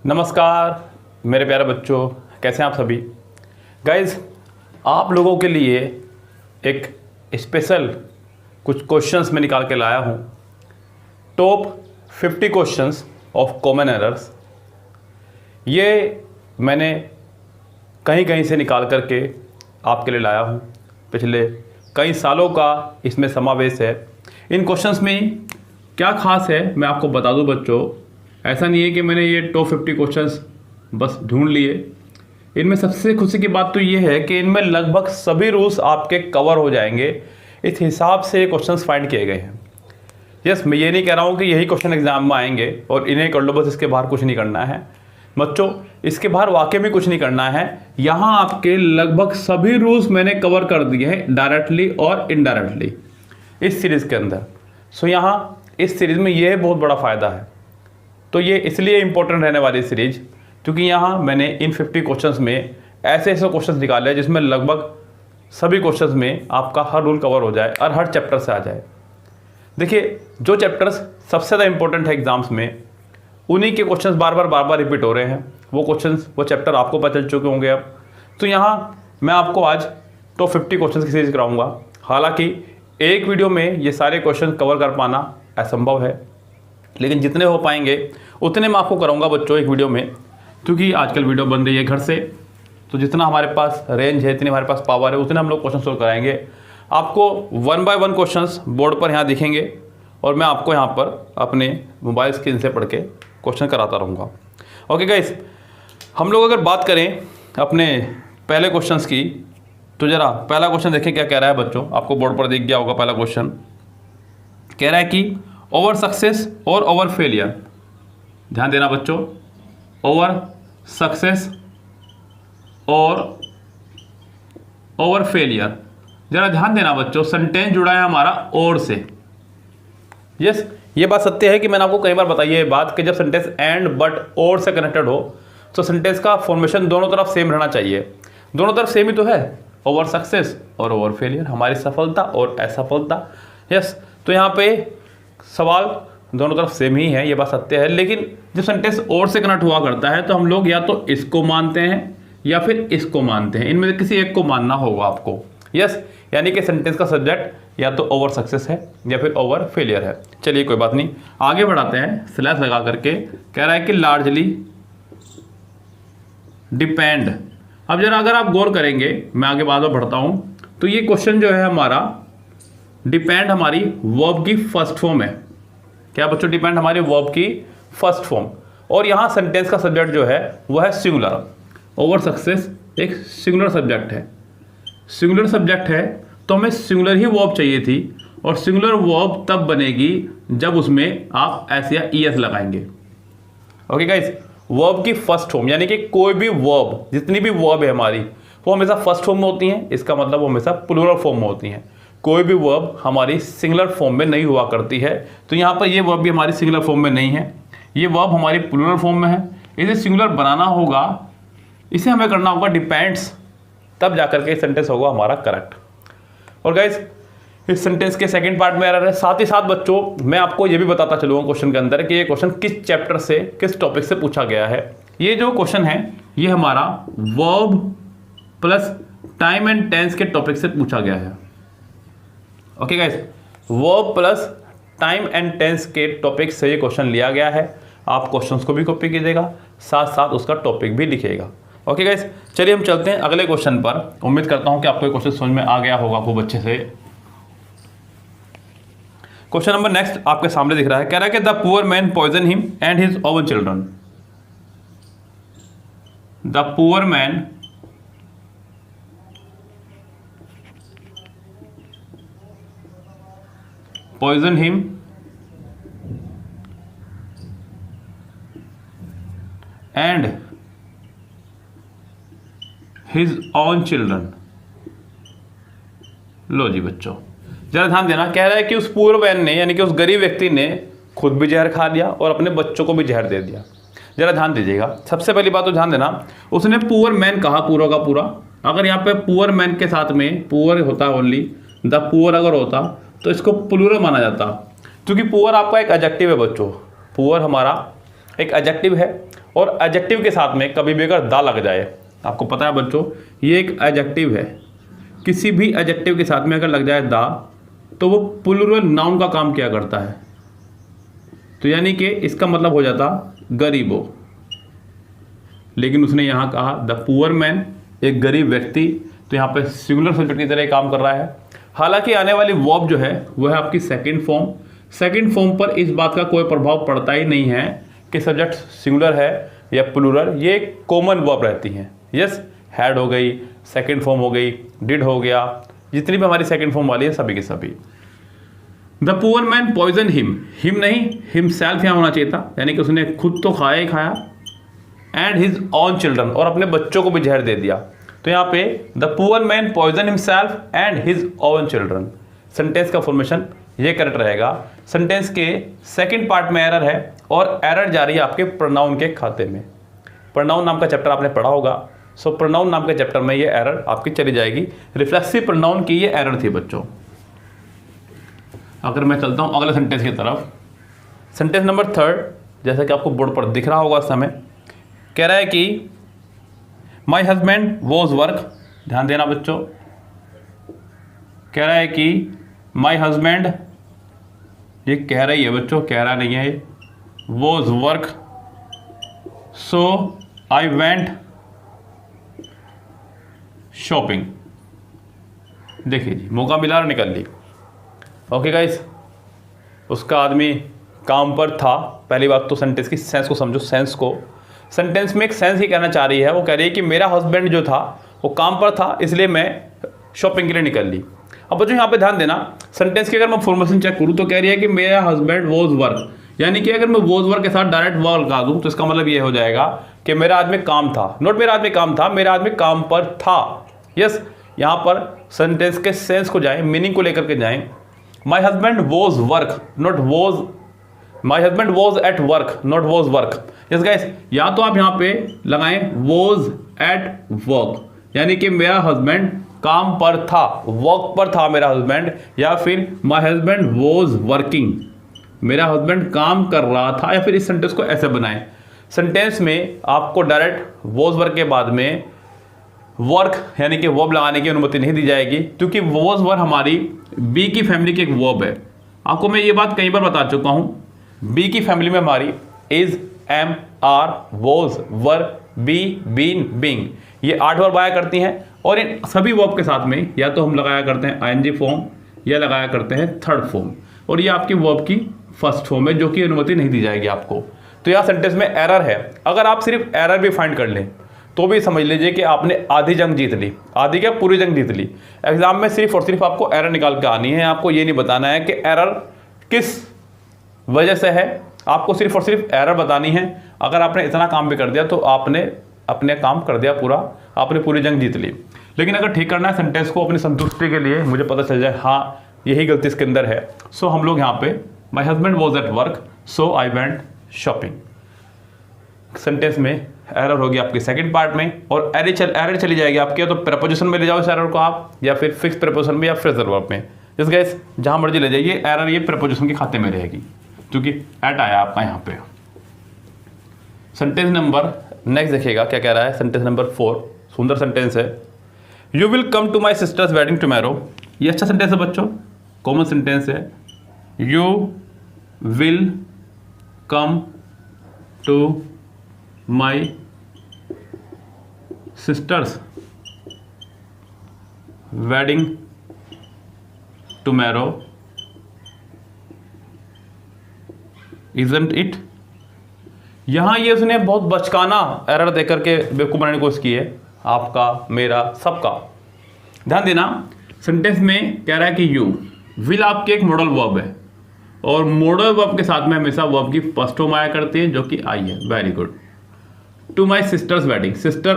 नमस्कार मेरे प्यारे बच्चों, कैसे हैं आप सभी। गाइस, आप लोगों के लिए एक स्पेशल कुछ क्वेश्चंस मैं निकाल के लाया हूं। Top 50 questions of common errors. ये मैंने कहीं कहीं से निकाल करके आपके लिए लाया हूं। पिछले कई सालों का इसमें समावेश है। इन क्वेश्चंस में क्या खास है मैं आपको बता दूं बच्चों। ऐसा नहीं है कि मैंने ये टॉप 50 क्वेश्चंस बस ढूंढ लिए। इनमें सबसे खुशी की बात तो ये है कि इनमें लगभग सभी रूल्स आपके कवर हो जाएंगे। इस हिसाब से क्वेश्चंस फाइंड किए गए हैं। यस, मैं ये नहीं कह रहा हूँ कि यही क्वेश्चन एग्जाम में आएंगे और इन्हें कर लो बस, इसके बाहर कुछ नहीं करना है बच्चों। इसके बाहर वाकई में कुछ नहीं करना है। यहाँ आपके लगभग सभी रूल्स मैंने कवर कर दिए हैं, डायरेक्टली और इनडायरेक्टली, इस सीरीज़ के अंदर। सो यहाँ इस सीरीज़ में यह बहुत बड़ा फ़ायदा है। तो ये इसलिए इंपॉर्टेंट रहने वाली सीरीज क्योंकि यहाँ मैंने इन 50 क्वेश्चंस में ऐसे क्वेश्चंस निकाले जिसमें लगभग सभी क्वेश्चंस में आपका हर रूल कवर हो जाए और हर चैप्टर से आ जाए। देखिए, जो चैप्टर्स सबसे ज़्यादा इंपॉर्टेंट है एग्जाम्स में, उन्हीं के क्वेश्चंस बार बार रिपीट हो रहे हैं। वो चैप्टर आपको पता चल चुके होंगे अब। तो यहाँ मैं आपको आज टॉप 50 क्वेश्चन की सीरीज कराऊंगा। हालांकि एक वीडियो में ये सारे क्वेश्चन कवर कर पाना असंभव है, लेकिन जितने हो पाएंगे उतने मैं आपको कराऊंगा बच्चों एक वीडियो में, क्योंकि आजकल वीडियो बन रही है घर से। तो जितना हमारे पास रेंज है, इतनी हमारे पास पावर है, उतने हम लोग क्वेश्चन सोल्व कराएंगे। आपको 1 बाय 1 क्वेश्चंस बोर्ड पर यहाँ दिखेंगे और मैं आपको यहाँ पर अपने मोबाइल स्क्रीन से पढ़ के क्वेश्चन कराता रहूँगा। ओके गाइस, हम लोग अगर बात करें अपने पहले क्वेश्चन की, तो ज़रा पहला क्वेश्चन देखें क्या कह रहा है बच्चों। आपको बोर्ड पर दिख गया होगा। पहला क्वेश्चन कह रहा है कि ओवर सक्सेस और ओवर फेलियर। ध्यान देना बच्चों, ओवर सक्सेस और ओवर फेलियर। जरा ध्यान देना बच्चों, सेंटेंस जुड़ा है हमारा और से। यस, ये बात सत्य है कि मैंने आपको कई बार बताई है बात कि जब सेंटेंस एंड बट और से कनेक्टेड हो तो सेंटेंस का फॉर्मेशन दोनों तरफ सेम रहना चाहिए। दोनों तरफ सेम ही तो है, ओवर सक्सेस और ओवर फेलियर, हमारी सफलता और असफलता। यस, तो यहाँ पे सवाल दोनों तरफ सेम ही है, ये बात सत्य है। लेकिन जब सेंटेंस और से कनेक्ट हुआ करता है तो हम लोग या तो इसको मानते हैं या फिर इसको मानते हैं। इनमें किसी एक को मानना होगा आपको। यस, यानी कि सेंटेंस का सब्जेक्ट या तो ओवर सक्सेस है या फिर ओवर फेलियर है। चलिए कोई बात नहीं, आगे बढ़ाते हैं। स्लैश लगा करके कह रहा है कि लार्जली डिपेंड। अब जरा अगर आप गौर करेंगे, मैं आगे बाद में बढ़ता हूं, तो ये क्वेश्चन जो है हमारा डिपेंड हमारी वर्ब की फर्स्ट फॉर्म है। क्या बच्चों? डिपेंड हमारी वर्ब की फर्स्ट फॉर्म। और यहाँ सेंटेंस का सब्जेक्ट जो है वह है सिंगुलर। ओवर सक्सेस एक सिंगुलर सब्जेक्ट है। सिंगुलर सब्जेक्ट है तो हमें सिंगुलर ही वर्ब चाहिए थी, और सिंगुलर वर्ब तब बनेगी जब उसमें आप एस या ईएस लगाएंगे। ओके गाइस, वर्ब की फर्स्ट फॉर्म यानी कि कोई भी वर्ब, जितनी भी वर्ब है हमारी, वो हमेशा फर्स्ट फॉर्म में होती हैं। इसका मतलब वो हमेशा प्लूरल फॉर्म में होती हैं। कोई भी वर्ब हमारी सिंगुलर फॉर्म में नहीं हुआ करती है। तो यहाँ पर ये वर्ब भी हमारी सिंगुलर फॉर्म में नहीं है, ये वर्ब हमारी प्लूरल फॉर्म में है। इसे सिंगुलर बनाना होगा, इसे हमें करना होगा डिपेंड्स, तब जाकर के सेंटेंस होगा हमारा करेक्ट। और गाइस, इस सेंटेंस के सेकंड पार्ट में एरर है। साथ ही साथ बच्चों मैं आपको ये भी बताता चलूँगा क्वेश्चन के अंदर कि ये क्वेश्चन किस चैप्टर से, किस टॉपिक से पूछा गया है। ये जो क्वेश्चन है ये हमारा verb plus time and tense के टॉपिक से पूछा गया है। Okay guys, verb plus time and tense के टॉपिक से ये क्वेश्चन लिया गया है। आप क्वेश्चंस को भी कॉपी कीजिएगा, साथ साथ उसका टॉपिक भी लिखिएगा। ओके गाइस, चलिए हम चलते हैं अगले क्वेश्चन पर। उम्मीद करता हूं कि आपको ये क्वेश्चन समझ में आ गया होगा खूब अच्छे से। क्वेश्चन नंबर नेक्स्ट आपके सामने दिख रहा है। कह रहा है कि the poor man poison him and his own children. The poor man poison him and his own children। लो जी बच्चों, जरा ध्यान देना। कह रहा है कि उस पूअर मैन ने, यानी कि उस गरीब व्यक्ति ने खुद भी जहर खा लिया और अपने बच्चों को भी जहर दे दिया। जरा ध्यान दीजिएगा। सबसे पहली बात तो ध्यान देना, उसने पुअर मैन कहा पूरा का पूरा। अगर यहाँ पे पुअर मैन के साथ में पुअर होता, ओनली द पुअर अगर होता तो इसको प्लूरल माना जाता, क्योंकि पुअर आपका एक एडजेक्टिव है बच्चों। पुअर हमारा एक एडजेक्टिव है और एडजेक्टिव के साथ में कभी भी अगर दा लग जाए, आपको पता है बच्चों ये एक एडजेक्टिव है, किसी भी एडजेक्टिव के साथ में अगर लग जाए दा तो वो प्लूरल नाउन का काम क्या करता है, तो यानी कि इसका मतलब हो जाता गरीबों। लेकिन उसने यहाँ कहा द पुअर मैन, एक गरीब व्यक्ति, तो यहाँ पे सिंगुलर सब्जेक्ट की तरह काम कर रहा है। हालांकि आने वाली वर्ब जो है वो है आपकी सेकंड फॉर्म। सेकंड फॉर्म पर इस बात का कोई प्रभाव पड़ता ही नहीं है कि सब्जेक्ट सिंगुलर है या प्लूरल, ये एक कॉमन वर्ब रहती हैं। यस, हैड हो गई, सेकंड फॉर्म हो गई, डिड हो गया, जितनी भी हमारी सेकंड फॉर्म वाली है सभी के सभी। The poor man poison him नहीं हिमसेल्फ यहाँ होना चाहिए था, यानी कि उसने खुद तो खाया ही खाया, एंड हिज ऑन चिल्ड्रन, और अपने बच्चों को भी जहर दे दिया। तो यहाँ पे the poor man poison himself and his own children, sentence का फॉर्मेशन ये करेक्ट रहेगा। सेंटेंस के सेकंड पार्ट में एरर है और एरर जा रही है आपके प्रोनाउन के खाते में। प्रोनाउन नाम का चैप्टर आपने पढ़ा होगा, सो प्रोनाउन नाम के चैप्टर में ये एरर आपकी चली जाएगी। रिफ्लेक्सिव प्रोनाउन की ये एरर थी बच्चों। अगर मैं चलता हूँ अगले सेंटेंस की तरफ, सेंटेंस नंबर 3, जैसा कि आपको बोर्ड पर दिख रहा होगा इस समय, कह रहा है कि माई हस्बैंड वॉज वर्क, ध्यान देना बच्चों, कह रहा है कि माई हस्बैंड, ये कह रही है बच्चों, कह रहा नहीं है, was work, so I went shopping. देखिए जी, मौका मिला और निकल ली। ओके गाइस, उसका आदमी काम पर था। पहली बात तो सेंटेंस की सेंस को समझो, सेंस को। सेंटेंस में एक सेंस ही कहना चाह रही है, वो कह रही है कि मेरा हस्बैंड जो था वो काम पर था, इसलिए मैं शॉपिंग के लिए निकल ली। अब बच्चों यहाँ पे ध्यान देना, सेंटेंस की अगर मैं फॉर्मेशन चेक करूँ तो कह रही है कि मेरा हस्बैंड वॉज वर्क, यानी कि अगर मैं वॉज वर्क के साथ डायरेक्ट वर्क लगा दूँ तो इसका मतलब ये हो जाएगा कि मेरा आदमी काम था, नोट मेरा आदमी काम था, मेरा आदमी काम पर था। यस, यहाँ पर सेंटेंस के सेंस को जाएं, मीनिंग को लेकर के जाएं। My husband was work, not was, my husband was at work, not was work. Yes guys, या तो आप यहाँ पे लगाएं वॉज एट वर्क, यानी कि मेरा हस्बैंड काम पर था, वर्क पर था मेरा हस्बैंड, या फिर माई हस्बैंड वॉज वर्किंग, मेरा हस्बैंड काम कर रहा था, या फिर इस सेंटेंस को ऐसे बनाएं। सेंटेंस में आपको डायरेक्ट वॉज वर्क के बाद में वर्क यानी कि वर्ब लगाने की अनुमति नहीं दी जाएगी, क्योंकि वॉज वर्ब हमारी बी की फैमिली की एक वर्ब है। आपको मैं ये बात कई बार बता चुका हूँ, बी की फैमिली में हमारी is, am, are, was, were, be, been, being, ये 8 वर्ब आया करती हैं, और इन सभी वर्ब के साथ में या तो हम लगाया करते हैं आईएनजी फॉर्म या लगाया करते हैं थर्ड फॉर्म, और ये आपकी वर्ब की फर्स्ट फॉर्म है जो कि अनुमति नहीं दी जाएगी आपको। तो यह सेंटेंस में एरर है। अगर आप सिर्फ एरर भी फाइंड कर लें तो भी समझ लीजिए कि आपने आधी जंग जीत ली, आधी क्या पूरी जंग जीत ली। एग्जाम में सिर्फ और सिर्फ आपको एरर निकाल के आनी है, आपको ये नहीं बताना है कि एरर किस वजह से है, आपको सिर्फ और सिर्फ एरर बतानी है। अगर आपने इतना काम भी कर दिया तो आपने अपने काम कर दिया पूरा, आपने पूरी जंग जीत ली। लेकिन अगर ठीक करना है सेंटेंस को अपनी संतुष्टि के लिए, मुझे पता चल जाए हाँ यही गलती इसके अंदर है, सो हम लोग यहाँ पे my husband was at work so I went shopping, sentence में एरर होगी आपके सेकंड पार्ट में, और एरर चली जाएगी आपके, तो प्रपोजिशन में ले जाओ इस एरर को आप, या फिर फिक्स प्रपोजिशन में या फ्रेजल वर्ब में, जिस गाइस जहां मर्जी ले जाइए, एरर ये प्रपोजिशन के खाते में रहेगी क्योंकि एट आया आपका यहाँ पे। सेंटेंस नंबर नेक्स्ट देखिएगा क्या कह रहा है, सेंटेंस नंबर 4, सुंदर सेंटेंस है। You will come to my sister's wedding tomorrow, ये अच्छा सेंटेंस है बच्चों, कॉमन सेंटेंस है। You will come to my sister's wedding tomorrow, isn't it. यहां ये उसने बहुत बचकाना एरर देकर के बेवकूफ बनाने की कोशिश की है, आपका, मेरा, सबका। ध्यान देना, सेंटेंस में कह रहा है कि यू विल आपके एक मॉडल वर्ब है, और मॉडल वर्ब के साथ में हमेशा वर्ब की फर्स्ट फॉर्म आया करती है जो कि आई है। Very good. To my sister's wedding, sister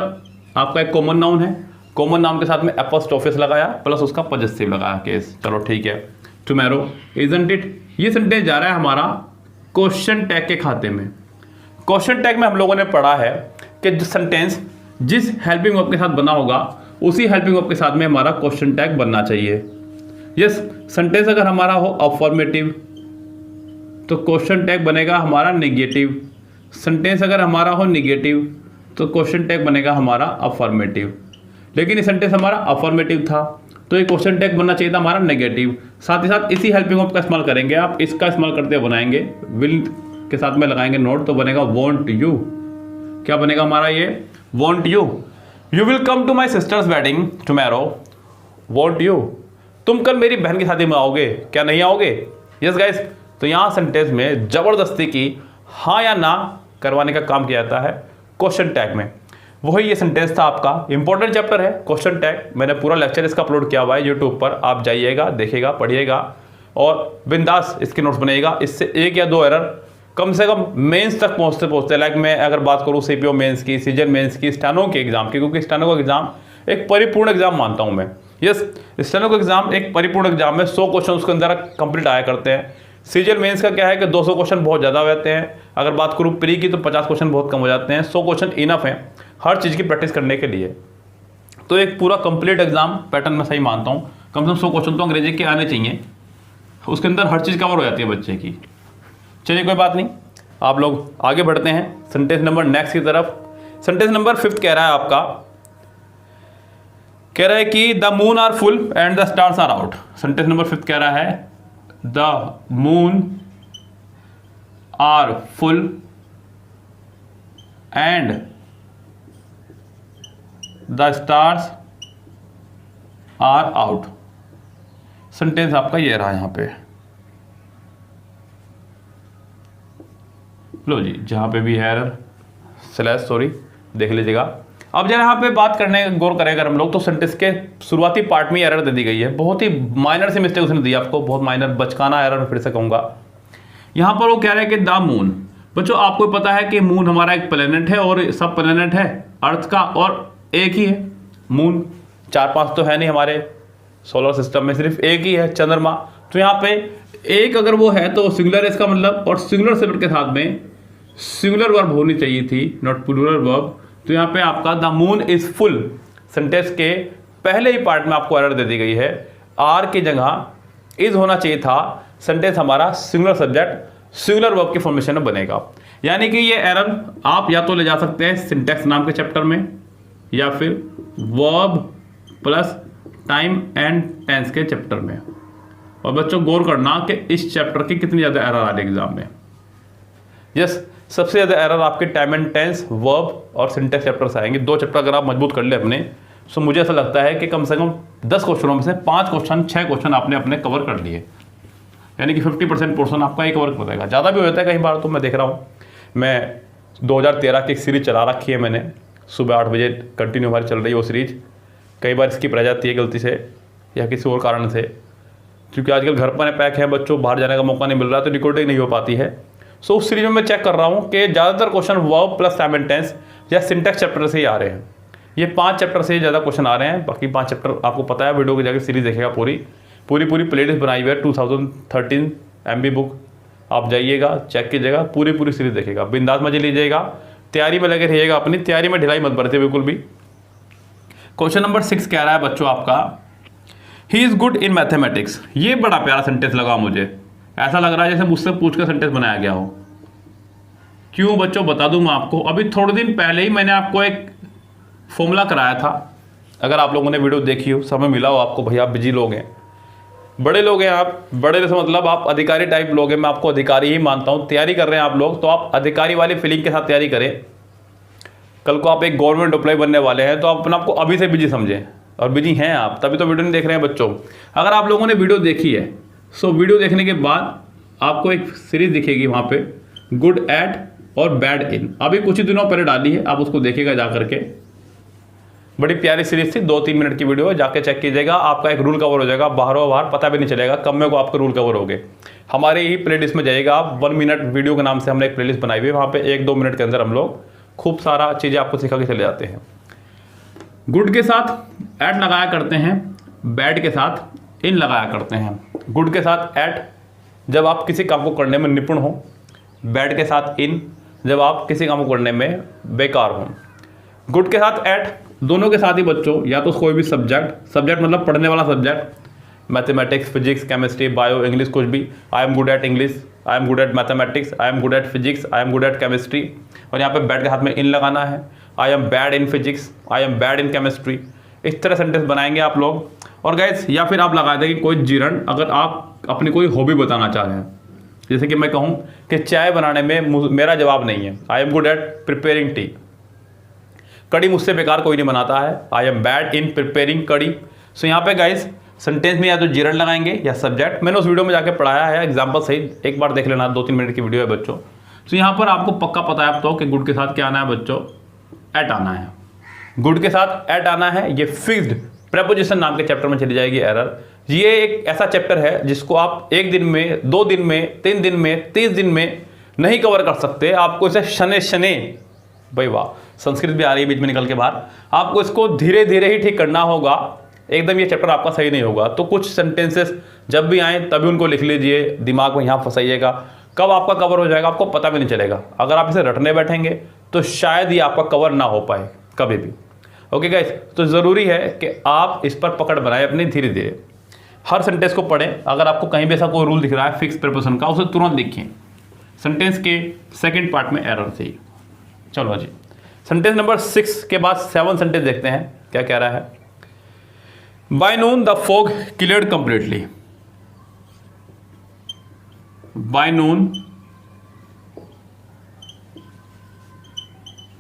आपका एक कॉमन नाउन है, कॉमन नाउन के साथ में एपोस्ट्रोफिस लगाया प्लस उसका पॉजेसिव लगाया केस, चलो ठीक है। टुमारो, इजंट इट, ये सेंटेंस जा रहा है हमारा क्वेश्चन टैग के खाते में। क्वेश्चन टैग में हम लोगों ने पढ़ा है कि जो सेंटेंस जिस हेल्पिंग वर्ब के साथ बना होगा उसी हेल्पिंग वर्ब के साथ में हमारा क्वेश्चन टैग बनना चाहिए। यस, सेंटेंस अगर हमारा हो अफर्मेटिव तो क्वेश्चन टैग बनेगा हमारा नेगेटिव, सेंटेंस अगर हमारा हो निगेटिव तो क्वेश्चन टैग बनेगा हमारा अफर्मेटिव, लेकिन ये सेंटेंस हमारा अफर्मेटिव था तो ये क्वेश्चन टैग बनना चाहिए था हमारा नेगेटिव। साथ ही साथ इसी हेल्पिंग वर्ब का इस्तेमाल करेंगे, आप इसका इस्तेमाल करते हुए बनाएंगे, विल के साथ में लगाएंगे नोट तो बनेगा वॉन्ट यू। क्या बनेगा हमारा ये won't you. You will come to my sister's wedding tomorrow, won't you. तुम कल मेरी बहन की शादी में आओगे, क्या नहीं आओगे? यस गाइस, तो यहाँ सेंटेंस में जबरदस्ती की हाँ या ना करवाने का काम किया जाता है क्वेश्चन टैग में। वही ये सेंटेंस था आपका, इंपॉर्टेंट चैप्टर है क्वेश्चन टैग। मैंने पूरा लेक्चर इसका अपलोड किया हुआ है यूट्यूब पर, आप जाइएगा, देखिएगा, पढ़िएगा और बिंदास इसके नोट्स बनाइएगा। इससे एक या दो एरर कम से कम मेंस तक पहुंचते पहुंचते, लाइक मैं अगर बात करूं सीपीओ मेंस की, सीजन मेंस की, स्टेनो के एग्जाम की, क्योंकि स्टेनो का एग्जाम एक परिपूर्ण एग्जाम मानता हूं मैं। यस, स्टेनो का एग्जाम एक परिपूर्ण एग्जाम में 100 क्वेश्चन उसके अंदर कंप्लीट आया करते हैं। सीजन मेंस का क्या है कि 200 क्वेश्चन बहुत ज़्यादा रहते हैं। अगर बात करूँ प्री की तो 50 क्वेश्चन बहुत कम हो जाते हैं। 100 क्वेश्चन इनफ है हर चीज़ की प्रैक्टिस करने के लिए। तो एक पूरा कंप्लीट एग्जाम पैटर्न में सही मानता हूँ, कम से कम 100 क्वेश्चन तो अंग्रेजी के आने चाहिए, उसके अंदर हर चीज़ कवर हो जाती है बच्चे की। चलिए कोई बात नहीं, आप लोग आगे बढ़ते हैं सेंटेंस नंबर नेक्स्ट की तरफ। सेंटेंस नंबर 5 कह रहा है आपका, कह रहा है कि the moon are full and the stars are out. Sentence number 5 कह रहा है the moon are full and the stars are out. Sentence आपका ये रहा यहां पे, लो जी, जहां पे भी है एरर स्लैश सॉरी देख लीजिएगा। अब जरा यहाँ पे बात करने गौर करें अगर हम लोग, तो सेंटेंस के शुरुआती पार्ट में एरर दे दी गई है, बहुत ही माइनर से मिस्टेक उसने दी आपको, बहुत माइनर बचकाना एरर फिर से कहूंगा। यहाँ पर वो कह रहे हैं कि द मून, बच्चों आपको पता है कि मून हमारा एक प्लेनेट है और सब प्लेनेट है अर्थ का और एक ही है मून, 4-5 तो है नहीं हमारे सोलर सिस्टम में, सिर्फ एक ही है चंद्रमा। तो यहाँ पे एक अगर वो है तो सिंगुलर इसका मतलब, और सिंगुलर सब्जेक्ट के साथ में सिंगुलर वर्ब होनी चाहिए थी, नॉट प्लूरल वर्ब। तो यहाँ पे आपका the moon is full sentence के पहले ही पार्ट में आपको एरर दे दी गई है, आर की जगह इज होना चाहिए था। सेंटेंस हमारा सिंगुलर सब्जेक्ट सिंगुलर वर्ब के फॉर्मेशन में बनेगा। यानी कि ये एरर आप या तो ले जा सकते हैं सिंटैक्स नाम के चैप्टर में या फिर verb plus time and tense के चैप्टर में। और बच्चों गौर करना कि इस चैप्टर की कितनी ज़्यादा एरर आ रही है एग्जाम में। यस, सबसे ज़्यादा एरर आपके टाइम एंड टेंस, वर्ब और सिंटैक्स चैप्टर से आएंगे। 2 चैप्टर अगर आप मजबूत कर ले अपने, तो मुझे ऐसा लगता है कि कम से कम 10 क्वेश्चनों में से 5 क्वेश्चन 6 क्वेश्चन आपने अपने कवर कर लिए, यानी कि 50% पोर्शन आपका ही कवर कर देगा। ज़्यादा भी हो जाता है कई बार, तो मैं देख रहा हूँ, मैं 2013 की एक सीरीज चला रखी है मैंने, सुबह 8 बजे कंटिन्यू हमारी चल रही है वो सीरीज। कई बार स्किप रह जाती है गलती से या किसी और कारण से, क्योंकि आजकल घर पर पैक है बच्चों, बाहर जाने का मौका नहीं मिल रहा, तो रिकॉर्डिंग नहीं हो पाती है। सो उस सीरीज में मैं चेक कर रहा हूँ कि ज़्यादातर question verb plus time and tense या सिंटैक्स चैप्टर से ही आ रहे हैं। ये 5 चैप्टर से ज़्यादा क्वेश्चन आ रहे हैं, बाकी 5 चैप्टर आपको पता है, वीडियो की जाकर सीरीज देखेगा, पूरी प्लेलिस्ट बनाई हुई है 2013 MB बुक, आप जाइएगा चेक कीजिएगा, पूरी सीरीज देखेगा, बिंदास मजे लीजिएगा, तैयारी में लगे रहिएगा, अपनी तैयारी में ढिलाई मत बरते बिल्कुल भी। क्वेश्चन नंबर 6 कह रहा है बच्चों आपका, he is good in mathematics. ये बड़ा प्यारा सेंटेंस लगा मुझे, ऐसा लग रहा है जैसे मुझसे पूछ कर सेंटेंस बनाया गया हो। क्यों बच्चों, बता दूं मैं आपको। अभी थोड़े दिन पहले ही मैंने आपको एक फॉर्मूला कराया था, अगर आप लोगों ने वीडियो देखी हो, समय मिला हो आपको, भैया आप बिजी लोग हैं, बड़े लोग हैं आप, बड़े से मतलब आप अधिकारी टाइप लोग हैं, मैं आपको अधिकारी ही मानता हूँ। तैयारी कर रहे हैं आप लोग, तो आप अधिकारी वाली फीलिंग के साथ तैयारी करें। कल को आप एक गवर्नमेंट एम्प्लॉय बनने वाले हैं, तो आप अपने आपको अभी से बिजी समझें, और बिजी हैं आप तभी तो वीडियो नहीं देख रहे हैं बच्चों। अगर आप लोगों ने वीडियो देखी है, सो वीडियो देखने के बाद आपको एक सीरीज दिखेगी वहाँ पे, गुड एट और बैड इन, अभी कुछ ही दिनों पहले डाली है, आप उसको देखिएगा जा करके, बड़ी प्यारी सीरीज थी, 2-3 मिनट की वीडियो है, जाके चेक कीजिएगा, आपका एक रूल कवर हो जाएगा, बाहरों बाहर पता भी नहीं चलेगा कब में को आपके रूल कवर हो गए। हमारे ही प्लेलिस्ट में जाइएगा आप, 1 मिनट वीडियो के नाम से हमने एक प्लेलिस्ट बनाई हुई है, वहाँ पे 1-2 मिनट के अंदर हम लोग खूब सारा चीज़ें आपको सिखा के चले जाते हैं। गुड के साथ एट लगाया करते हैं, बैड के साथ इन लगाया करते हैं। गुड के साथ एट जब आप किसी काम को करने में निपुण हो, बैड के साथ इन जब आप किसी काम को करने में बेकार हो। गुड के साथ एट दोनों के साथ ही बच्चों, या तो कोई भी सब्जेक्ट मतलब पढ़ने वाला subject, mathematics, physics, chemistry, bio, English, कुछ भी, I am good at English, I am good at mathematics, I am good at physics, I am good at chemistry, और यहाँ पे बैड के हाथ में इन लगाना है, I am bad in physics, I am bad in chemistry. इस तरह सेंटेंस बनाएंगे आप लोग। और गाइस या फिर आप लगा दें कि कोई जीरण, अगर आप अपनी कोई हॉबी बताना चाह रहे हैं, जैसे कि मैं कहूँ कि चाय बनाने में मेरा जवाब नहीं है, I am good at preparing T. कड़ी मुझसे बेकार कोई नहीं बनाता है, I am bad in preparing कड़ी। सो यहाँ पे गाइस सेंटेंस में या तो जीरण लगाएंगे या सब्जेक्ट। मैंने उस वीडियो में जाके पढ़ाया है एग्जाम्पल सहित, एक बार देख लेना, 2-3 मिनट की वीडियो है बच्चों। तो यहाँ पर आपको पक्का पता है अब तो कि गुड के साथ क्या आना है बच्चों, एट आना है। गुड के साथ एट आना है। ये फिक्स्ड प्रेपोजिशन नाम के चैप्टर में चली जाएगी एरर। ये एक ऐसा चैप्टर है जिसको आप 1 दिन में, 2 दिन में, 3 दिन में, 30 दिन में नहीं कवर कर सकते। आपको इसे शने शने, भाई वाह संस्कृत भी आ रही है बीच में निकल के बाहर, आपको इसको धीरे धीरे ही ठीक करना होगा। एकदम ये चैप्टर आपका सही नहीं होगा। तो कुछ सेंटेंसेस जब भी आए तभी उनको लिख लीजिए, दिमाग में यहाँ फंसाइएगा। कब आपका कवर हो जाएगा आपको पता भी नहीं चलेगा। अगर आप इसे रटने बैठेंगे तो शायद ये आपका कवर ना हो पाए कभी भी। ओके गाइस, तो ज़रूरी है कि आप इस पर पकड़ बनाएं अपनी धीरे धीरे। हर सेंटेंस को पढ़ें। अगर आपको कहीं भी ऐसा कोई रूल दिख रहा है फिक्स प्रीपोजिशन का, उसे तुरंत देखिए। सेंटेंस के सेकंड पार्ट में एरर थी। चलो जी, सेंटेंस नंबर 6 के बाद 7 सेंटेंस देखते हैं क्या कह रहा है। By noon the fog cleared completely. By noon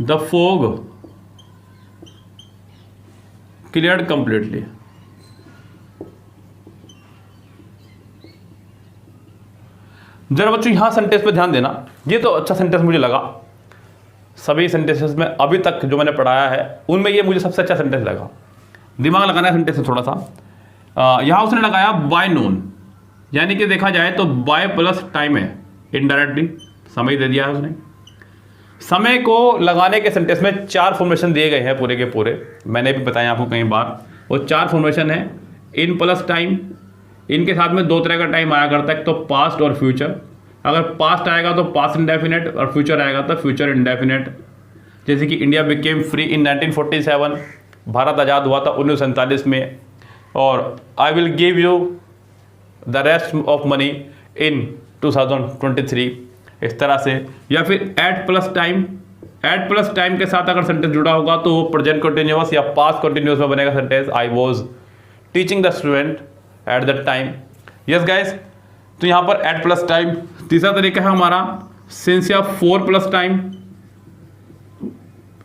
the fog cleared completely. जरा बच्चों यहां सेंटेंस पे ध्यान देना। ये तो अच्छा सेंटेंस मुझे लगा, सभी सेंटेंसेस में अभी तक जो मैंने पढ़ाया है उनमें ये मुझे सबसे अच्छा सेंटेंस लगा। दिमाग लगाना है सेंटेंस में थोड़ा सा। यहां उसने लगाया बाय नून, यानी कि देखा जाए तो बाय प्लस टाइम है, इनडायरेक्टली समय दे दिया है उसने। समय को लगाने के सेंटेंस में 4 फॉर्मेशन दिए गए हैं पूरे के पूरे, मैंने भी बताया आपको कई बार। वो 4 फॉर्मेशन है। इन प्लस टाइम, इनके साथ में 2 तरह का टाइम आया करता है, एक तो पास्ट और फ्यूचर। अगर पास्ट आएगा तो पास्ट इंडेफिनेट और फ्यूचर आएगा तो फ्यूचर इंडेफिनेट। जैसे कि India became free in 1947, Bharat आज़ाद हुआ था 1947 में, और I will give you the rest of money in 2023, इस तरह से। या फिर at plus time, at plus time के साथ अगर सेंटेंस जुड़ा होगा तो वो प्रेजेंट कंटिन्यूअस या पास्ट कंटिन्यूअस में बनेगा sentence. I was teaching the student at that time. Yes guys, तो यहाँ पर एट प्लस टाइम। तीसरा तरीका है हमारा सिंस या 4 प्लस टाइम।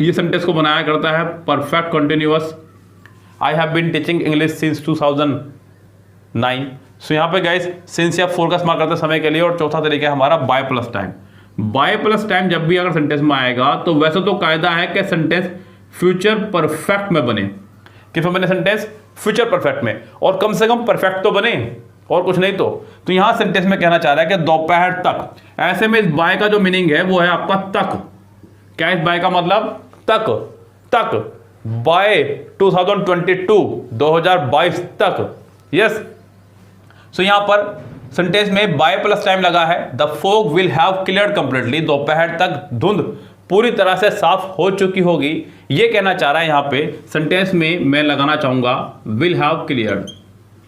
ये सेंटेंस को बनाया करता है perfect continuous. I have been teaching English since 2009। So यहाँ पे गाइस सिंस या 4 का इस्तेमाल करते हैं समय के लिए। और चौथा तरीका है हमारा by plus time. By plus time जब भी अगर सेंटेंस में आएगा तो वैसे तो कायदा है कि सेंटेंस फ्यूचर परफेक्ट में बने। किसमें बने सेंटेंस? फ्यूचर परफेक्ट में, और कम से कम परफेक्ट तो बने, और कुछ नहीं तो यहां सेंटेंस में कहना चाह रहा है कि दोपहर तक। ऐसे में इस बाय का जो मीनिंग है वो है आपका तक। क्या इस बाय का मतलब? तक बाय 2022 तक। यस, सो यहां पर सेंटेंस में बाय प्लस टाइम लगा है। The fog will have cleared completely, दोपहर तक धुंध पूरी तरह से साफ हो चुकी होगी। ये कहना चाह रहा है यहां पे सेंटेंस में मैं लगाना चाहूंगा will have cleared,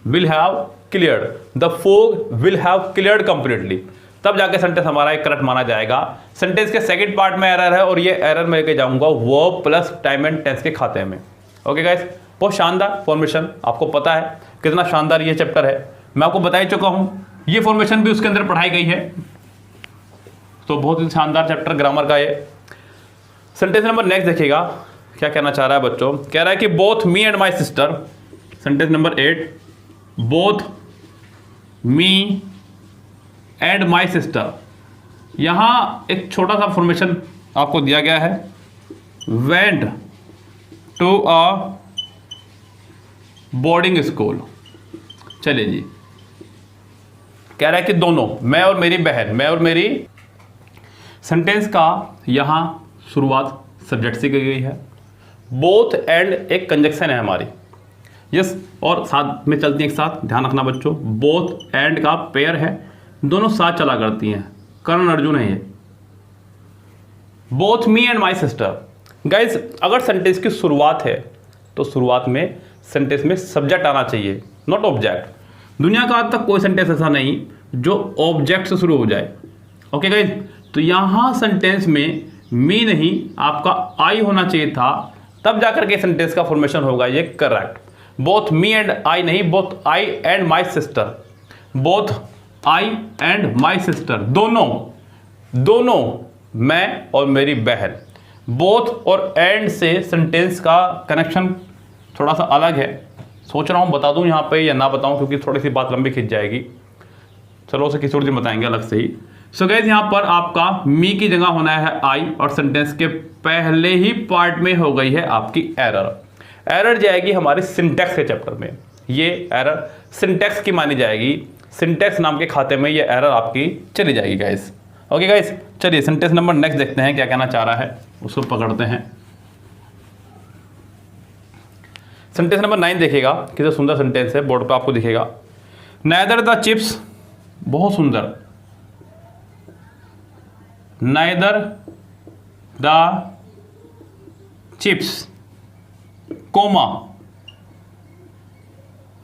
will have cleared, the fog will have cleared completely, तब जाके सेंटेंस हमारा एक करेक्ट माना जाएगा। सेंटेंस के सेकंड पार्ट में एरर है, और ये एरर मैं लेके जाऊंगा verb plus time and tense के खाते में। ओके गाइस, बहुत शानदार फॉर्मेशन, आपको पता है कितना शानदार ये चैप्टर है, मैं आपको बता ही चुका हूं। ये फॉर्मेशन भी उसके अंदर पढ़ाई गई है, तो बहुत ही शानदार चैप्टर ग्रामर का ये। सेंटेंस नंबर नेक्स्ट देखिएगा क्या कहना चाह रहा है बच्चों। कह रहा है कि both me and my sister, sentence number 8, both me and my sister. यहां एक छोटा सा फॉर्मेशन आपको दिया गया है, went to a boarding school. चलिए जी, कह रहा है कि दोनों, मैं और मेरी बहन, मैं और मेरी। सेंटेंस का यहां शुरुआत सब्जेक्ट से की गई है। बोथ एंड एक कंजक्शन है हमारी। यस, और साथ में चलती हैं एक साथ, ध्यान रखना बच्चों। बोथ एंड का पेयर है, दोनों साथ चला करती हैं। कर्ण अर्जुन है ये। Both me and my sister. Guys, अगर सेंटेंस की शुरुआत है तो शुरुआत में सेंटेंस में सब्जेक्ट आना चाहिए, नॉट ऑब्जेक्ट। दुनिया का आज तक कोई सेंटेंस ऐसा नहीं जो ऑब्जेक्ट से शुरू हो जाए। ओके गाइस, तो यहाँ सेंटेंस में मी नहीं आपका आई होना चाहिए था, तब जाकर के सेंटेंस का फॉर्मेशन होगा ये correct. Both me and I नहीं, both I and my sister, both I and my sister, दोनों मैं और मेरी बहन। बोथ और एंड से सेंटेंस का कनेक्शन थोड़ा सा अलग है, सोच रहा हूँ बता दूँ यहाँ पे या ना बताऊँ, क्योंकि थोड़ी सी बात लंबी खिंच जाएगी। चलो उसे किसी और दिन बताएंगे अलग से ही। सो गाइस, यहाँ पर आपका मी की जगह होना है आई, और सेंटेंस के पहले ही पार्ट में हो गई है आपकी एरर जाएगी हमारे सिंटैक्स के चैप्टर में। ये एरर सिंटैक्स की मानी जाएगी, सिंटैक्स नाम के खाते में ये एरर आपकी चली जाएगी गाइस। ओके गाइस, चलिए सेंटेंस नंबर नेक्स्ट देखते हैं क्या कहना चाह रहा है, उसको पकड़ते हैं। सेंटेंस नंबर 9 देखिएगा, कितना सुंदर सेंटेंस है, बोर्ड पर आपको दिखेगा। नाइदर द चिप्स, बहुत सुंदर, neither the chips comma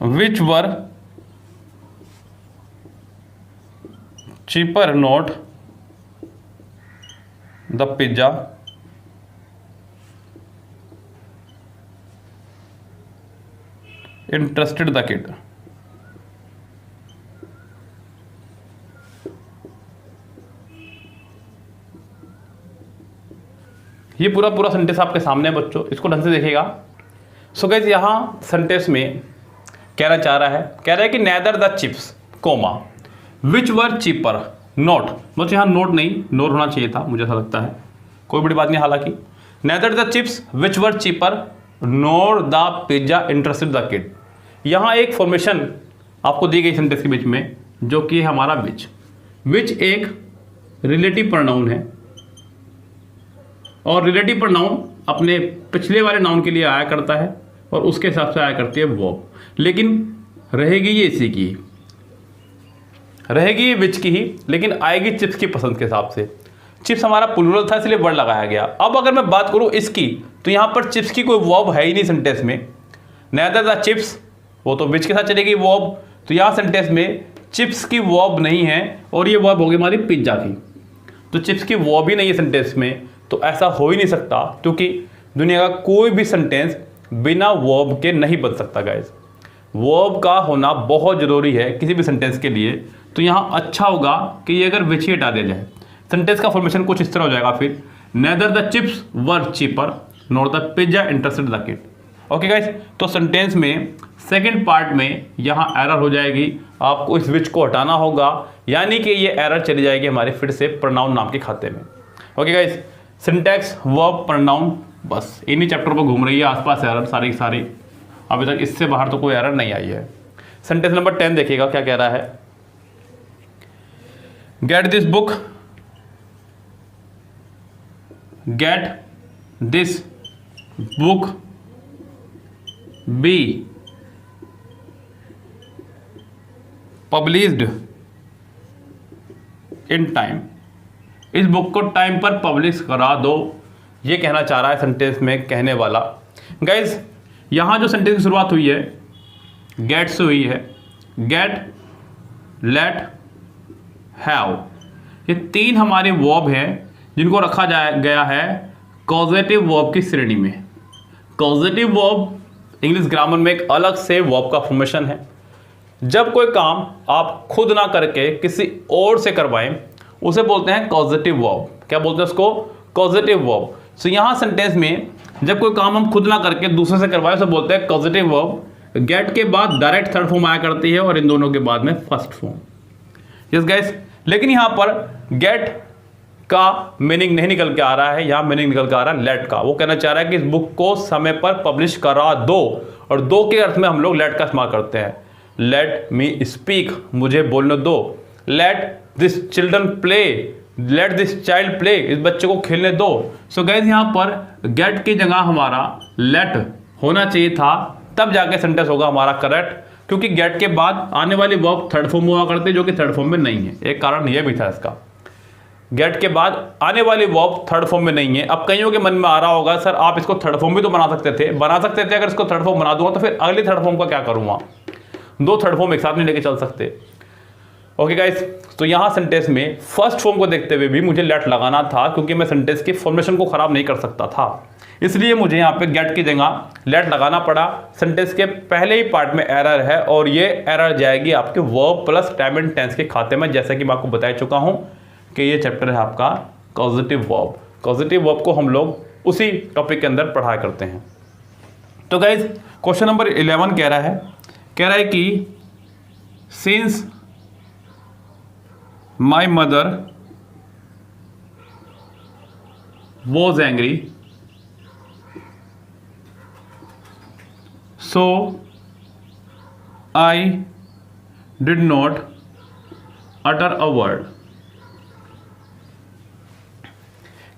which were cheaper not the pizza interested the kid। ये पूरा सेंटेंस आपके सामने है बच्चों, इसको ढंग से देखिएगा। सो गाइस, यहाँ सेंटेंस में कहना चाह रहा है कि neither the chips comma which were cheaper not, बस यहाँ नोट नहीं नोट होना चाहिए था, मुझे ऐसा लगता है, कोई बड़ी बात नहीं। हालांकि neither the chips which were cheaper nor the pizza interested the kid, यहाँ एक फॉर्मेशन आपको दी गई सेंटेंस के बीच में, जो कि हमारा विच एक रिलेटिव प्रोनाउन है, और रिलेटिव प्रोनाउन अपने पिछले वाले नाउन के लिए आया करता है और उसके हिसाब से आया करती है वर्ब, लेकिन रहेगी ये इसी की, रहेगी विच की ही, लेकिन आएगी चिप्स की पसंद के हिसाब से। चिप्स हमारा प्लूरल था इसलिए वर्ड लगाया गया। अब अगर मैं बात करूं इसकी, तो यहां पर चिप्स की कोई वर्ब है ही नहीं सेंटेंस में। नेदर द चिप्स, वो तो विच के साथ चलेगी वर्ब, तो यहां सेंटेंस में चिप्स की वर्ब नहीं है, और ये वर्ब होगी हमारी पिज्जा की, तो चिप्स की वर्ब ही नहीं है सेंटेंस में। तो ऐसा हो ही नहीं सकता, क्योंकि दुनिया का कोई भी सेंटेंस बिना वर्ब के नहीं बन सकता गाइस। वर्ब का होना बहुत ज़रूरी है किसी भी सेंटेंस के लिए। तो यहाँ अच्छा होगा कि ये अगर विच ही हटा दिया जाए, सेंटेंस का फॉर्मेशन कुछ इस तरह हो जाएगा फिर, neither the chips were cheaper not the pizza interested the kid. Okay guys, तो सेंटेंस में सेकंड पार्ट में यहाँ एरर हो जाएगी, आपको इस विच को हटाना होगा, यानी कि ये एरर चली जाएगी हमारे फिर से प्रोनाउन नाम के खाते में। Okay guys, syntax verb pronoun बस इन्हीं चैप्टर पर घूम रही है आसपास एरर सारी की सारी, अभी तक इससे बाहर तो कोई एरर नहीं आई है। सेंटेंस नंबर 10 देखिएगा क्या कह रहा है। Get this book, get this book be published in time, इस बुक को टाइम पर पब्लिश करा दो, ये कहना चाह रहा है सेंटेंस में कहने वाला। गाइज, यहाँ जो सेंटेंस की शुरुआत हुई है गेट से हुई है, गेट, लेट, हैव, ये तीन हमारे वर्ब हैं जिनको रखा गया है कॉजेटिव वर्ब की श्रेणी में। कॉजेटिव वर्ब इंग्लिश ग्रामर में एक अलग से वर्ब का फॉर्मेशन है। जब कोई काम आप खुद ना करके किसी और से करवाएं उसे बोलते हैं कॉजेटिव वर्ब। क्या बोलते हैं उसको? Causative verb. सो यहाँ सेंटेंस में जब कोई काम हम खुद ना करके दूसरे से करवाएं उसे बोलते हैं पॉजिटिव वर्ब। गेट के बाद डायरेक्ट थर्ड फॉर्म आया करती है और इन दोनों के बाद में फर्स्ट फॉर्म। यस गाइस, लेकिन यहाँ पर गेट का मीनिंग नहीं निकल के आ रहा है, यहाँ मीनिंग निकल के आ रहा है लेट का। वो कहना चाह रहा है कि इस बुक को समय पर पब्लिश करा दो, और दो के अर्थ में हम लोग लेट का इस्तेमाल करते हैं। लेट मी स्पीक, मुझे बोलने दो। Let this children play, let this child play, इस बच्चे को खेलने दो। सो गाइस, यहाँ पर गेट की जगह हमारा लेट होना चाहिए था, तब जाके सेंटेंस होगा हमारा करेक्ट, क्योंकि गेट के बाद आने वाली वर्ब थर्ड फॉर्म हुआ करते जो कि थर्ड फॉर्म में नहीं है। एक कारण यह भी था इसका, गेट के बाद आने वाली वर्ब थर्ड फॉर्म में नहीं है। अब कईयों के मन में आ रहा होगा सर आप इसको थर्ड फॉर्म भी तो बना सकते थे। अगर इसको थर्ड फॉर्म बना दूंगा तो फिर अगली थर्ड फॉर्म का क्या करूंगा? दो थर्ड फॉर्म एक साथ नहीं लेके चल सकते। ओके गाइस, तो यहाँ सेंटेंस में फर्स्ट फॉर्म को देखते हुए भी मुझे लेट लगाना था, क्योंकि मैं सेंटेंस की फॉर्मेशन को खराब नहीं कर सकता था, इसलिए मुझे यहाँ पे गेट की जगह लेट लगाना पड़ा। सेंटेंस के पहले ही पार्ट में एरर है और ये एरर जाएगी आपके verb plus time and tense के खाते में, जैसा कि मैं आपको बता चुका हूँ कि ये चैप्टर है आपका कॉजेटिव वर्ब। कॉजेटिव वर्ब को हम लोग उसी टॉपिक के अंदर पढ़ाया करते हैं। तो गाइज क्वेश्चन नंबर 11 कह रहा है कि since my mother was angry so I did not utter a word.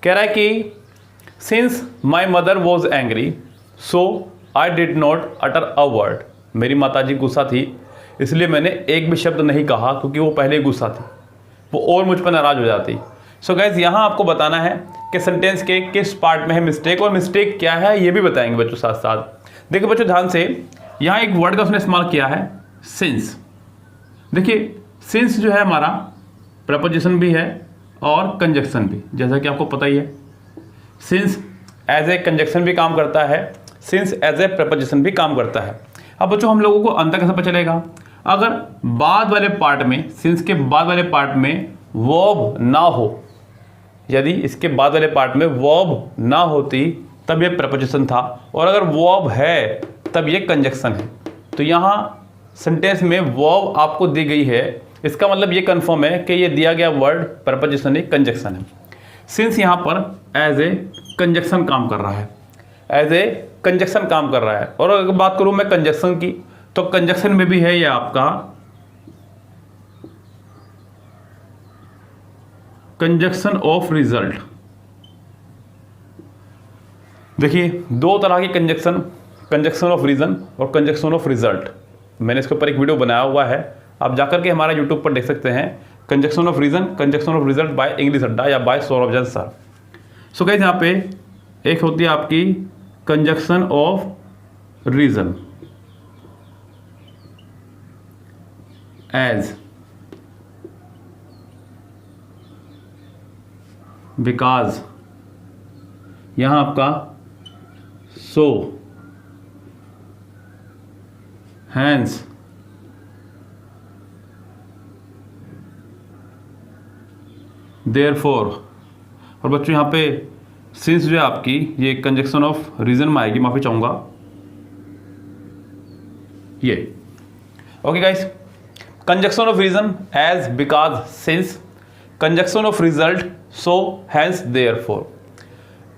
कह रहा है कि since my mother was angry so I did not utter a word. मेरी माताजी गुस्सा थी, इसलिए मैंने एक भी शब्द नहीं कहा, क्योंकि वो पहले ही गुस्सा थी, वो और मुझ पर नाराज हो जाती। सो गाइज यहाँ आपको बताना है कि सेंटेंस के किस पार्ट में है मिस्टेक, और मिस्टेक क्या है ये भी बताएंगे बच्चों साथ साथ। देखिए बच्चों ध्यान से, यहाँ एक वर्ड का उसने इस्तेमाल किया है सिंस। देखिए सिंस जो है हमारा प्रपोजिशन भी है और कंजक्शन भी, जैसा कि आपको पता ही है। सिंस एज ए कंजक्शन भी काम करता है, सिंस एज ए प्रपोजिशन भी काम करता है। अब बच्चों हम लोगों को अंतर कैसे पता चलेगा? अगर बाद वाले पार्ट में, सिंस के बाद वाले पार्ट में वर्ब ना हो, यदि इसके बाद वाले पार्ट में वर्ब ना होती तब ये प्रपोजिशन था, और अगर वर्ब है तब ये कंजक्शन है। तो यहाँ सेंटेंस में वर्ब आपको दी गई है, इसका मतलब ये कंफर्म है कि ये दिया गया वर्ड प्रपोजिशन है, कंजक्शन है। सिंस यहाँ पर एज ए कंजक्शन काम कर रहा है, एज ए कंजक्शन काम कर रहा है। और अगर बात करूँ मैं कंजक्शन की, तो कंजक्शन में भी है ये आपका कंजक्शन ऑफ रिजल्ट। देखिए दो तरह की कंजक्शन, कंजक्शन ऑफ रीजन और कंजक्शन ऑफ रिजल्ट। मैंने इसके ऊपर एक वीडियो बनाया हुआ है, आप जाकर के हमारा यूट्यूब पर देख सकते हैं, conjunction of reason, conjunction of result by English Adda या by Saurabh Jain sir. So guys यहाँ पे एक होती है आपकी conjunction of reason as, because, यहां आपका सो, हैंस, देयरफॉर। और बच्चों यहाँ पे सिंस जो है आपकी ये कंजक्शन ऑफ रीजन में आएगी, माफी चाहूंगा ये। Okay guys, conjunction of reason as, because, since, conjunction of result so, hence, therefore.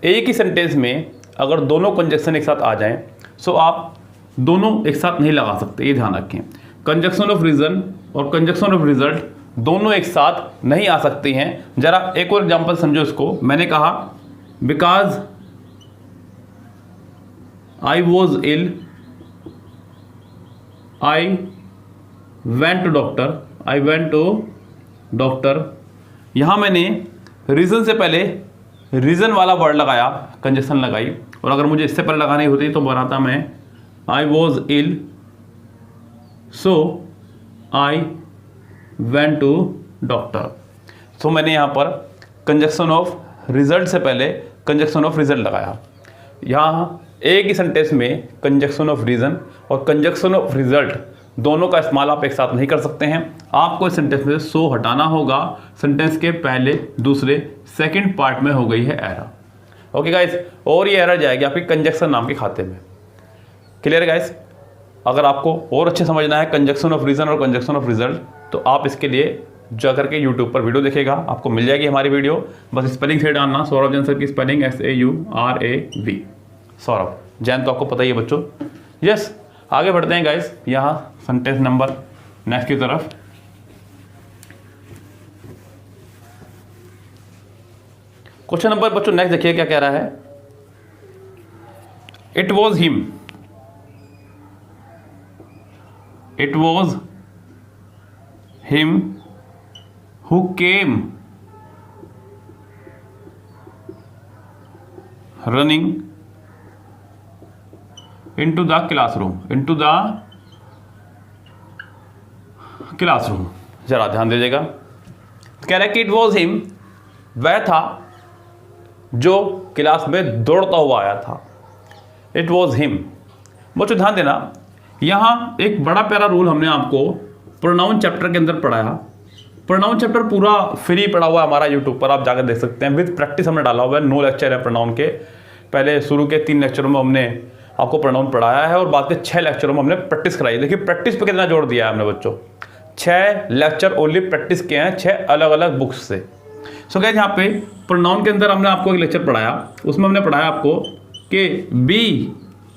एक ही सेंटेंस में अगर दोनों कंजक्शन एक साथ आ जाएं, सो आप दोनों एक साथ नहीं लगा सकते, ये ध्यान रखें। कंजक्शन ऑफ रीजन और कंजक्शन ऑफ रिजल्ट दोनों एक साथ नहीं आ सकती हैं। जरा एक और एग्जांपल समझो इसको। मैंने कहा because I was ill I went to doctor, I went to doctor. यहां मैंने रीजन से पहले रीजन वाला वर्ड लगाया, कंजक्शन लगाई, और अगर मुझे इससे पहले लगानी होती तो बनाता मैं I was ill so I went to doctor. So मैंने यहाँ पर कंजक्शन ऑफ रिजल्ट से पहले कंजक्शन ऑफ रिजल्ट लगाया। यहाँ एक ही सेंटेंस में कंजक्शन ऑफ रीजन और कंजक्शन ऑफ रिजल्ट दोनों का इस्तेमाल आप एक साथ नहीं कर सकते हैं। आपको इस सेंटेंस में सो हटाना होगा। सेंटेंस के पहले, दूसरे, सेकंड पार्ट में हो गई है एरर। ओके गाइस, और ये एरर जाएगी आपकी कंजक्शन नाम के खाते में। Clear guys? अगर आपको और अच्छे समझना है कंजक्शन ऑफ रीजन और कंजक्शन ऑफ रिजल्ट, तो आप इसके लिए जाकर के यूट्यूब पर वीडियो देखेगा, आपको मिल जाएगी हमारी वीडियो। बस स्पेलिंग से डालना, सौरभ जैन सर की स्पेलिंग SAURAV, सौरभ जैन, तो आपको पता ही है बच्चों। यस, आगे बढ़ते हैं गाइस, यहाँ सेंटेंस नंबर नेक्स्ट की तरफ। क्वेश्चन नंबर बच्चों नेक्स्ट देखिए क्या कह रहा है। It was him, it was him who came running into the classroom, into the classroom। ज़रा ध्यान दीजिएगा। कह रहा है कि इट वॉज हिम, वह था जो क्लास में दौड़ता हुआ आया था। It was him. बच्चों ध्यान देना, यहाँ एक बड़ा प्यारा रूल हमने आपको प्रोनाउन चैप्टर के अंदर पढ़ाया। प्रोनाउन चैप्टर पूरा फ्री पड़ा हुआ है हमारा यूट्यूब पर, आप जाकर देख सकते हैं। विद प्रैक्टिस हमने डाला हुआ है, 9 लेक्चर है प्रोनाउन के। पहले शुरू के 3 लेक्चरों में हमने आपको प्रोनाउन पढ़ाया है और बाद के 6 लेक्चरों में हमने प्रैक्टिस कराई। देखिए प्रैक्टिस पे कितना जोर दिया है हमने बच्चों। 6 लेक्चर ओनली प्रैक्टिस किए हैं 6 अलग अलग बुक्स से। सो गाइस यहाँ पे प्रोनाउन के अंदर हमने आपको एक लेक्चर पढ़ाया, उसमें हमने पढ़ाया आपको कि बी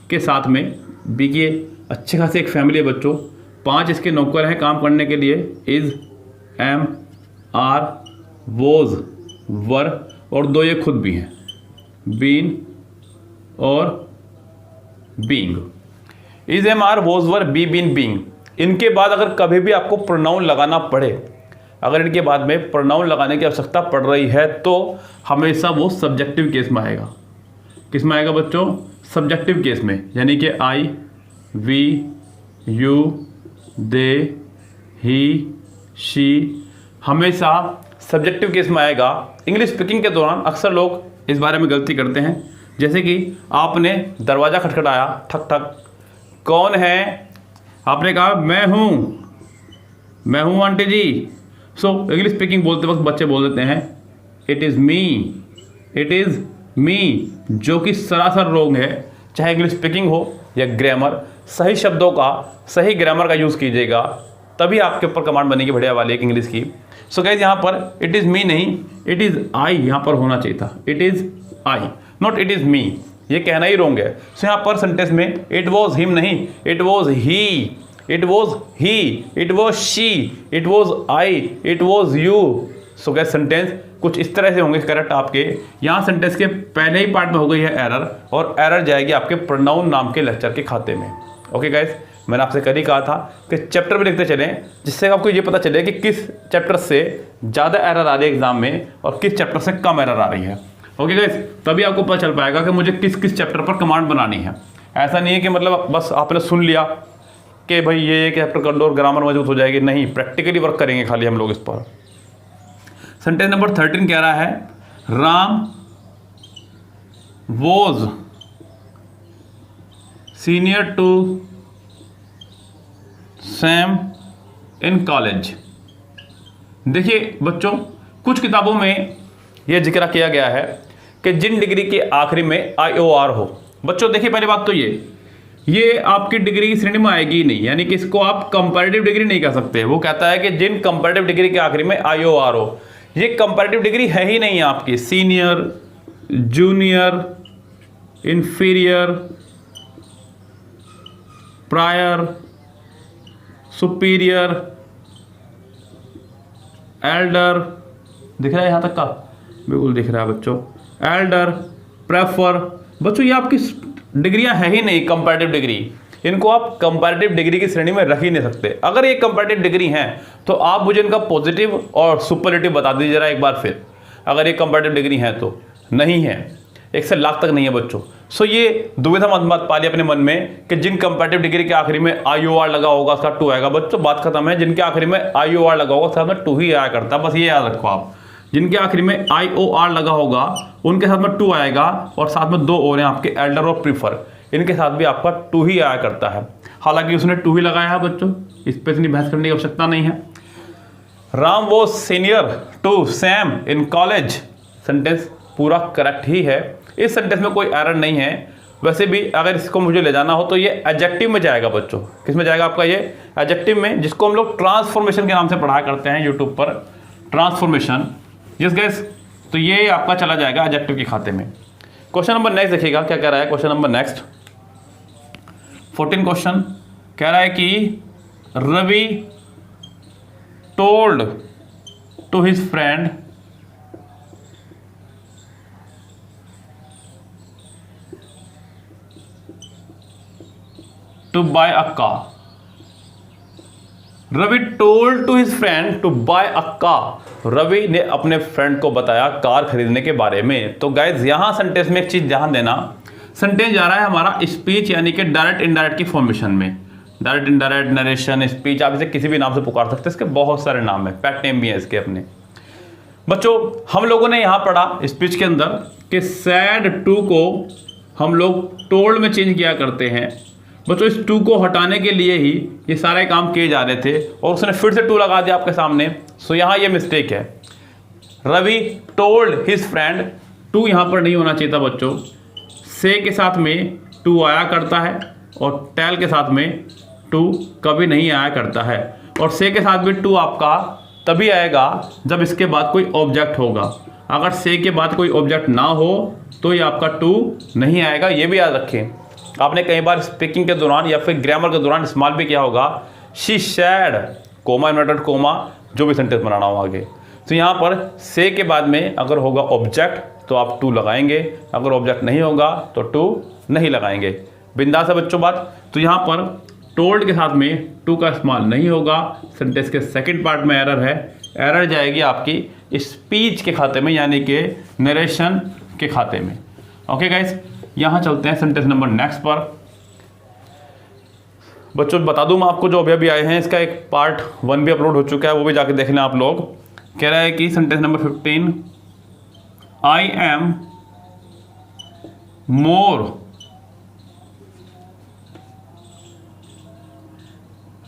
के साथ में, बी की अच्छे खासे एक फैमिली है बच्चों, 5 इसके नौकर हैं काम करने के लिए, is, am, are, was, were और 2 ये खुद भी हैं, बीन और being. Is, am, are, was, were, be, been, being. इनके बाद अगर कभी भी आपको प्रोनाउन लगाना पड़े, अगर इनके बाद में प्रोनाउन लगाने की आवश्यकता पड़ रही है तो हमेशा वो सब्जेक्टिव केस में आएगा। किस में आएगा बच्चों? सब्जेक्टिव केस में, यानी कि I, we, you, they, he, she, हमेशा सब्जेक्टिव केस में आएगा। इंग्लिश स्पीकिंग के दौरान अक्सर लोग इस बारे में गलती करते हैं, जैसे कि आपने दरवाज़ा खटखटाया, ठक ठक, कौन है? आपने कहा मैं हूँ आंटी जी। सो इंग्लिश स्पीकिंग बोलते वक्त बच्चे बोल देते हैं इट इज़ मी, जो कि सरासर रॉन्ग है। चाहे इंग्लिश स्पीकिंग हो या ग्रामर, सही शब्दों का, सही ग्रामर का यूज़ कीजिएगा, तभी आपके ऊपर कमांड बनेगी बढ़िया वाली एक इंग्लिश की। सो गाइस यहाँ पर इट इज़ मी नहीं, इट इज़ आई यहाँ पर होना चाहिए था। It is I, not it is me, ये कहना ही रॉन्ग है। सो यहाँ पर सेंटेंस में इट वॉज हिम नहीं, it was he, it was he, it was she, it was I, it was you. So guys sentence कुछ इस तरह से होंगे करेक्ट आपके। यहाँ सेंटेंस के पहले ही पार्ट में हो गई है एरर, और एरर जाएगी आपके प्रोनाउन नाम के लेक्चर के खाते में। ओके गाइस, मैंने आपसे कल ही कहा था कि चैप्टर भी लिखते चलें, जिससे आपको ये पता चले कि किस चैप्टर से ज़्यादा एरर आ रही है एग्जाम में और किस चैप्टर से कम एरर आ रही है। ओके गाइस, तभी आपको पता चल पाएगा कि मुझे किस किस चैप्टर पर कमांड बनानी है। ऐसा नहीं है कि मतलब बस आपने सुन लिया कि भाई ये चैप्टर कर लो और ग्रामर मजबूत हो जाएगी, नहीं, प्रैक्टिकली वर्क करेंगे खाली हम लोग इस पर। सेंटेंस नंबर 13 कह रहा है Ram was senior to Sam in college. देखिए बच्चों, कुछ किताबों में यह जिक्र किया गया है कि जिन डिग्री के आखिरी में IOR हो। बच्चों देखिए, पहली बात तो ये आपकी डिग्री की श्रेणी में आएगी ही नहीं, यानी कि इसको आप कंपैरेटिव डिग्री नहीं कह सकते। वो कहता है कि जिन कंपैरेटिव डिग्री के आखिरी में IOR हो, ये कंपैरेटिव डिग्री है ही नहीं आपकी। Senior, junior, inferior, prior, superior, Elder, दिख रहा है यहाँ तक का? बिल्कुल दिख रहा है बच्चों। एल्डर, प्रेफर, बच्चों ये आपकी डिग्रियां है ही नहीं कंपैरेटिव डिग्री। इनको आप कंपैरेटिव डिग्री की श्रेणी में रख ही नहीं सकते। अगर ये कंपैरेटिव डिग्री हैं तो आप मुझे इनका पॉजिटिव और सुपरलेटिव बता दीजिए जरा एक बार फिर। अगर ये कंपैरेटिव डिग्री हैं तो नहीं है, 1 से लाख तक नहीं है बच्चों। सो ये दुविधा मत पालिए अपने मन में कि जिन कंपैरेटिव डिग्री के आखिरी में IOR लगा होगा उसका 2 आएगा। बच्चों बात खत्म है। जिनके आखिरी में IOR लगा होगा उसका में 2 ही आया करता, बस ये याद रखो आप। जिनके आखिरी में IOR लगा होगा उनके साथ में 2 आएगा, और साथ में 2 और हैं आपके, एल्डर और प्रीफर, इनके साथ भी आपका 2 ही आया करता है। हालांकि उसने 2 ही लगाया है बच्चों, इस पर इतनी बहस करने की आवश्यकता नहीं है। Ram was senior to Sam in college, sentence पूरा करेक्ट ही है। इस सेंटेंस में कोई एरर नहीं है। वैसे भी अगर इसको मुझे ले जाना हो तो ये एडजेक्टिव में जाएगा बच्चों। किस में जाएगा आपका? ये एडजेक्टिव में, जिसको हम लोग ट्रांसफॉर्मेशन के नाम से पढ़ाया करते हैं यूट्यूब पर, ट्रांसफॉर्मेशन। यस गाइस, तो ये आपका चला जाएगा एडजेक्टिव के खाते में। क्वेश्चन नंबर नेक्स्ट देखिएगा क्या कह रहा है। क्वेश्चन नंबर नेक्स्ट 14 क्वेश्चन कह रहा है कि Ravi told to his friend to buy a car. Ravi told to his friend to buy a car. Ravi ने अपने फ्रेंड को बताया कार खरीदने के बारे में। तो गाइज यहां सेंटेंस में एक चीज ध्यान देना, सेंटेंस जा रहा है हमारा स्पीच यानी कि डायरेक्ट इनडायरेक्ट की फॉर्मेशन में। डायरेक्ट इनडायरेक्ट, नरेशन, स्पीच, आप इसे किसी भी नाम से पुकार सकते हैं, इसके बहुत सारे नाम है, पेट नेम भी है इसके अपने। बच्चों हम लोगों ने यहाँ पढ़ा स्पीच के अंदर कि सैड टू को हम लोग टोल्ड में चेंज किया करते हैं। बच्चों इस टू को हटाने के लिए ही ये सारे काम किए जा रहे थे और उसने फिर से टू लगा दिया आपके सामने। सो यहाँ ये मिस्टेक है। Ravi told his friend, to यहाँ पर नहीं होना चाहिए था बच्चों। से के साथ में टू आया करता है और टेल के साथ में टू कभी नहीं आया करता है। और से के साथ में टू आपका तभी आएगा जब इसके बाद कोई ऑब्जेक्ट होगा। अगर से के बाद कोई ऑब्जेक्ट ना हो तो ये आपका टू नहीं आएगा, ये भी याद रखें। आपने कई बार स्पीकिंग के दौरान या फिर ग्रामर के दौरान इस्तेमाल भी किया होगा, she said, coma inverted coma, जो भी सेंटेंस बनाना हो आगे। तो यहाँ पर से के बाद में अगर होगा ऑब्जेक्ट तो आप टू लगाएंगे, अगर ऑब्जेक्ट नहीं होगा तो टू नहीं लगाएंगे। बिंदास है बच्चों बात। तो यहाँ पर टोल्ड के साथ में टू का इस्तेमाल नहीं होगा। सेंटेंस के सेकंड पार्ट में एरर है, एरर जाएगी आपकी स्पीच के खाते में, यानी कि नरेशन के खाते में। ओके गाइस, यहाँ चलते हैं सेंटेंस नंबर नेक्स्ट पर। बच्चों बता दूं मैं आपको, जो अभी आए हैं इसका एक पार्ट 1 भी अपलोड हो चुका है, वो भी जाके देख लें आप लोग। कह रहा है कि sentence number 15, I am more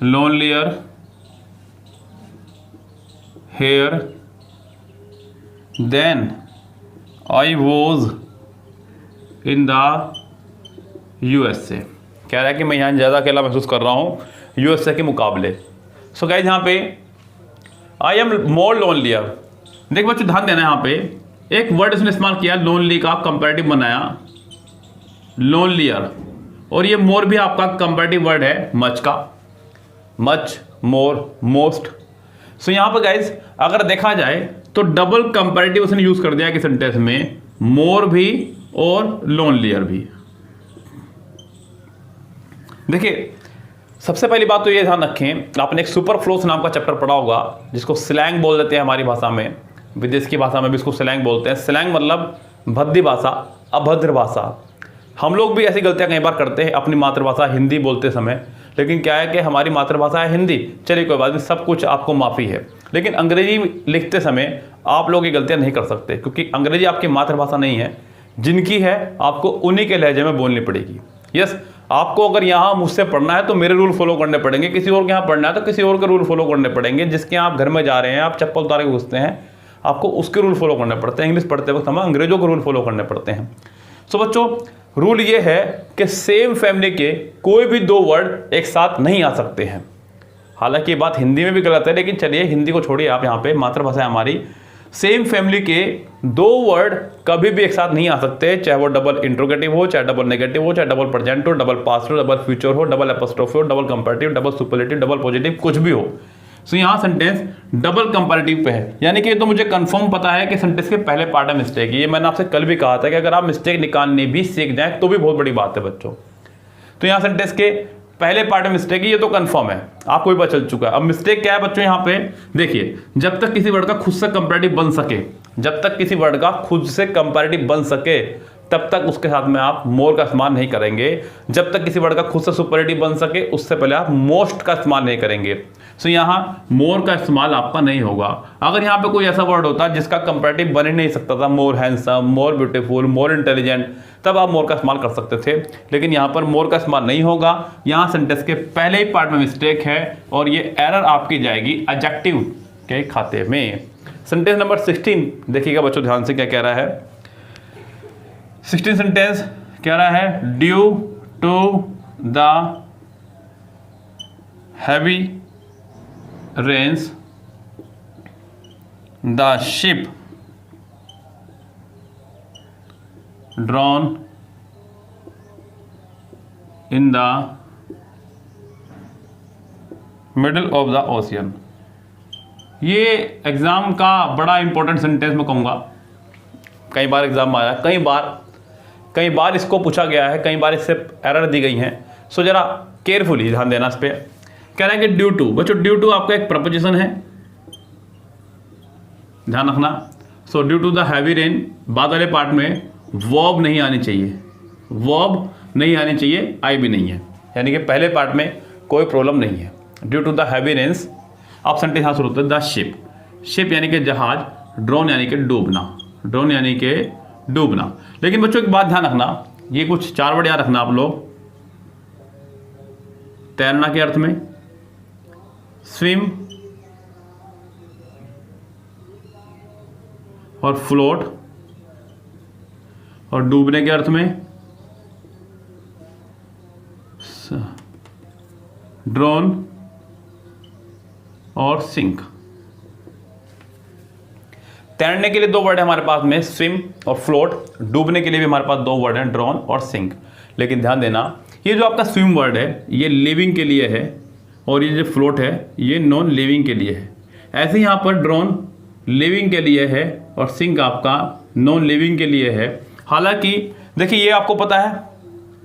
lonelier here than I was in the USA। कह रहा है कि मैं यहाँ ज़्यादा अकेला महसूस कर रहा हूँ USA के मुकाबले। सो गाइस यहाँ पे आई एम मोर लोनलियर, देख बच्चों ध्यान देना, यहाँ पे एक वर्ड इसने इस्तेमाल किया लोनली का, कंपैरेटिव बनाया लोनलियर, और ये मोर भी आपका कंपैरेटिव वर्ड है मच का, मच, मोर, मोस्ट। सो यहाँ पर गाइज अगर देखा जाए तो डबल कंपैरेटिव उसने यूज कर दिया कि सेंटेंस में, मोर भी और लोनलियर भी। देखिए सबसे पहली बात तो ये ध्यान रखें, आपने एक सुपर फ्लोस नाम का चैप्टर पढ़ा होगा जिसको स्लैंग बोल देते हैं हमारी भाषा में, विदेश की भाषा में भी इसको स्लैंग बोलते हैं। स्लैंग मतलब भद्दी भाषा, अभद्र भाषा। हम लोग भी ऐसी गलतियां कई बार करते हैं अपनी मातृभाषा हिंदी बोलते समय, लेकिन क्या है कि हमारी मातृभाषा है हिंदी, चलिए कोई बात नहीं, सब कुछ आपको माफ़ी है। लेकिन अंग्रेजी लिखते समय आप लोग ये गलतियां नहीं कर सकते, क्योंकि अंग्रेजी आपकी मातृभाषा नहीं है, जिनकी है आपको उन्हीं के लहजे में बोलनी पड़ेगी। यस, आपको अगर यहाँ मुझसे पढ़ना है तो मेरे रूल फॉलो करने पड़ेंगे, किसी और के यहाँ पढ़ना है तो किसी और के रूल फॉलो करने पड़ेंगे। जिसके यहाँ आप घर में जा रहे हैं, आप चप्पल उतार के घुसते हैं, आपको उसके रूल फॉलो करने पड़ते हैं। इंग्लिश पढ़ते वक्त हमें अंग्रेजों के रूल फॉलो करने पड़ते हैं। सो बच्चों रूल ये है कि सेम फैमिली के कोई भी दो वर्ड एक साथ नहीं आ सकते हैं। हालांकि ये बात हिंदी में भी गलत है, लेकिन चलिए हिंदी को छोड़िए, आप यहाँ पे मातृभाषा है हमारी। सेम फैमिली के दो वर्ड कभी भी एक साथ नहीं आ सकते, चाहे वो डबल इंट्रोगेटिव हो, चाहे डबल नेगेटिव हो, चाहे डबल प्रेजेंट हो, डबल पास्ट हो, डबल फ्यूचर हो, डबल एपोस्ट्रोफ हो, double comparative, double superlative, double positive, कुछ भी हो। सो यहाँ सेंटेंस डबल कंपैरेटिव पे है, यानी कि ये तो मुझे कंफर्म पता है कि सेंटेंस के पहले पार्ट में मिस्टेक है। ये मैंने आपसे कल भी कहा था कि अगर आप मिस्टेक निकालने भी सीख जाए तो भी बहुत बड़ी बात है बच्चों। तो यहाँ सेंटेंस के पहले पार्ट में मिस्टेक है, ये तो कंफर्म है, आपको भी पता चल चुका है। अब मिस्टेक क्या है बच्चों, यहाँ पे देखिए, जब तक किसी वर्ड का खुद से कंपैरेटिव बन सके, जब तक किसी वर्ड का खुद से कंपैरेटिव बन सके तब तक उसके साथ में आप मोर का इस्तेमाल नहीं करेंगे। जब तक किसी वर्ड का खुद से सुपरलेटिव बन सके उससे पहले आप मोस्ट का इस्तेमाल नहीं करेंगे। सो यहाँ मोर का इस्तेमाल आपका नहीं होगा। अगर यहाँ पे कोई ऐसा वर्ड होता जिसका कंपैरेटिव बन ही नहीं सकता था, more handsome, more beautiful, more intelligent, तब आप मोर का इस्तेमाल कर सकते थे, लेकिन यहाँ पर मोर का इस्तेमाल नहीं होगा। यहाँ सेंटेंस के पहले ही पार्ट में मिस्टेक है और ये एरर आपकी जाएगी एडजेक्टिव के खाते में। सेंटेंस नंबर 16 देखिएगा बच्चों ध्यान से, क्या कह रहा है। 16 सेंटेंस कह रहा है, due to the heavy rains the ship drawn in the middle of the ocean. ये एग्जाम का बड़ा इंपॉर्टेंट सेंटेंस मैं कहूँगा, कई बार एग्जाम में आया, कई बार इसको पूछा गया है, कई बार इससे एरर दी गई हैं। सो जरा केयरफुली ध्यान देना इस पर। कह रहा है कि ड्यू टू, बच्चों ड्यू टू आपका एक प्रपोजिशन है, ध्यान रखना। So due to the heavy rain, बाद वाले पार्ट में वर्ब नहीं आनी चाहिए, वर्ब नहीं आनी चाहिए, आई भी नहीं है, यानी कि पहले पार्ट में कोई प्रॉब्लम नहीं है। Due to the heavy rains, अब सेंटेंस यहाँ शुरू होता है द शिप, शिप यानी कि जहाज, ड्रोन यानी कि डूबना, ड्रोन यानी कि डूबना। लेकिन बच्चों एक बात ध्यान रखना, ये कुछ 4 वर्ड याद रखना आप लोग। तैरना के अर्थ में स्विम और फ्लोट, और डूबने के अर्थ में ड्रोन और सिंक। तैरने के लिए 2 वर्ड है हमारे पास में, स्विम और फ्लोट। डूबने के लिए भी हमारे पास 2 वर्ड हैं, ड्रोन और सिंक। लेकिन ध्यान देना, ये जो आपका स्विम वर्ड है ये लिविंग के लिए है, और ये जो फ्लोट है ये नॉन लिविंग के लिए है। ऐसे यहाँ पर ड्रोन लिविंग के लिए है और सिंक आपका नॉन लिविंग के लिए है। हालांकि देखिए ये आपको पता है,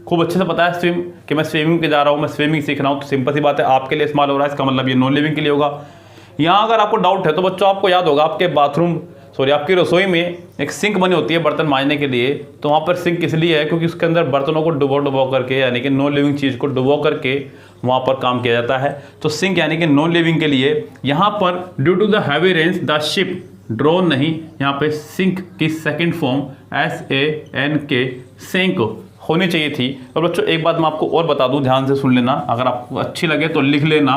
खूब अच्छे से पता है स्विम, कि मैं स्विमिंग के जा रहा हूँ, मैं स्विमिंग सीख रहा हूँ, तो सिंपल सी बात है आपके लिए इस्तेमाल हो रहा है, इसका मतलब ये नॉन लिविंग के लिए होगा। यहाँ अगर आपको डाउट है तो बच्चों आपको याद होगा आपके आपकी रसोई में एक सिंक बनी होती है बर्तन मांजने के लिए। तो वहाँ पर सिंक इसलिए है क्योंकि उसके अंदर बर्तनों को डुबो करके, यानी कि नॉन लिविंग चीज़ को डुबो करके वहाँ पर काम किया जाता है। तो सिंक यानी कि नॉन लिविंग के लिए। यहाँ पर due to the heavy rains the ship, drone नहीं, यहाँ पे सिंक की सेकेंड फॉर्म SANK, सिंक होनी चाहिए थी। और बच्चों एक बात मैं आपको और बता दूं, ध्यान से सुन लेना, अगर आपको अच्छी लगे तो लिख लेना,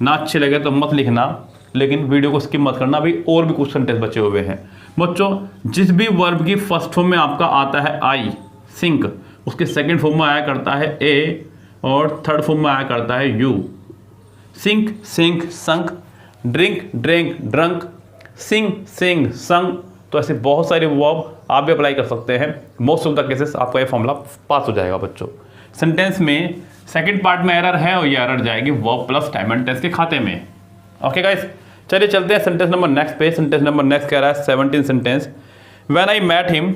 ना अच्छी लगे तो मत लिखना, लेकिन वीडियो को स्किप मत करना। अभी और भी कुछ सेंटेंस बचे हुए हैं बच्चों। जिस भी वर्ब की फर्स्ट फॉर्म में आपका आता है आई, सिंक, उसके सेकंड फॉर्म में आया करता है ए, और थर्ड फॉर्म में आया करता है you. Sink, sink, sunk, drink, drink, drunk, sing, sing, sung. तो ऐसे बहुत सारे वर्ब आप भी अप्लाई कर सकते हैं। मोस्ट ऑफ द केसेस आपका ये फॉर्मूला पास हो जाएगा बच्चों। सेंटेंस में सेकंड पार्ट में एरर है और ये एरर जाएगी verb plus time and tense के खाते में। ओके गाइस, चलिए चलते हैं सेंटेंस नंबर नेक्स्ट पे। सेंटेंस नंबर नेक्स्ट कह रहा है 17 sentence, when I met him,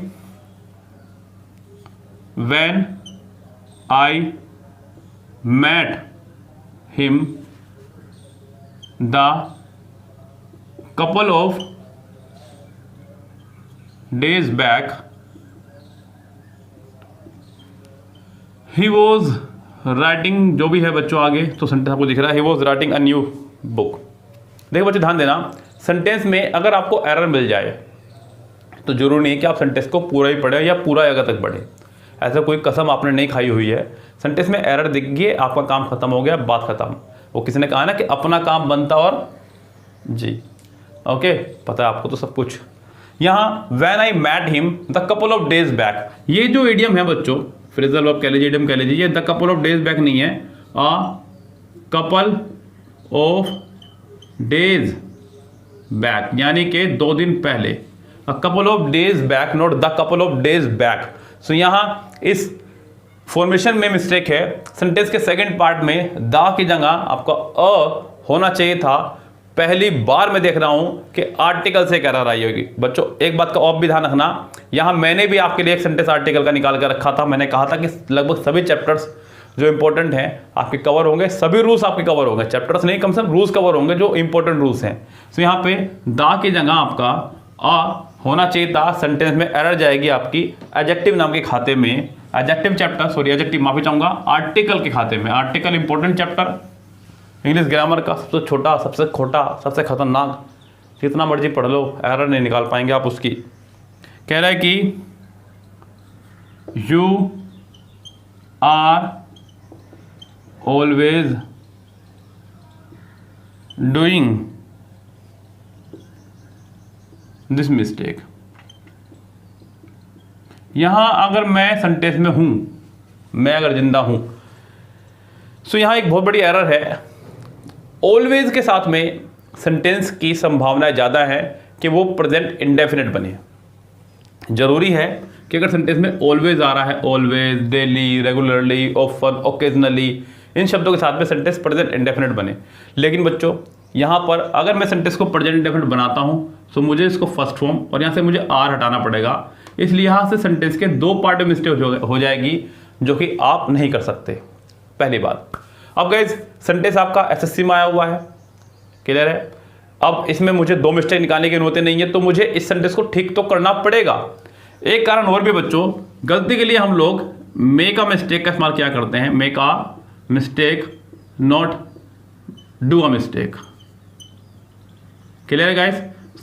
when I met him the couple of days back, he was writing, जो भी है बच्चों आगे तो सेंटेंस आपको दिख रहा है, he was writing a new book। देखो बच्चों ध्यान देना, सेंटेंस में अगर आपको एरर मिल जाए तो जरूरी नहीं है कि आप सेंटेंस को पूरा ही पढ़े या पूरा जगह तक पढ़े। ऐसा कोई कसम आपने नहीं खाई हुई है। सेंटेंस में एरर दिख गई, आपका काम खत्म हो गया, बात खत्म। वो किसी ने कहा ना कि अपना काम बनता और जी, ओके पता है आपको तो सब कुछ। यहाँ when I met him the couple of days back, ये जो इडियम है बच्चों, फ्रेजल वर्ब कह लीजिए, इडियम कह लीजिए, ये the couple of days back नहीं है, a couple of days back, यानी कि 2 दिन पहले। A couple of days back, not the couple of days back. So यहाँ इस फॉर्मेशन में मिस्टेक है। सेंटेंस के सेकंड पार्ट में द की जगह आपका अ होना चाहिए था। पहली बार मैं देख रहा हूं कि आर्टिकल से एरर आई होगी। बच्चों एक बात का और भी ध्यान रखना, यहां मैंने भी आपके लिए एक सेंटेंस आर्टिकल का निकाल कर रखा था। मैंने कहा था कि लगभग सभी चैप्टर्स जो इंपॉर्टेंट हैं आपके कवर होंगे, सभी रूल्स आपके कवर होंगे, चैप्टर्स नहीं कम से कम रूल्स कवर होंगे जो इंपॉर्टेंट रूल्स हैं। तो यहाँ पे दा की जगह आपका आ होना चाहिए था। सेंटेंस में एरर जाएगी आपकी एडजेक्टिव नाम के खाते में, एडजेक्टिव चैप्टर, सॉरी एडजेक्टिव माफी चाहूंगा, आर्टिकल के खाते में। Article important chapter, English grammar का सबसे छोटा, सबसे खोटा, सबसे खतरनाक, जितना मर्जी पढ़ लो एरर नहीं निकाल पाएंगे आप उसकी। कह रहा है कि you are always doing this mistake. यहां अगर मैं सेंटेंस में हूं, मैं अगर जिंदा हूं, तो यहां एक बहुत बड़ी एरर है। ऑलवेज के साथ में सेंटेंस की संभावना ज़्यादा है कि वो प्रेजेंट इंडेफिनिट बने। जरूरी है कि अगर सेंटेंस में ऑलवेज आ रहा है, always, daily, regularly, often, occasionally, इन शब्दों के साथ में सेंटेंस प्रेजेंट इंडेफिनिट बने। लेकिन बच्चों यहाँ पर अगर मैं सेंटेंस को प्रेजेंट इंडेफिनिट बनाता हूँ तो मुझे इसको फर्स्ट फॉर्म और यहाँ से मुझे आर हटाना पड़ेगा। इसलिए यहाँ से सेंटेंस के 2 पार्ट में मिस्टेक हो जाएगी जो कि आप नहीं कर सकते, पहली बात। अब गाइस सेंटेंस आपका एसएससी में आया हुआ है, क्लियर है। अब इसमें मुझे 2 मिस्टेक निकालने की जरूरत नहीं है, तो मुझे इस सेंटेंस को ठीक तो करना पड़ेगा। एक कारण और भी बच्चों, गलती के लिए हम लोग मे का मिस्टेक का इस्तेमाल क्या करते हैं, मे का mistake not do a mistake. Clear है गाइस?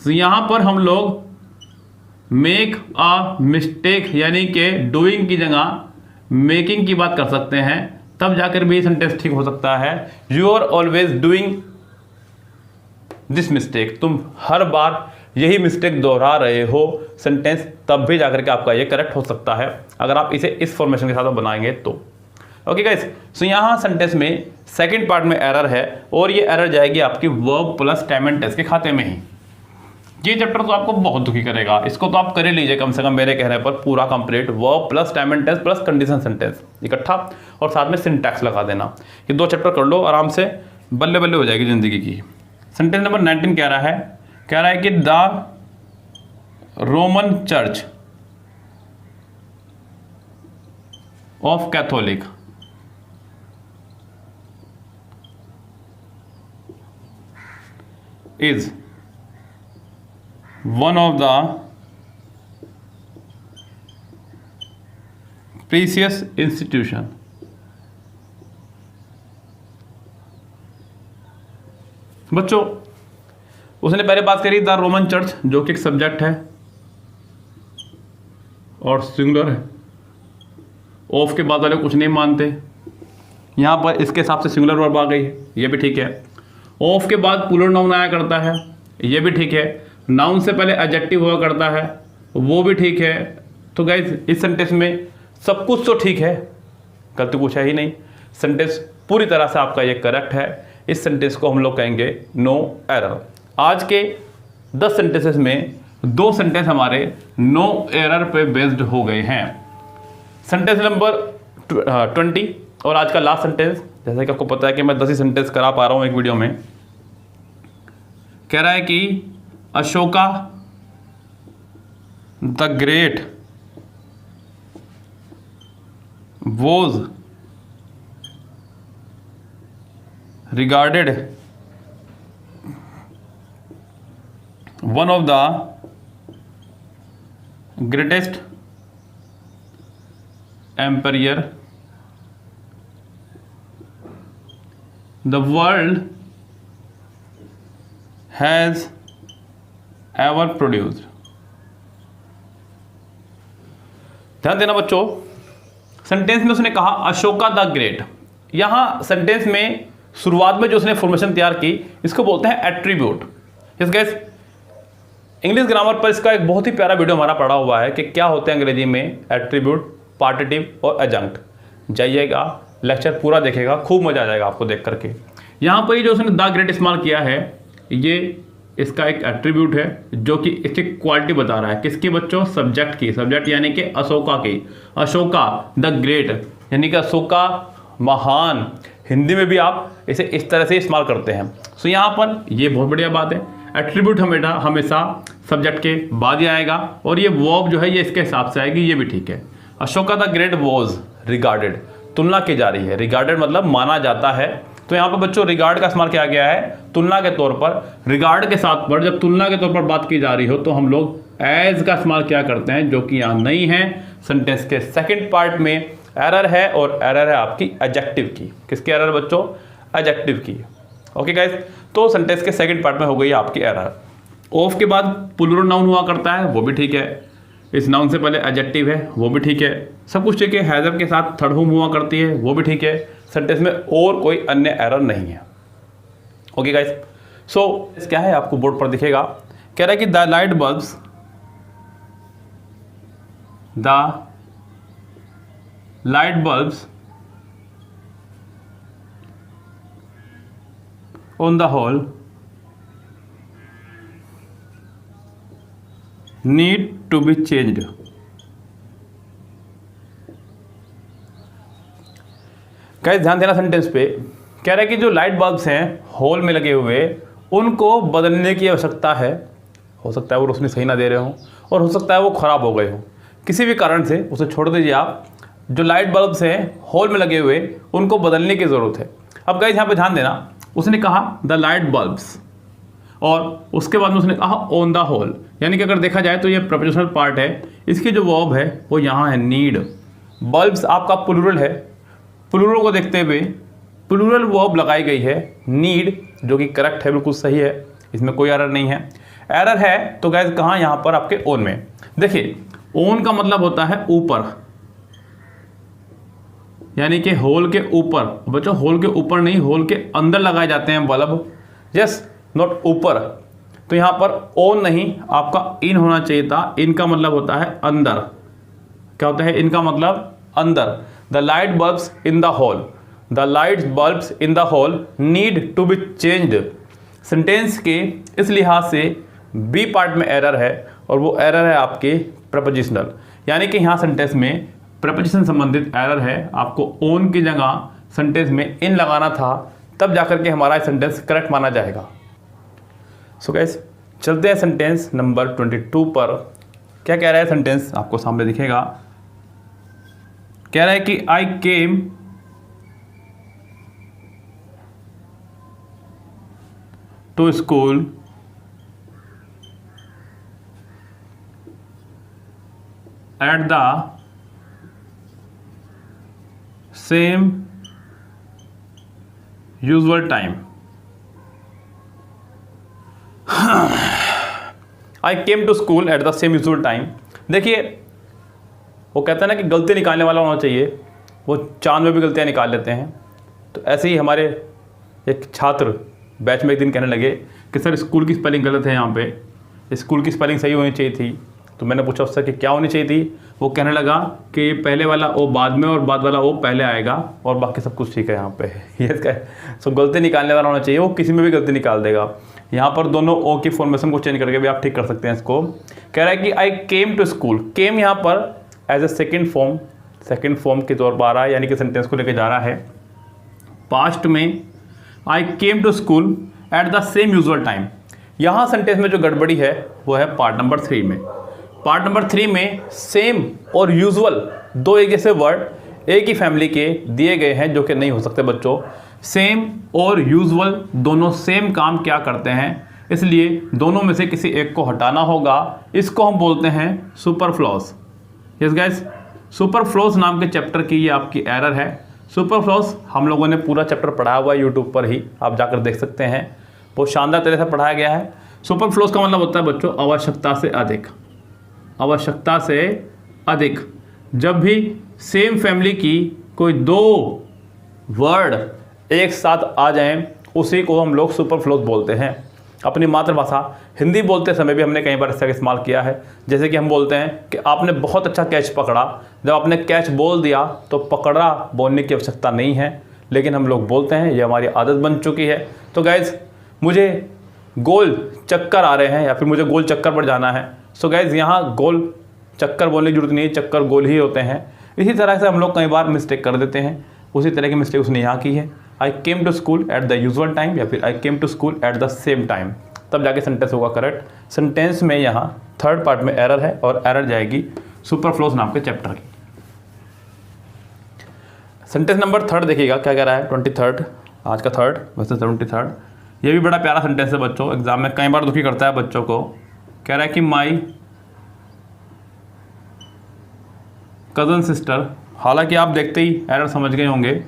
तो यहां पर हम लोग मेक अ मिस्टेक यानी कि डूइंग की जगह मेकिंग की बात कर सकते हैं, तब जाकर भी सेंटेंस ठीक हो सकता है। You are always doing this mistake, तुम हर बार यही मिस्टेक दोहरा रहे हो सेंटेंस, तब भी जाकर के आपका ये करेक्ट हो सकता है अगर आप इसे इस फॉर्मेशन के साथ बनाएंगे तो। ओके गाइस, सो यहाँ सेंटेंस में सेकंड पार्ट में एरर है और ये एरर जाएगी आपकी verb plus time and tense के खाते में ही। ये चैप्टर तो आपको बहुत दुखी करेगा, इसको तो आप कर ही लीजिए कम से कम मेरे कहने पर पूरा complete, verb plus time and tens plus condition sentence इकट्ठा, और साथ में सिंटैक्स लगा देना। ये 2 चैप्टर कर लो आराम से, बल्ले बल्ले हो जाएगी जिंदगी की। सेंटेंस नंबर 19 कह रहा है कि the Roman church of Catholic is one of the precious institution। बच्चों उसने पहले बात करी द रोमन चर्च, जो कि एक सब्जेक्ट है और सिंगुलर है। ऑफ के बाद वाले कुछ नहीं मानते, यहां पर इसके हिसाब से सिंगुलर वर्ब आ गई है, ये भी ठीक है। ऑफ के बाद प्लूरल नाउन आया करता है, ये भी ठीक है। नाउन से पहले एडजेक्टिव हुआ करता है, वो भी ठीक है। तो गाइज इस सेंटेंस में सब कुछ तो ठीक है, गलती कुछ है ही नहीं, सेंटेंस पूरी तरह से आपका ये करेक्ट है। इस सेंटेंस को हम लोग कहेंगे नो एरर। आज के 10 सेंटेंसेस में 2 सेंटेंस हमारे नो एरर पे बेस्ड हो गए हैं। सेंटेंस नंबर 20 और आज का लास्ट सेंटेंस, जैसा कि आपको पता है कि मैं 10 ही सेंटेंस करा पा रहा हूं एक वीडियो में। कह रहा है कि Ashoka the great was regarded one of the greatest empire the world has ever produced. ध्यान देना बच्चों, सेंटेंस में उसने कहा अशोका द ग्रेट। यहां सेंटेंस में शुरुआत में जो उसने फॉर्मेशन तैयार की, इसको बोलते हैं एट्रीब्यूट। इस गाइस इंग्लिश ग्रामर पर इसका एक बहुत ही प्यारा वीडियो हमारा पड़ा हुआ है कि क्या होते हैं अंग्रेजी में एट्रीब्यूट, पार्टिटिव और एडजंक्ट। जाइएगा लेक्चर पूरा देखेगा, खूब मजा आ जाएगा आपको देख करके। यहां पर ये जो उसने द ग्रेट इस्तेमाल किया है, ये इसका एक एट्रीब्यूट है जो कि इसकी क्वालिटी बता रहा है। किसकी बच्चों? सब्जेक्ट की। सब्जेक्ट यानी कि अशोका की। अशोका द ग्रेट यानी कि अशोका महान। हिंदी में भी आप इसे इस तरह से इस्तेमाल करते हैं। सो यहाँ पर ये बहुत बढ़िया बात है, एट्रीब्यूट हमेशा सब्जेक्ट के बाद ही आएगा और ये वर्ब जो है ये इसके हिसाब से आएगी, ये भी ठीक है। Ashoka the great was regarded, तुलना की जा रही है। रिगार्डेड मतलब माना जाता है, तो यहाँ पर बच्चों रिगार्ड का इस्तेमाल किया गया है तुलना के तौर पर। रिगार्ड के साथ पर जब तुलना के तौर पर बात की जा रही हो तो हम लोग एज का इस्तेमाल क्या करते हैं, जो कि यहाँ नहीं है। सेंटेंस के सेकंड पार्ट में एरर है और एरर है आपकी एडजेक्टिव की। किसकी एरर बच्चों? एडजेक्टिव की। ओके गाइस, तो सेंटेंस के सेकंड पार्ट में हो गई आपकी एरर। ऑफ के बाद प्लूरल नाउन हुआ करता है, वो भी ठीक है। इस नाउन से पहले एडजेक्टिव है, वो भी ठीक है। सब कुछ ठीक है। हैजर के साथ थर्ड होम हुआ करती है, वो भी ठीक है। सेंटेंस में और कोई अन्य एरर नहीं है। ओके गाइस, सो क्या है आपको बोर्ड पर दिखेगा, कह रहा है कि the light bulbs on the whole need to be changed. Guys ध्यान देना सेंटेंस पे, कह रहा है कि जो लाइट बल्ब्स हैं होल में लगे हुए, उनको बदलने की आवश्यकता है। हो सकता है वो रोशनी सही ना दे रहे हो और हो सकता है वो ख़राब हो गए हो, किसी भी कारण से उसे छोड़ दीजिए आप। जो लाइट बल्ब्स हैं होल में लगे हुए, उनको बदलने की ज़रूरत है। अब गाइस यहाँ पे ध्यान देना, उसने कहा द लाइट बल्ब्स और उसके बाद में उसने कहा ऑन द होल, यानी कि अगर देखा जाए तो ये प्रपोजिशनल पार्ट है। इसकी जो वर्ब है वो यहाँ है नीड। बल्ब्स आपका प्लूरल है, प्लूरल को देखते हुए प्लूरल वर्ब लगाई गई है नीड, जो कि करेक्ट है, बिल्कुल सही है, इसमें कोई एरर नहीं है। एरर है तो गाइस कहाँ, यहाँ पर आपके ओन में। देखिए ओन का मतलब होता है ऊपर, यानी कि होल के ऊपर। बच्चों होल के ऊपर नहीं, होल के अंदर लगाए जाते हैं बल्ब, यस, नॉट ऊपर। तो यहाँ पर ओन नहीं, आपका इन होना चाहिए था। इन का मतलब होता है अंदर। क्या होता है इनका मतलब? अंदर। The light bulbs in the hall, the light bulbs in the hall need to be changed. Sentence के इस लिहाज से बी पार्ट में एरर है, और वो एरर है आपके प्रपोजिशनल, यानी कि यहाँ सेंटेंस में प्रपोजिशन संबंधित एरर है। आपको ओन की जगह सेंटेंस में इन लगाना था, तब जाकर के हमारा सेंटेंस करेक्ट माना जाएगा। सो गाइस चलते हैं सेंटेंस नंबर 22 पर। क्या कह रहा है सेंटेंस, आपको सामने दिखेगा। कह रहा है कि I came to school at the same usual time. I came to school at the same usual time. देखिए वो कहता है ना कि गलती निकालने वाला होना चाहिए, वो चांद में भी गलतियाँ निकाल लेते हैं। तो ऐसे ही हमारे एक छात्र बैच में एक दिन कहने लगे कि सर स्कूल की स्पेलिंग गलत है, यहाँ पे स्कूल की स्पेलिंग सही होनी चाहिए थी। तो मैंने पूछा उससे कि क्या होनी चाहिए थी। वो कहने लगा कि ये पहले वाला ओ बाद में और बाद वाला ओ पहले आएगा, और बाकी सब कुछ ठीक है यहाँ पे। ये इसका सो गलती निकालने वाला होना चाहिए, वो किसी में भी गलती निकाल देगा। यहाँ पर दोनों ओ की फॉर्मेशन को चेंज करके भी आप ठीक कर सकते हैं इसको। कह रहा है कि आई केम टू स्कूल। केम यहाँ पर एज ए सेकेंड फॉर्म के तौर पर आ रहा है, यानी कि सेंटेंस को लेके जा रहा है। पास्ट में I came to school at the same usual time. यहाँ सेंटेंस में जो गड़बड़ी है वो है पार्ट नंबर 3 में। पार्ट नंबर 3 में सेम और यूजुअल दो एक जैसे वर्ड एक ही फैमिली के दिए गए हैं, जो कि नहीं हो सकते बच्चों। सेम और यूजुअल दोनों सेम काम क्या करते हैं, इसलिए दोनों में से किसी एक को हटाना होगा। इसको हम बोलते हैं सुपरफ्लूस। यस गाइस, सुपरफ्लूस नाम के चैप्टर की ये आपकी एरर है। सुपरफ्लूस हम लोगों ने पूरा चैप्टर पढ़ाया हुआ है यूट्यूब पर ही, आप जाकर देख सकते हैं, बहुत शानदार तरह से पढ़ाया गया है। सुपरफ्लूस का मतलब होता है बच्चों आवश्यकता से अधिक। आवश्यकता से अधिक। जब भी सेम फैमिली की कोई दो वर्ड एक साथ आ जाएं, उसी को हम लोग सुपरफ्लूस बोलते हैं। अपनी मातृभाषा हिंदी बोलते समय भी हमने कई बार इसका इस्तेमाल किया है। जैसे कि हम बोलते हैं कि आपने बहुत अच्छा कैच पकड़ा। जब आपने कैच बोल दिया तो पकड़ा बोलने की आवश्यकता नहीं है, लेकिन हम लोग बोलते हैं, ये हमारी आदत बन चुकी है। तो गाइज़ मुझे गोल चक्कर आ रहे हैं, या फिर मुझे गोल चक्कर पर जाना है। सो गाइज़ यहाँ गोल चक्कर बोलने की जरूरत नहीं है, चक्कर गोल ही होते हैं। इसी तरह से हम लोग कई बार मिस्टेक कर देते हैं, उसी तरह की मिस्टेक उसने यहाँ की है। I came to school at the usual time, या फिर I came to school at the same time, तब जाके सेंटेंस होगा करेक्ट। सेंटेंस में यहाँ थर्ड पार्ट में एरर है, और एरर जाएगी सुपरफ्लूस नाम के चैप्टर की। सेंटेंस नंबर 3 देखिएगा क्या कह रहा है। 23, आज का थर्ड, वैसे 23। ये भी बड़ा प्यारा सेंटेंस है बच्चों, एग्जाम में कई बार दुखी करता है बच्चों को। कह रहा है कि माई कज़न सिस्टर, हालांकि आप देखते ही एरर समझ गए होंगे,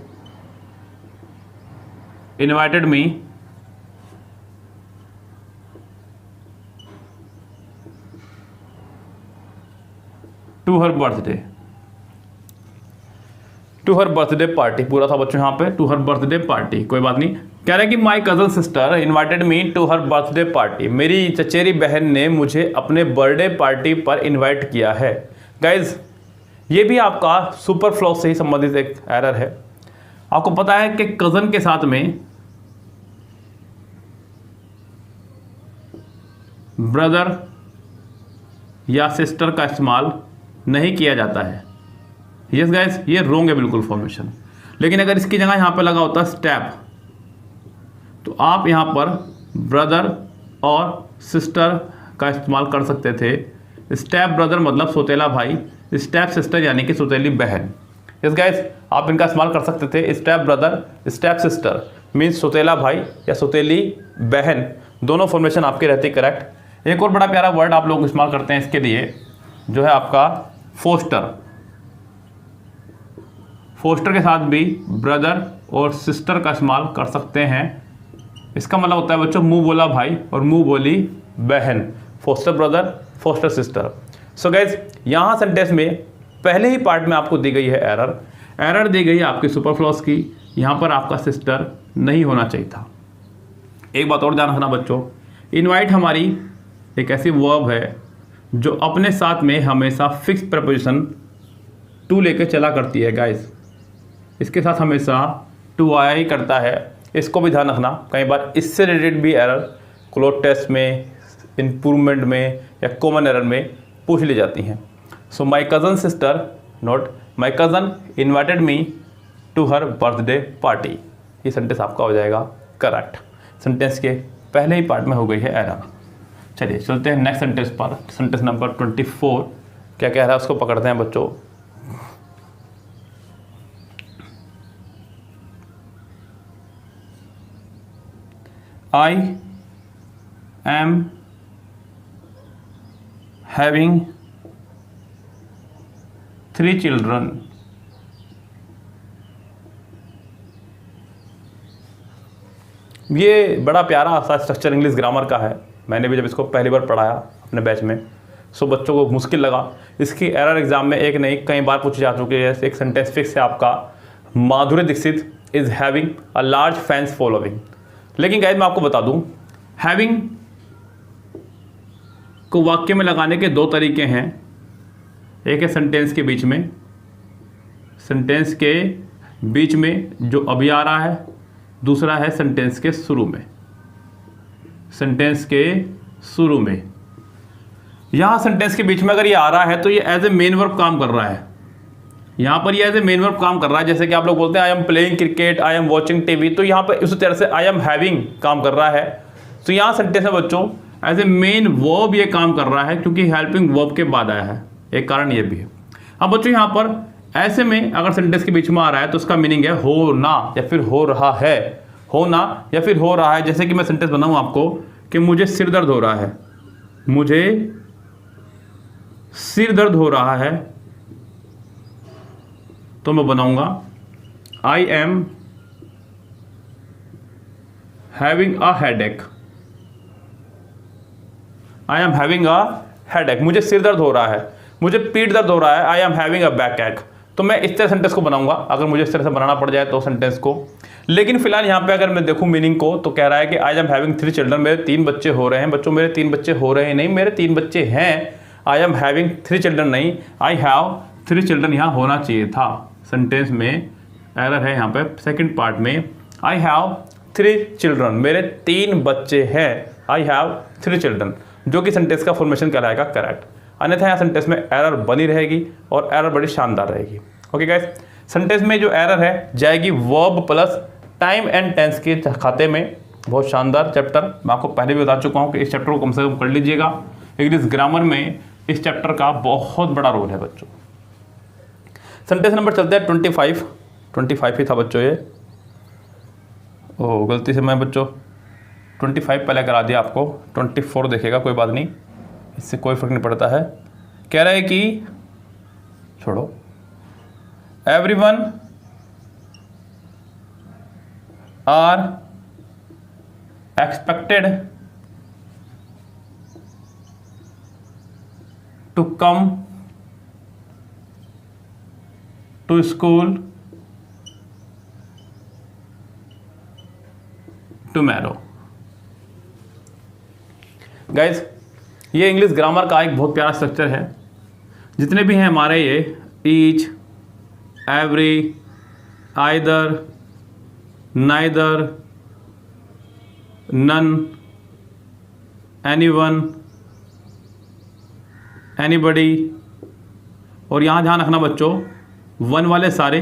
invited me to her birthday party. पूरा था बच्चों यहाँ पे टू हर बर्थडे पार्टी, कोई बात नहीं। कह रहे हैं कि my cousin sister invited me to her birthday party. मेरी चचेरी बहन ने मुझे अपने बर्थडे पार्टी पर इनवाइट किया है। गाइज ये भी आपका सुपरफ्लूस से ही संबंधित एक एरर है। आपको पता है कि कज़न के साथ में ब्रदर या सिस्टर का इस्तेमाल नहीं किया जाता है। यस गाइस, ये रोंग है बिल्कुल फॉर्मेशन। लेकिन अगर इसकी जगह यहाँ पे लगा होता स्टेप, तो आप यहाँ पर ब्रदर और सिस्टर का इस्तेमाल कर सकते थे। स्टेप ब्रदर मतलब सौतेला भाई, स्टेप सिस्टर यानी कि सौतेली बहन। यस गाइस, आप इनका इस्तेमाल कर सकते थे। Step brother, step sister means सौतेला भाई या सौतेली बहन, दोनों फॉर्मेशन आपकी रहती करेक्ट। एक और बड़ा प्यारा वर्ड आप लोग इस्तेमाल करते हैं इसके लिए, जो है आपका फोस्टर। फोस्टर के साथ भी ब्रदर और सिस्टर का इस्तेमाल कर सकते हैं। इसका मतलब होता है बच्चों मुंह बोला भाई और मुंह बोली बहन, foster brother, foster sister. So guys यहाँ सेंटेंस में पहले ही पार्ट में आपको दी गई है एरर दी गई है आपकी सुपरफ्लॉस की। यहाँ पर आपका सिस्टर नहीं होना चाहिए था। एक बात और ध्यान रखना बच्चों, इनवाइट हमारी एक ऐसी वर्ब है जो अपने साथ में हमेशा फिक्स प्रपोजिशन टू लेके चला करती है गाइस। इसके साथ हमेशा टू आया ही करता है, इसको भी ध्यान रखना। कई बार इससे रिलेटेड भी एरर क्लोज टेस्ट में, इम्प्रूवमेंट में या कॉमन एरर में पूछ ली जाती हैं। So my cousin sister not my cousin invited me to her birthday party. ये सेंटेंस आपका हो जाएगा करेक्ट। सेंटेंस के पहले ही पार्ट में हो गई है एरर। चलिए चलते हैं नेक्स्ट सेंटेंस पर। सेंटेंस नंबर 24 क्या कह रहा है उसको पकड़ते हैं बच्चों। I am having 3 children. ये बड़ा प्यारा सा स्ट्रक्चर इंग्लिश ग्रामर का है। मैंने भी जब इसको पहली बार पढ़ाया अपने बैच में, सो बच्चों को मुश्किल लगा। इसकी एरर एग्जाम में एक नहीं कई बार पूछी जा चुकी है। एक सेंटेंस फिक्स है आपका, Madhuri Dixit is having a large fans following. लेकिन गाइस मैं आपको बता दूं, हैविंग को वाक्य में लगाने के 2 तरीके हैं। एक है सेंटेंस के बीच में, सेंटेंस के बीच में जो अभी आ रहा है, दूसरा है सेंटेंस के शुरू में। सेंटेंस के शुरू में यहां सेंटेंस के बीच में अगर ये आ रहा है तो ये एज ए मेन वर्ब काम कर रहा है। यहाँ पर ये एज ए मेन वर्ब काम कर रहा है। जैसे कि आप लोग बोलते हैं I am playing cricket, I am watching TV, तो यहाँ पर उसी तरह से आई एम हैविंग काम कर रहा है। तो यहाँ सेंटेंस है बच्चों एज ए मेन वर्ब ये काम कर रहा है क्योंकि हेल्पिंग वर्ब के बाद आया है। एक कारण ये भी है। अब बच्चों यहाँ पर ऐसे में अगर सेंटेंस के बीच में आ रहा है तो उसका मीनिंग है होना या फिर हो रहा है, होना या फिर हो रहा है। जैसे कि मैं सेंटेंस बनाऊँ आपको कि मुझे सिर दर्द हो रहा है, मुझे सिर दर्द हो रहा है, तो मैं बनाऊंगा I am having a headache. I am having a headache, मुझे सिर दर्द हो रहा है, मुझे पीठ दर्द हो रहा है, I am having a back एक। तो मैं इस तरह सेंटेंस को बनाऊंगा अगर मुझे इस तरह से बनाना पड़ जाए तो सेंटेंस को। लेकिन फिलहाल यहाँ पे अगर मैं देखूँ मीनिंग को तो कह रहा है कि आई एम हैविंग 3 चिल्ड्रन, मेरे 3 बच्चे हो रहे हैं। बच्चों मेरे 3 बच्चे हो रहे हैं नहीं, मेरे 3 बच्चे हैं। आई एम हैविंग 3 चिल्ड्रन नहीं, आई हैव 3 चिल्ड्रन यहाँ होना चाहिए था। सेंटेंस में एरर है यहाँ पे सेकंड पार्ट में। आई हैव 3 चिल्ड्रन, मेरे 3 बच्चे हैं। आई हैव 3 चिल्ड्रन, जो कि सेंटेंस का फॉर्मेशन कहलाएगा करेक्ट। अन्यथा यहाँ सेंटेंस में एरर बनी रहेगी और एरर बड़ी शानदार रहेगी। ओके गाइस, सेंटेंस में जो एरर है जाएगी verb plus time and tense के खाते में। बहुत शानदार चैप्टर, मैं आपको पहले भी बता चुका हूँ कि इस चैप्टर को कम से कम कर लीजिएगा। इंग्लिश ग्रामर में इस चैप्टर का बहुत बड़ा रोल है बच्चों। सेंटेंस नंबर चलते हैं 25 ही था बच्चों ये। ओह गलती से मैं बच्चों 25 पहले करा दिया आपको, 24 देखेगा, कोई बात नहीं, इससे कोई फर्क नहीं पड़ता है। कह रहा है कि छोड़ो, everyone are expected to come to school tomorrow. Guys ये इंग्लिश ग्रामर का एक बहुत प्यारा स्ट्रक्चर है। जितने भी हैं हमारे ये each, every, either, neither, none, anyone, anybody, और यहाँ ध्यान रखना बच्चों वन वाले सारे,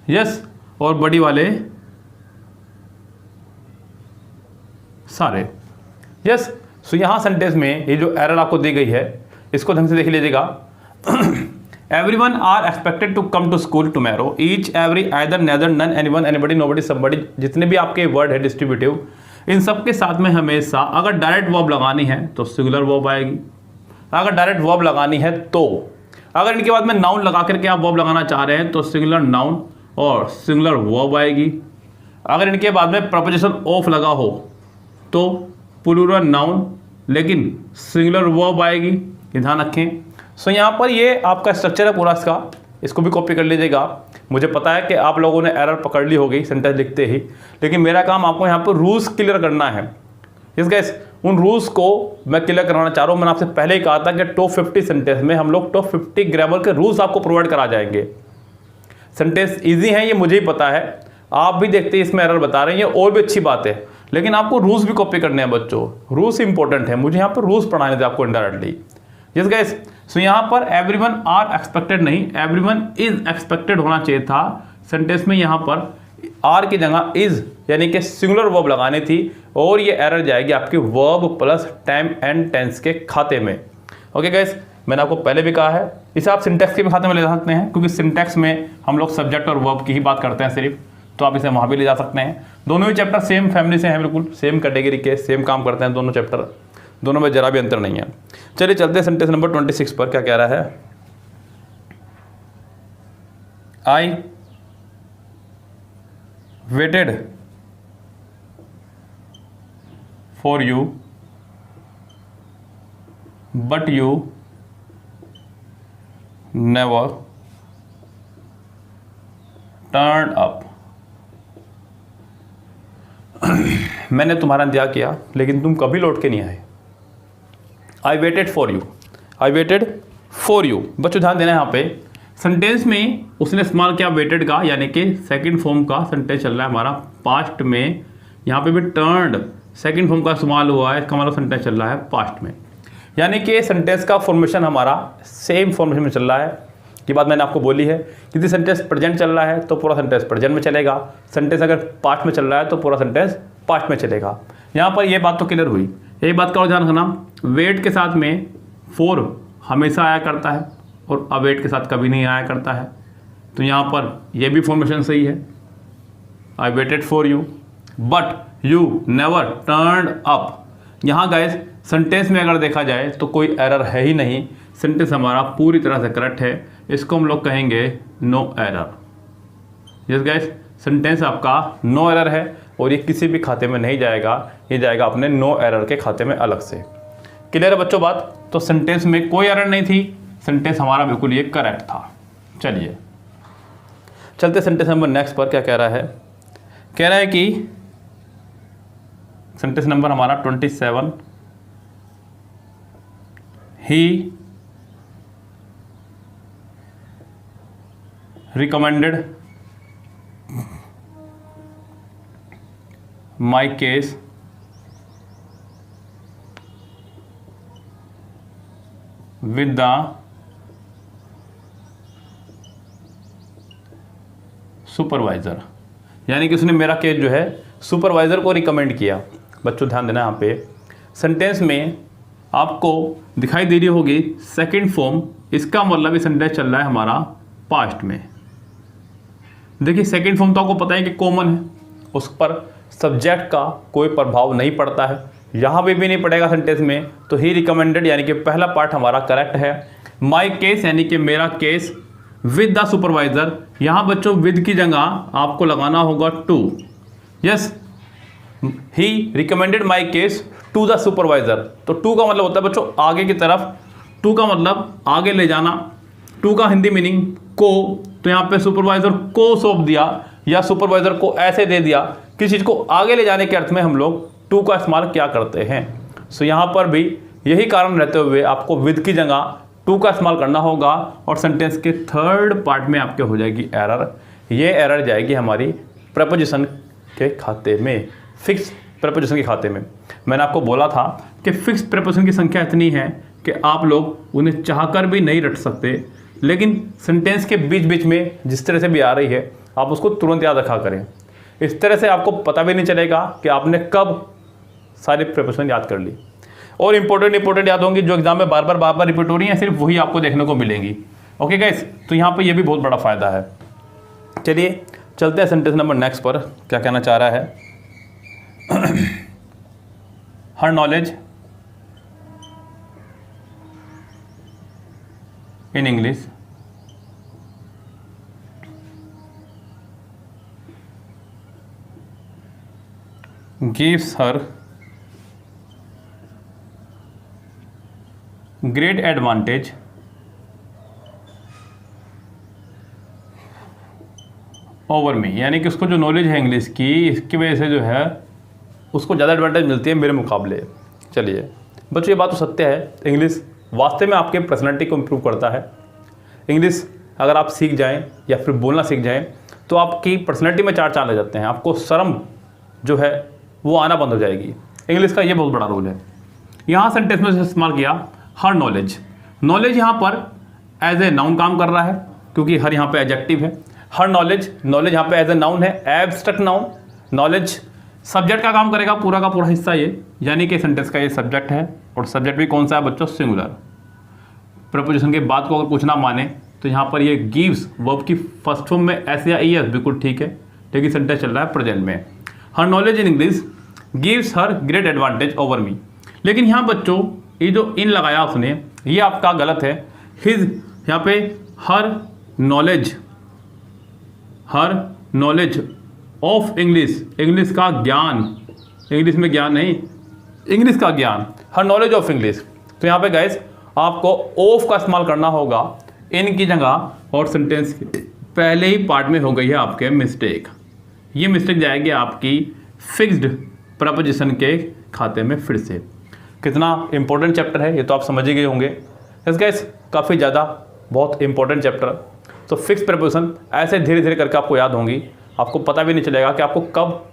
यस, और बड़ी वाले सारे, यस। सो यहाँ सेंटेंस में ये जो एरर आपको दी गई है इसको ढंग से देख लीजिएगा। Everyone are expected to come to school tomorrow, each, every, either, neither, none, anyone, anybody, nobody, somebody, जितने भी आपके वर्ड है डिस्ट्रीब्यूटिव, इन सब के साथ में हमेशा अगर डायरेक्ट वर्ब लगानी है तो सिंगुलर वर्ब आएगी। अगर डायरेक्ट वर्ब लगानी है तो अगर इनके बाद में नाउन लगा करके आप वर्ब लगाना चाह रहे हैं तो सिंगुलर नाउन और सिंगुलर वर्ब आएगी। अगर इनके बाद में प्रपोजिशन ऑफ लगा हो तो प्लूरल नाउन लेकिन सिंगुलर वर्ब आएगी, ये ध्यान रखें। सो यहाँ पर ये आपका स्ट्रक्चर है पूरा इसका, इसको भी कॉपी कर लीजिएगा। मुझे पता है कि आप लोगों ने एरर पकड़ ली होगी सेंटेंस लिखते ही, लेकिन मेरा काम आपको यहाँ पर रूल्स क्लियर करना है। यस गाइस, उन रूल्स को मैं क्लियर कराना चाह रहा हूँ। मैंने आपसे पहले ही कहा था कि टॉप 50 सेंटेंस में हम लोग टॉप 50 ग्रामर के रूल्स आपको प्रोवाइड करा जाएंगे। सेंटेंस ईजी हैं ये मुझे ही पता है, आप भी देखते हैं इसमें एरर बता रहे हैं, ये और भी अच्छी बात है, लेकिन आपको रूल्स भी कॉपी करने हैं बच्चों। रूल्स इंपॉर्टेंट है, मुझे यहाँ पर रूल्स पढ़ाने थे आपको इनडायरेक्टली। यस गाइस, सो यहाँ पर एवरीवन आर एक्सपेक्टेड नहीं, एवरीवन इज एक्सपेक्टेड होना चाहिए था सेंटेंस में। यहाँ पर आर की जगह इज यानी कि सिंगुलर वर्ब लगानी थी, और ये एरर जाएगी आपकी verb plus time and tense के खाते में। ओके गाइस, मैंने आपको पहले भी कहा है इसे आप सिंटैक्स के भी खाते में ले जा सकते हैं, क्योंकि सिंटैक्स में हम लोग सब्जेक्ट और वर्ब की ही बात करते हैं सिर्फ, तो आप इसे वहाँ भी ले जा सकते हैं। दोनों ही चैप्टर सेम फैमिली से हैं, बिल्कुल सेम कैटेगरी के, सेम काम करते हैं दोनों चैप्टर, दोनों में जरा भी अंतर नहीं है। चलिए चलते हैं सेंटेंस नंबर 26 पर। क्या कह रहा है? I waited for you but you never turn up. मैंने तुम्हारा इंतजार किया लेकिन तुम कभी लौट के नहीं आए। I waited for you, I waited for you. बच्चों ध्यान देना, यहाँ पे सेंटेंस में उसने इस्तेमाल किया वेटेड का, यानी कि सेकंड फॉर्म का सेंटेंस चल रहा है हमारा पास्ट में। यहाँ पे भी टर्न्ड सेकंड फॉर्म का इस्तेमाल हुआ है, इसका मतलब सेंटेंस चल रहा है पास्ट में, यानी कि सेंटेंस का फॉर्मेशन हमारा सेम फॉर्मेशन में चल रहा है। ये बात मैंने आपको बोली है, यदि सेंटेंस प्रेजेंट चल रहा है तो पूरा सेंटेंस प्रेजेंट में चलेगा, सेंटेंस अगर पास्ट में चल रहा है तो पूरा सेंटेंस पास्ट में चलेगा। यहाँ पर ये बात तो क्लियर हुई। एक बात का और ध्यान रखना, वेट के साथ में फॉर हमेशा आया करता है और अवेट के साथ कभी नहीं आया करता है, तो यहाँ पर यह भी फॉर्मेशन सही है। I waited for you but you never turned up. यहाँ गाइस सेंटेंस में अगर देखा जाए तो कोई एरर है ही नहीं, सेंटेंस हमारा पूरी तरह से करेक्ट है, इसको हम लोग कहेंगे no error. Yes guys, sentence आपका नो एरर है और ये किसी भी खाते में नहीं जाएगा, ये जाएगा अपने नो एरर के खाते में अलग से। क्लियर है बच्चों बात? तो सेंटेंस में कोई एरर नहीं थी, सेंटेंस हमारा बिल्कुल ये करेक्ट था। चलिए चलते सेंटेंस नंबर नेक्स्ट पर। क्या कह रहा है? कह रहा है कि सेंटेंस नंबर हमारा 27, he recommended my case with the supervisor, यानी कि उसने मेरा केस जो है सुपरवाइजर को रिकमेंड किया। बच्चों ध्यान देना, यहाँ पे सेंटेंस में आपको दिखाई दे रही होगी सेकंड फॉर्म, इसका मतलब ये सेंटेंस चल रहा है हमारा पास्ट में। देखिए सेकंड फॉर्म तो आपको पता है कि कॉमन है, उस पर सब्जेक्ट का कोई प्रभाव नहीं पड़ता है, यहाँ पे भी नहीं पड़ेगा सेंटेंस में। तो ही रिकमेंडेड यानी कि पहला पार्ट हमारा करेक्ट है। माई केस यानी कि मेरा केस, विद द सुपरवाइजर, यहाँ बच्चों विद की जगह आपको लगाना होगा to. Yes, he recommended my case to the supervisor, तो टू का मतलब होता है बच्चों आगे की तरफ, टू का मतलब आगे ले जाना, टू का हिंदी मीनिंग को, तो यहाँ पे सुपरवाइजर को सौंप दिया या सुपरवाइजर को ऐसे दे दिया, किसी चीज़ को आगे ले जाने के अर्थ में हम लोग टू का इस्तेमाल क्या करते हैं। सो यहाँ पर भी यही कारण रहते हुए आपको विद की जगह टू का इस्तेमाल करना होगा, और सेंटेंस के थर्ड पार्ट में आपके हो जाएगी एरर। ये एरर जाएगी हमारी प्रपोजिशन के खाते में, फिक्स प्रपोजिशन के खाते में। मैंने आपको बोला था कि फिक्स प्रपोजिशन की संख्या इतनी है कि आप लोग उन्हें चाहकर भी नहीं रट सकते, लेकिन सेंटेंस के बीच बीच में जिस तरह से भी आ रही है आप उसको तुरंत याद रखा करें। इस तरह से आपको पता भी नहीं चलेगा कि आपने कब सारी प्रपोजिशन याद कर ली, और इंपॉर्टेंट याद होंगी जो एग्जाम में बार बार रिपीट हो रही हैं, सिर्फ वही आपको देखने को मिलेंगी। ओके गाइस, तो यहाँ पे ये भी बहुत बड़ा फायदा है। चलिए चलते हैं सेंटेंस नंबर नेक्स्ट पर। क्या कहना चाह रहा है? Her knowledge in English gives her great advantage over me, यानी कि उसको जो नॉलेज है इंग्लिश की, इसकी वजह से जो है उसको ज़्यादा एडवांटेज मिलती है मेरे मुकाबले। चलिए बच्चों, ये बात तो सत्य है, इंग्लिश वास्तव में आपके पर्सनैलिटी को इम्प्रूव करता है। इंग्लिश अगर आप सीख जाएं या फिर बोलना सीख जाएं तो आपकी पर्सनैलिटी में चार चांद लग जाते हैं, आपको शर्म जो है वो आना बंद हो जाएगी। इंग्लिश का ये बहुत बड़ा रोल है। यहाँ सेंटेंस में इस्तेमाल किया हर नॉलेज। नॉलेज यहाँ पर एज ए नाउन काम कर रहा है क्योंकि हर यहाँ पे एडजेक्टिव है। हर नॉलेज, नॉलेज यहाँ पे एज ए नाउन है, एब्स्ट्रैक्ट नाउन। नॉलेज सब्जेक्ट का काम करेगा, पूरा का पूरा हिस्सा ये, यानी कि सेंटेंस का ये सब्जेक्ट है। और सब्जेक्ट भी कौन सा है बच्चों? सिंगुलर। प्रपोजिशन के बाद को अगर पूछना माने तो यहाँ पर ये गिव्स वर्ब की फर्स्ट फॉर्म में एस या ईएस, बिल्कुल ठीक है, लेकिन सेंटेंस चल रहा है प्रेजेंट में। Her knowledge in English gives her great advantage over me. लेकिन यहाँ बच्चों ये जो इन लगाया उसने, ये आपका गलत है। हिज यहाँ पे हर नॉलेज ऑफ इंग्लिश, इंग्लिश का ज्ञान, इंग्लिश में ज्ञान नहीं, इंग्लिश का ज्ञान, हर नॉलेज ऑफ इंग्लिश। तो यहाँ पे गाइस आपको ऑफ का इस्तेमाल करना होगा इन की जगह, और सेंटेंस पहले ही पार्ट में हो गई है आपके मिस्टेक। ये मिस्टेक जाएगी आपकी फिक्स्ड प्रपोजिशन के खाते में फिर से। कितना इंपॉर्टेंट चैप्टर है ये तो आप समझ ही गए होंगे। यस गाइस, काफ़ी ज़्यादा बहुत इंपॉर्टेंट चैप्टर। तो फिक्स प्रपोजिशन ऐसे धीरे धीरे करके आपको याद होंगी, आपको पता भी नहीं चलेगा कि आपको कब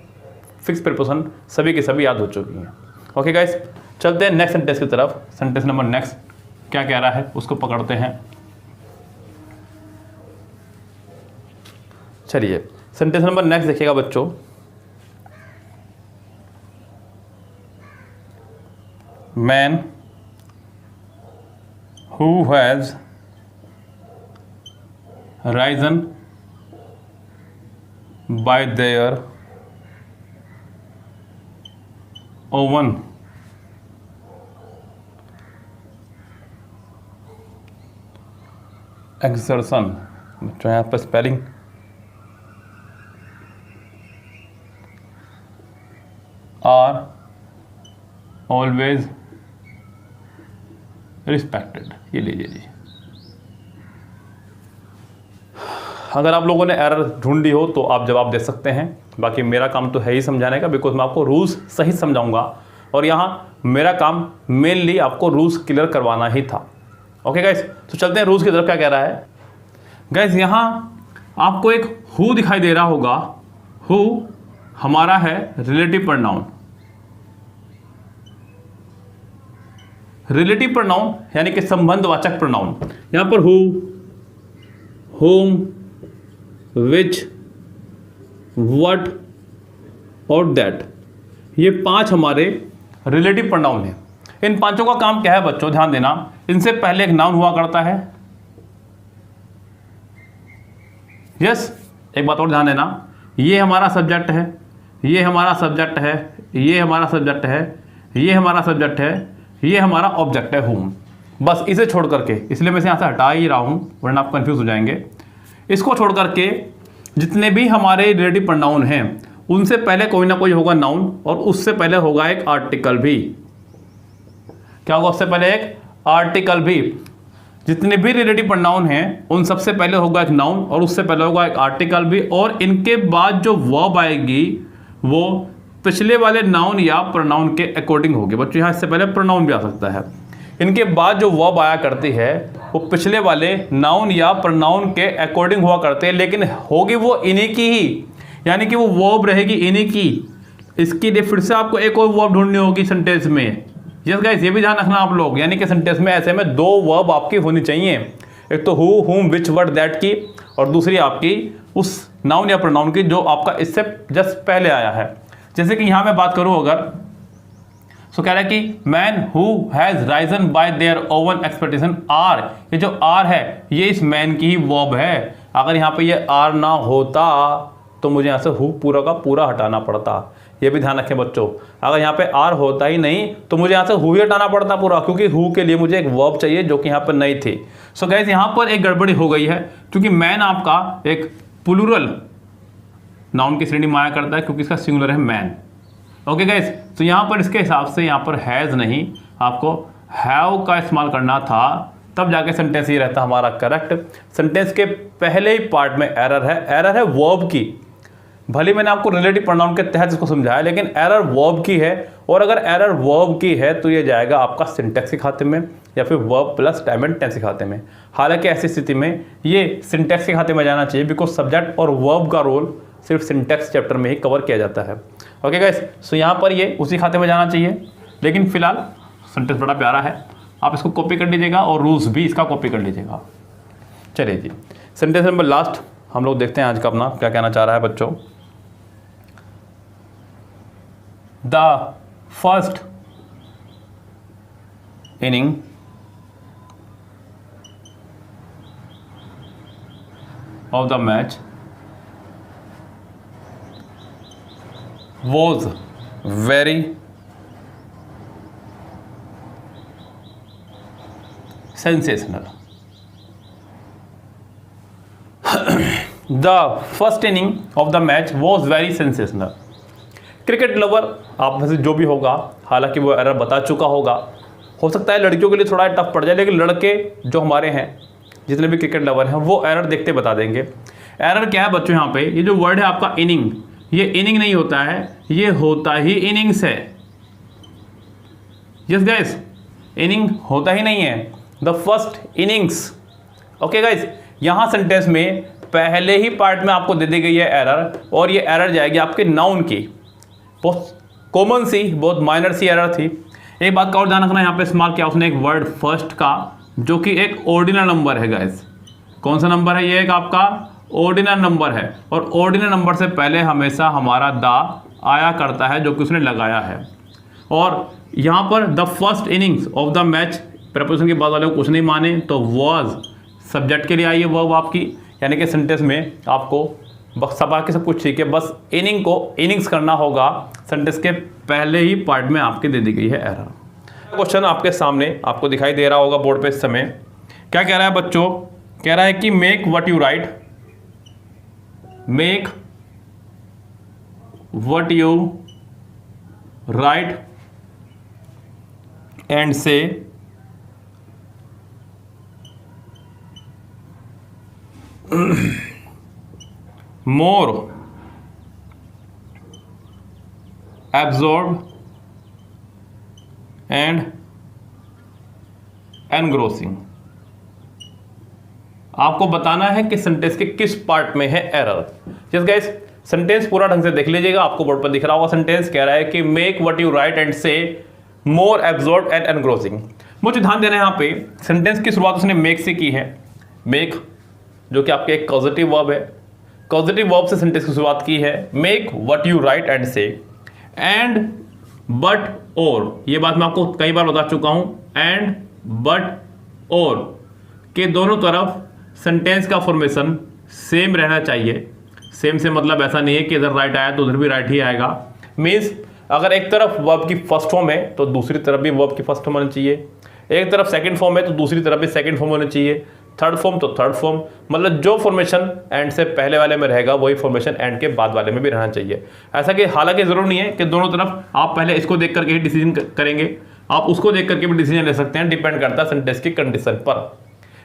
फिक्स प्रपोजिशन सभी की सभी याद हो चुकी हैं। ओके गाइस, चलते हैं नेक्स्ट सेंटेंस की तरफ। सेंटेंस नंबर नेक्स्ट क्या कह रहा है उसको पकड़ते हैं। चलिए सेंटेंस नंबर नेक्स्ट देखिएगा बच्चों। Man who has risen by their own exertion। बच्चों यहाँ पर स्पेलिंग are always रिस्पेक्टेड, ये लीजिए जी। अगर आप लोगों ने एरर ढूंढ ली हो तो आप जवाब दे सकते हैं, बाकी मेरा काम तो है ही समझाने का, बिकॉज मैं आपको रूल्स सही समझाऊंगा और यहाँ मेरा काम मेनली आपको रूल्स क्लियर करवाना ही था। ओके गाइस, तो चलते हैं रूल्स की तरफ। क्या कह रहा है गाइस, यहाँ आपको एक हु दिखाई दे रहा होगा। हु हमारा है रिलेटिव प्रोनाउन। रिलेटिव प्रोनाउन यानी कि संबंधवाचक प्रोनाउन। यहां पर हु, होम, विच, व्हाट और दैट, ये पांच हमारे रिलेटिव प्रोनाउन हैं। इन पांचों का काम क्या है बच्चों? ध्यान देना, इनसे पहले एक नाउन हुआ करता है। यस, एक बात और ध्यान देना, ये हमारा सब्जेक्ट है, ये हमारा सब्जेक्ट है, ये हमारा सब्जेक्ट है, ये हमारा सब्जेक्ट है, ये हमारा ऑब्जेक्ट है होम। बस इसे छोड़ करके, इसलिए मैं इसे यहाँ से हटा ही रहा हूँ वरना आप कंफ्यूज हो जाएंगे। इसको छोड़ करके जितने भी हमारे रिलेटिव प्रोनाउन हैं उनसे पहले कोई ना कोई होगा नाउन, और उससे पहले होगा एक आर्टिकल भी। क्या होगा उससे पहले? एक आर्टिकल भी। जितने भी रिलेटिव प्रोनाउन हैं उन सबसे पहले होगा एक नाउन और उससे पहले होगा एक आर्टिकल भी, और इनके बाद जो वर्ब आएगी वो पिछले वाले नाउन या प्रोनाउन के अकॉर्डिंग होगी। बच्चों यहाँ इससे पहले प्रोनाउन भी आ सकता है। इनके बाद जो वर्ब आया करती है वो पिछले वाले नाउन या प्रोनाउन के अकॉर्डिंग हुआ करते हैं, लेकिन होगी वो इन्हीं की ही, यानी कि वो वर्ब रहेगी इन्हीं की। इसके लिए फिर से आपको एक और वर्ब ढूंढनी होगी सेंटेंस में। यस गाइस, ये भी ध्यान रखना आप लोग, यानी कि सेंटेंस में ऐसे में दो वर्ब आपकी होनी चाहिए, एक तो हु, हुम, विच, व्हाट, दैट की, और दूसरी आपकी उस नाउन या प्रोनाउन की जो आपका इससे जस्ट पहले आया है। जैसे कि यहां मैं बात करूं अगर, सो कह रहा है कि man who has risen by their own expectation are, ये जो आर है ये इस मैन की ही वर्ब है। अगर यहाँ पे ये आर ना होता तो मुझे यहाँ से हु पूरा का पूरा हटाना पड़ता, ये भी ध्यान रखें बच्चों। अगर यहाँ पे आर होता ही नहीं तो मुझे यहाँ से हु ही हटाना पड़ता पूरा, क्योंकि हु के लिए मुझे एक वर्ब चाहिए जो कि यहाँ पर नहीं थी। सो गाइस यहाँ पर एक गड़बड़ी हो गई है, क्योंकि मैन आपका एक प्लूरल नाउन की श्रेणी में आया करता है, क्योंकि इसका सिंगुलर है मैन। ओके गाइस, तो यहाँ पर इसके हिसाब से यहाँ पर हैज़ नहीं, आपको हैव का इस्तेमाल करना था, तब जाके सेंटेंस ये रहता हमारा करेक्ट। सेंटेंस के पहले ही पार्ट में एरर है वर्ब की। भले मैंने आपको रिलेटिव प्रोनाउन के तहत इसको समझाया, लेकिन एरर वर्ब की है, और अगर एरर वर्ब की है तो ये जाएगा आपका सिंटैक्स के खाते में या फिर verb plus time and tense के खाते में। हालांकि ऐसी स्थिति में ये सिंटैक्स के खाते में जाना चाहिए, बिकॉज सब्जेक्ट और वर्ब का रोल सिर्फ सिंटैक्स चैप्टर में ही कवर किया जाता है। ओके गाइस, सो यहाँ पर ये उसी खाते में जाना चाहिए, लेकिन फिलहाल सेंटेंस बड़ा प्यारा है, आप इसको कॉपी कर लीजिएगा और रूल्स भी इसका कॉपी कर लीजिएगा। चलिए जी, सेंटेंस नंबर लास्ट हम लोग देखते हैं आज का अपना क्या कहना चाह रहा है बच्चों। The first inning of the match was very sensational. The first inning of the match was very sensational. Cricket lover आप में से जो भी होगा, हालांकि वो एरर बता चुका होगा, हो सकता है लड़कियों के लिए थोड़ा टफ पड़ जाए, लेकिन लड़के जो हमारे हैं, जितने भी क्रिकेट लवर हैं, वो एरर देखते बता देंगे। एरर क्या है बच्चों, यहाँ पे ये जो वर्ड है आपका इनिंग, ये इनिंग नहीं होता है, ये होता ही इनिंग्स है। यस गाइस, इनिंग होता ही नहीं है, the first innings. Okay guys, यहां सेंटेंस में पहले ही पार्ट में आपको दे दी गई है एरर, और ये एरर जाएगी आपके नाउन की। बहुत कॉमन सी, बहुत माइनर सी एरर थी। एक बात का और ध्यान रखना, यहाँ पे इस्तेमाल किया उसने एक वर्ड फर्स्ट का, जो कि एक ऑर्डिनल नंबर है गाइस। कौन सा नंबर है ये? एक आपका ऑर्डिनल नंबर है, और ऑर्डिनल नंबर से पहले हमेशा हमारा द आया करता है, जो कि उसने लगाया है। और यहाँ पर the first innings of the match, preposition के बाद वाले को कुछ नहीं माने तो वाज सब्जेक्ट के लिए आई है वर्ब आपकी, यानी कि सेंटेंस में आपको बस सभा के सब कुछ ठीक है, बस इनिंग को इनिंग्स करना होगा। सेंटेंस के पहले ही पार्ट में आपके दे दी गई है एरर। क्वेश्चन आपके सामने आपको दिखाई दे रहा होगा बोर्ड पे इस समय। क्या कह रहा है बच्चों? कह रहा है कि make what you right, make what you write and say more absorbed and engrossing। आपको बताना है कि सेंटेंस के किस पार्ट में है एरर। यस गाइस, सेंटेंस पूरा ढंग से देख लीजिएगा, आपको बोर्ड पर दिख रहा होगा। सेंटेंस कह रहा है कि make what you right and से मोर एब्जॉर्ब एंड एनग्रोसिंग। मुझे ध्यान देना है यहाँ पे, सेंटेंस की शुरुआत उसने मेक से की है। मेक जो कि आपके एक कॉजेटिव वर्ब है, कॉजेटिव वर्ब से सेंटेंस की शुरुआत की है। Make what you right and से, एंड बट और, ये बात मैं आपको कई बार बता चुका हूं, एंड बट और के दोनों तरफ सेंटेंस का फॉर्मेशन सेम रहना चाहिए। सेम से मतलब ऐसा नहीं है कि इधर राइट आया तो उधर भी राइट ही आएगा। मीन्स अगर एक तरफ वर्ब की फर्स्ट फॉर्म है तो दूसरी तरफ भी वर्ब की फर्स्ट फॉर्म होनी चाहिए, एक तरफ सेकंड फॉर्म है तो दूसरी तरफ भी सेकंड फॉर्म होनी चाहिए, थर्ड फॉर्म तो थर्ड फॉर्म, मतलब जो फॉर्मेशन एंड से पहले वाले में रहेगा वही फॉर्मेशन एंड के बाद वाले में भी रहना चाहिए। ऐसा कि हालांकि जरूर नहीं है कि दोनों तरफ आप पहले इसको देख करके ही डिसीजन करेंगे, आप उसको देख करके भी डिसीजन ले सकते हैं, डिपेंड करता है सेंटेंस की कंडीशन पर।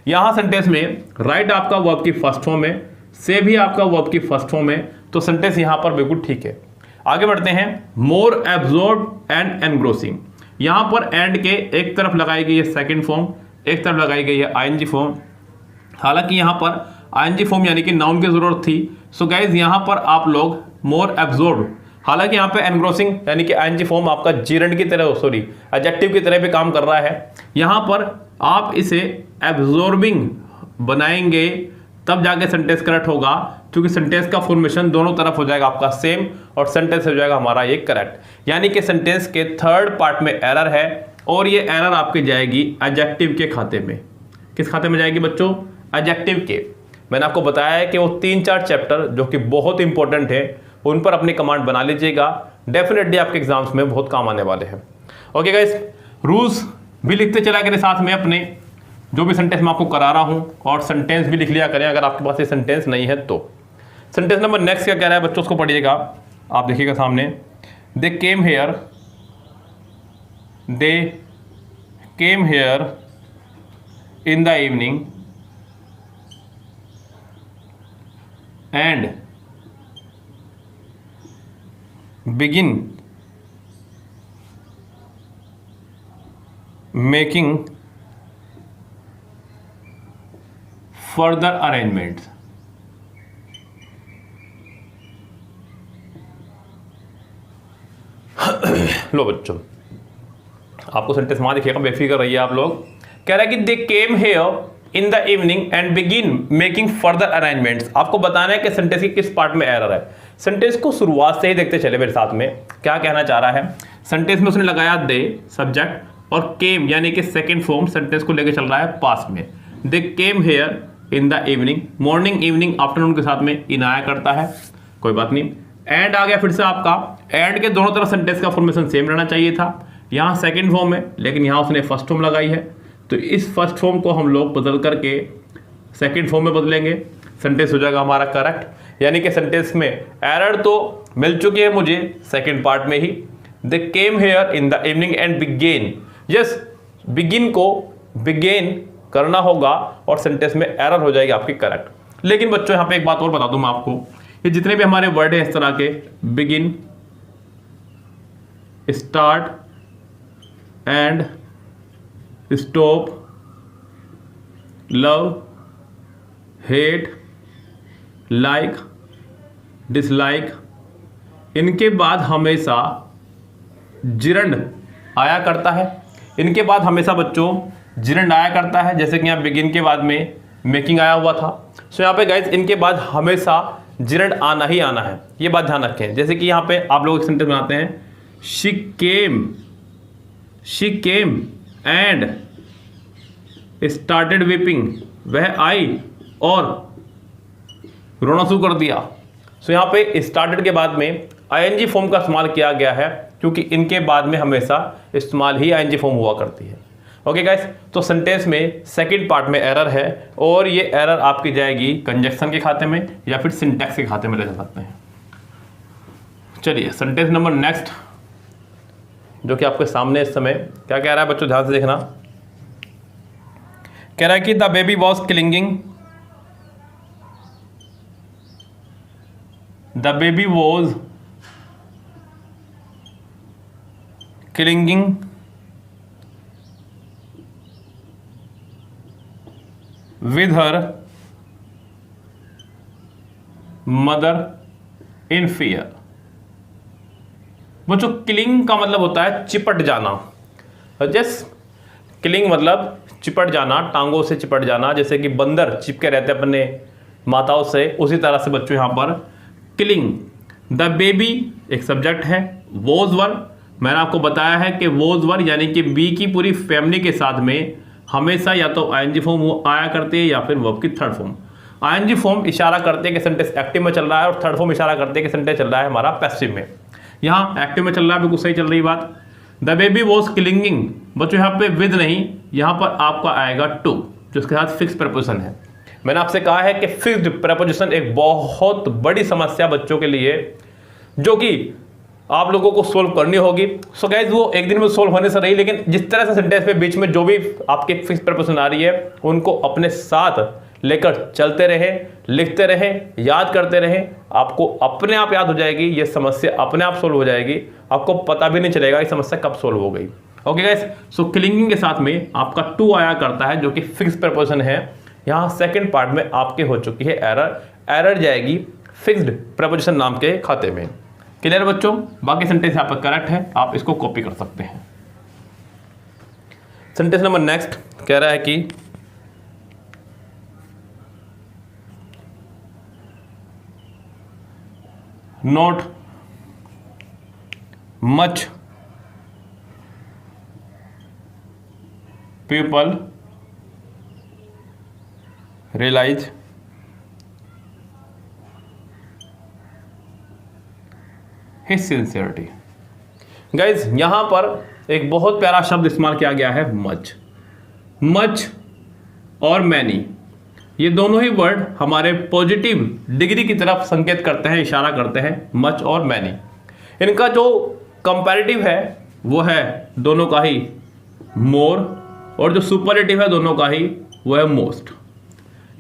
यहां सेंटेंस में राइट आपका वर्ब की फर्स्ट फॉर्म है, से भी आपका वर्ब की फर्स्ट फॉर्म है, तो सेंटेंस यहां पर बिल्कुल ठीक है। आगे बढ़ते हैं, मोर एब्जॉर्ब एंड एनग्रोसिंग। यहां पर एंड के एक तरफ लगाई गई है सेकंड फॉर्म, एक तरफ लगाई गई है आईएनजी फॉर्म। हालांकि यहां पर आईएनजी फॉर्म यानी कि नाउन की जरूरत थी। सो गाइज यहां पर आप लोग मोर एब्जॉर्ब, हालांकि यहां पे एनग्रोसिंग यानी कि आईएनजी फॉर्म आपका जीरंड की तरह, सॉरी एडजेक्टिव की तरह भी काम कर रहा है। यहां पर आप इसे एब्जॉर्बिंग बनाएंगे तब जाके सेंटेंस करेक्ट होगा, क्योंकि सेंटेंस का फॉर्मेशन दोनों तरफ हो जाएगा आपका सेम और सेंटेंस हो जाएगा हमारा ये करेक्ट। यानी कि सेंटेंस के थर्ड पार्ट में एरर है और ये एरर आपकी जाएगी एडजेक्टिव के खाते में। किस खाते में जाएगी बच्चों? एडजेक्टिव के। मैंने आपको बताया है कि वो 3-4 चैप्टर जो कि बहुत इंपॉर्टेंट है उन पर अपनी कमांड बना लीजिएगा। डेफिनेटली आपके एग्जाम्स में बहुत काम आने वाले हैं। ओके गाइस, रूल्स भी लिखते चला करें साथ में अपने, जो भी सेंटेंस मैं आपको करा रहा हूं, और सेंटेंस भी लिख लिया करें अगर आपके पास ये सेंटेंस नहीं है तो। सेंटेंस नंबर नेक्स्ट क्या कह रहा है बच्चों, उसको पढ़िएगा, आप देखिएगा सामने। They came here in the evening and begin making further arrangements। लो बच्चों, आपको सेंटेंस वहां दिखेगा, बेफिक्र रहिए आप लोग। कह रहा है कि they came here in the evening and begin making further arrangements. आपको बताना है कि सेंटेंस की किस पार्ट में एरर है। सेंटेंस को शुरुआत से ही देखते चले मेरे साथ में, क्या कहना चाह रहा है। सेंटेंस में उसने लगाया दे सब्जेक्ट और केम यानी कि सेकंड फॉर्म सेंटेंस को लेके चल रहा है पास्ट में। They came here in the evening, morning evening afternoon के साथ में इन आया करता है, कोई बात नहीं। एंड आ गया फिर से आपका, एंड के दोनों तरफ सेंटेंस का फॉर्मेशन सेम रहना चाहिए था। यहाँ सेकंड फॉर्म है लेकिन यहाँ उसने फर्स्ट फॉर्म लगाई है, तो इस फर्स्ट फॉर्म को हम लोग बदल करके सेकंड फॉर्म में बदलेंगे, सेंटेंस हो जाएगा हमारा करेक्ट। यानी कि सेंटेंस में एरर तो मिल चुकी है मुझे सेकंड पार्ट में ही। They came here in the evening and began, yes begin को बिगेन करना होगा और सेंटेंस में एरर हो जाएगी आपकी करेक्ट। लेकिन बच्चों यहाँ पे एक बात और बता दूं मैं आपको, ये जितने भी हमारे वर्ड है इस तरह के, begin, start and stop, love, hate, like, dislike, इनके बाद हमेशा जिरंड आया करता है। इनके बाद हमेशा बच्चों जिरंड आया करता है, जैसे कि यहाँ बिगिन के बाद में मेकिंग आया हुआ था। सो यहाँ पे गाइस इनके बाद हमेशा जिरंड आना ही आना है, ये बात ध्यान रखें। जैसे कि यहाँ पे आप लोग एक सेंटेंस बनाते हैं, she came and started weeping, वह आई और रोना शुरू कर दिया। सो यहाँ पे स्टार्टेड के बाद में आईएनजी फॉर्म का इस्तेमाल किया गया है, क्योंकि इनके बाद में हमेशा इस्तेमाल ही आईएनजी फॉर्म हुआ करती है। ओके गाइस, तो सेंटेंस में सेकंड पार्ट में एरर है और ये एरर आपकी जाएगी कंजक्शन के खाते में या फिर सिंटैक्स के खाते में ले सकते हैं। चलिए सेंटेंस नंबर नेक्स्ट, जो कि आपके सामने इस समय क्या कह रहा है बच्चों, ध्यान से देखना। कह रहा है कि the baby was clinging, the baby was clinging with her mother in fear। बच्चों क्लिंग का मतलब होता है चिपट जाना। जैस क्लिंग मतलब चिपट जाना, टांगों से चिपट जाना, जैसे कि बंदर चिपके रहते हैं अपने माताओं से, उसी तरह से बच्चों यहाँ पर क्लिंग। द बेबी एक सब्जेक्ट है, वॉज वर मैंने आपको बताया है कि वॉज वर यानी कि बी की पूरी फैमिली के साथ में हमेशा या तो आईएनजी फॉर्म आया करती है या फिर वर्ब की थर्ड फॉर्म। आईएनजी फॉर्म इशारा करते हैं कि सेंटेंस एक्टिव में चल रहा है और थर्ड फॉर्म इशारा करते हैं कि सेंटेंस चल रहा है हमारा पैसिव में। यहाँ एक्टिव में चल रहा है, बिल्कुल सही चल रही बात। द बेबी वॉज क्लिंगिंग, बच्चों यहाँ पे विद नहीं, यहाँ पर आपका आएगा टू, जिसके साथ फिक्स प्रपोजिशन है। मैंने आपसे कहा है कि फिक्स्ड प्रपोजिशन एक बहुत बड़ी समस्या बच्चों के लिए, जो कि आप लोगों को सोल्व करनी होगी। सो गाइज वो एक दिन में सोल्व होने से रही, लेकिन जिस तरह से सेंटेंस में बीच में जो भी आपके फिक्स प्रपोजिशन आ रही है उनको अपने साथ लेकर चलते रहे, लिखते रहे, याद करते रहे, आपको अपने आप याद हो जाएगी, ये समस्या अपने आप सोल्व हो जाएगी, आपको पता भी नहीं चलेगा ये समस्या कब सोल्व हो गई। ओके गाइज, सो क्लिंगिंग के साथ में आपका टू आया करता है जो कि फिक्स प्रपोजिशन है। यहाँ सेकेंड पार्ट में आपके हो चुकी है एरर जाएगी फिक्स्ड प्रपोजिशन नाम के खाते में। क्लियर बच्चों, बाकी सेंटेंस यहाँ पर करेक्ट है, आप इसको कॉपी कर सकते हैं। सेंटेंस नंबर नेक्स्ट कह रहा है कि not much people realize his sincerity। Guys यहां पर एक बहुत प्यारा शब्द इस्तेमाल किया गया है, मच। मच और मैनी, ये दोनों ही वर्ड हमारे पॉजिटिव डिग्री की तरफ संकेत करते हैं, इशारा करते हैं, मच और मैनी। इनका जो कंपैरेटिव है वो है दोनों का ही मोर, और जो सुपरलेटिव है दोनों का ही वो है most.